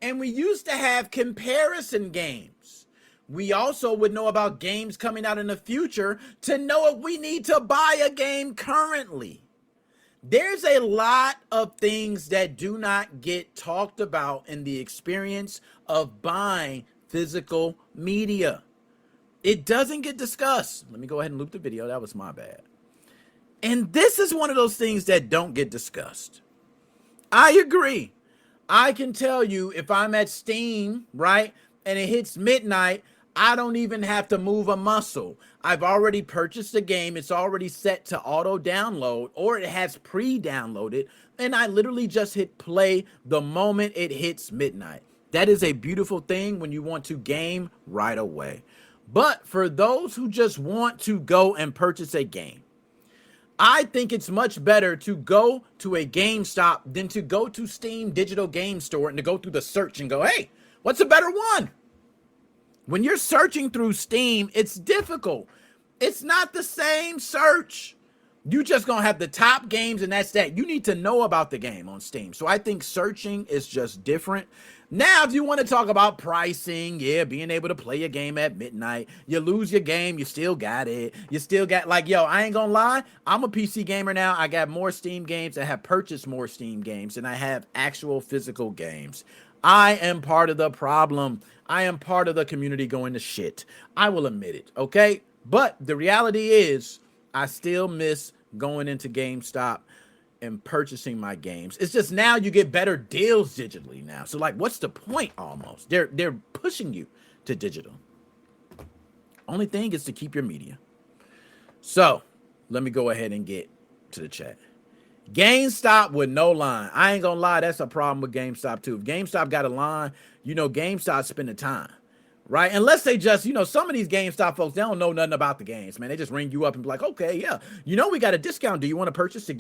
Speaker 1: And we used to have comparison games. We also would know about games coming out in the future to know if we need to buy a game currently. There's a lot of things that do not get talked about in the experience of buying physical media. It doesn't get discussed. Let me go ahead and loop the video. That was my bad. And this is one of those things that don't get discussed. I agree. I can tell you if I'm at Steam, right, and it hits midnight, I don't even have to move a muscle. I've already purchased the game. It's already set to auto download, or it has pre-downloaded, and I literally just hit play the moment it hits midnight. That is a beautiful thing when you want to game right away. But for those who just want to go and purchase a game, I think it's much better to go to a GameStop than to go to Steam Digital Game Store and to go through the search and go, hey, what's a better one? When you're searching through Steam, it's difficult. It's not the same search. You just gonna have the top games and that's that. You need to know about the game on Steam. So I think searching is just different. Now, if you want to talk about pricing, yeah, being able to play a game at midnight, you lose your game, you still got it. You still got, like, yo, I ain't gonna lie, I'm a PC gamer now. I got more Steam games. I have purchased more Steam games than I have actual physical games. I am part of the problem. I am part of the community going to shit. I will admit it, okay? But the reality is, I still miss going into GameStop and purchasing my games. It's just now you get better deals digitally now. So like, what's the point almost? They're pushing you to digital. Only thing is to keep your media. So let me go ahead and get to the chat. GameStop with no line. I ain't gonna lie, that's a problem with GameStop too. If GameStop got a line, you know, GameStop spending time. Right? Unless they just, you know, some of these GameStop folks, they don't know nothing about the games, man. They just ring you up and be like, okay, yeah, you know, we got a discount. Do you want to purchase a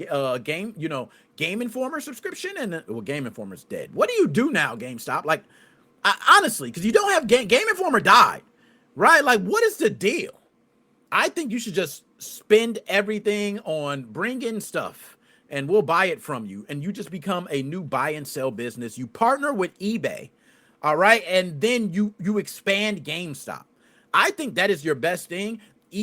Speaker 1: game, you know, Game Informer subscription? And well, Game Informer's dead. What do you do now, GameStop? Like, honestly, because you don't have Game Informer died, right? Like, what is the deal? I think you should just spend everything on bring in stuff and we'll buy it from you. And you just become a new buy and sell business. You partner with eBay. All right. And then you expand GameStop. I think that is your best thing,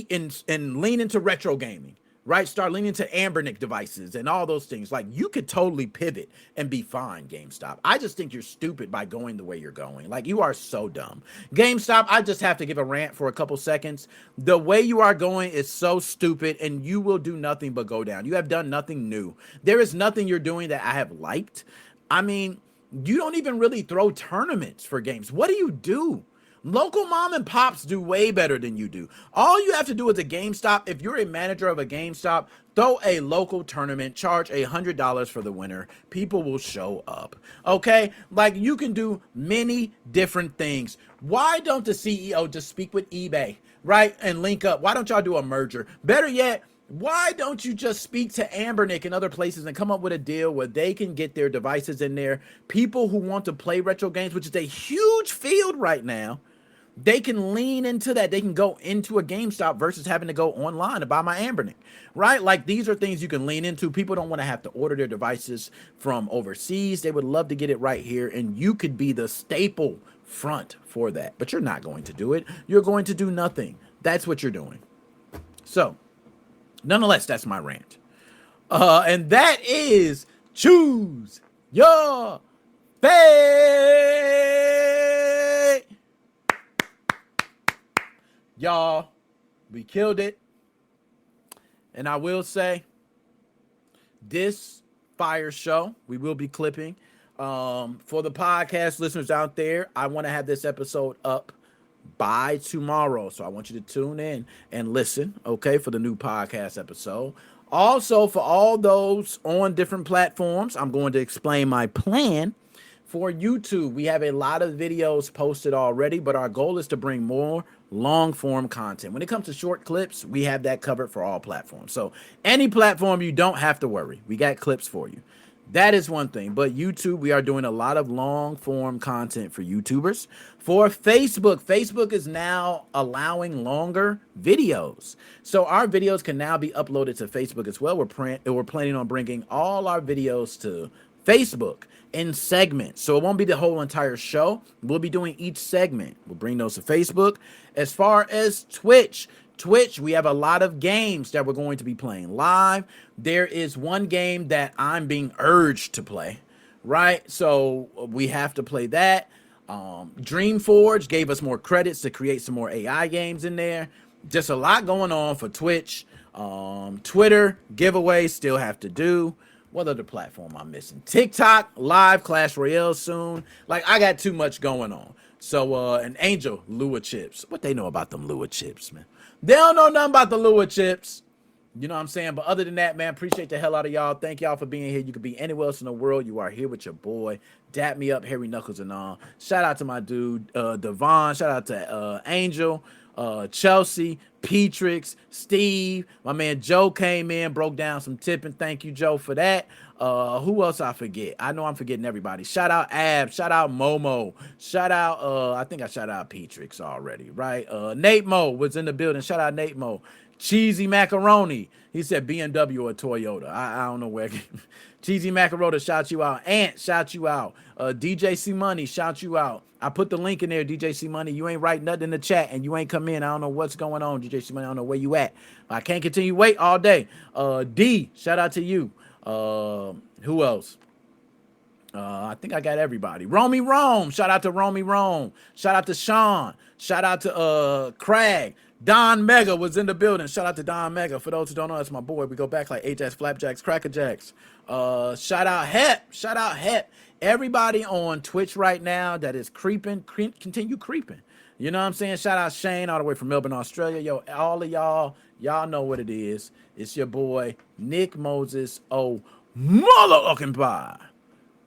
Speaker 1: and lean into retro gaming, right? Start leaning into Ambernick devices and all those things. Like, you could totally pivot and be fine, GameStop. I just think you're stupid by going the way you're going. Like, you are so dumb. GameStop, I just have to give a rant for a couple seconds. The way you are going is so stupid, and you will do nothing but go down. You have done nothing new. There is nothing you're doing that I have liked. I mean, you don't even really throw tournaments for games. What do you do? Local mom and pops do way better than you do. All you have to do is a GameStop. If you're a manager of a GameStop, throw a local tournament, charge $100 for the winner. People will show up. Okay? Like, you can do many different things. Why don't the CEO just speak with eBay, right? And link up? Why don't y'all do a merger? Better yet, why don't you just speak to Ambernick and other places and come up with a deal where they can get their devices in there? People who want to play retro games, which is a huge field right now, they can lean into that. They can go into a GameStop versus having to go online to buy my Ambernick, right? Like, these are things you can lean into. People don't want to have to order their devices from overseas. They would love to get it right here, and you could be the staple front for that. But you're not going to do it. You're going to do nothing. That's what you're doing. So, nonetheless, that's my rant. And that is choose your fate. Y'all, we killed it. And I will say, this fire show, we will be clipping. For the podcast listeners out there, I want to have this episode up by tomorrow. So I want you to tune in and listen, okay, for the new podcast episode. Also, for all those on different platforms, I'm going to explain my plan for YouTube. We have a lot of videos posted already, but our goal is to bring more long form content. When it comes to short clips, we have that covered for all platforms. So any platform, you don't have to worry. We got clips for you. That is one thing. But YouTube, we are doing a lot of long form content for YouTubers. For Facebook, Facebook is now allowing longer videos. So our videos can now be uploaded to Facebook as well. We're planning on bringing all our videos to Facebook in segments. So it won't be the whole entire show. We'll be doing each segment. We'll bring those to Facebook. As far as Twitch, we have a lot of games that we're going to be playing live. There is one game that I'm being urged to play, right? So we have to play that. Dreamforge gave us more credits to create some more AI games in there. Just a lot going on for Twitch. Twitter giveaways still have to do. What other platform I'm missing? TikTok, live Clash Royale soon. Like, I got too much going on. So, and Angel, Lua chips. What they know about them Lua chips, man? They don't know nothing about the Lua chips. You know what I'm saying? But other than that, man, appreciate the hell out of y'all. Thank y'all for being here. You could be anywhere else in the world. You are here with your boy. Dap me up, Harry Knuckles and all. Shout out to my dude, Devon. Shout out to Angel, Chelsea, Petrix, Steve. My man Joe came in, broke down some tipping. Thank you, Joe, for that. Who else I forget? I know I'm forgetting everybody. Shout out Ab. Shout out Momo. Shout out, I think I shout out Petrix already, right? Nate Mo was in the building. Shout out Nate Mo. Cheesy Macaroni. He said BMW or Toyota. I don't know where. Cheesy Macaroni, shout you out. Ant, shout you out. DJ C Money, shout you out. I put the link in there, DJ C Money. You ain't write nothing in the chat and you ain't come in. I don't know what's going on, DJ C Money. I don't know where you at. I can't continue wait all day. D, shout out to you. Who else? I think I got everybody. Romy Rome. Shout out to Romy Rome. Shout out to Sean. Shout out to Craig. Don Mega was in the building. Shout out to Don Mega. For those who don't know, that's my boy. We go back like Ajax, Flapjacks, Crackerjacks. Shout out Hep. Shout out Hep. Everybody on Twitch right now that is creeping, continue creeping. You know what I'm saying? Shout out Shane all the way from Melbourne, Australia. Yo, all of y'all know what it is. It's your boy, NickMoses05 Motherfucking.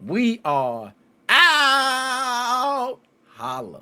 Speaker 1: We are out. Holla.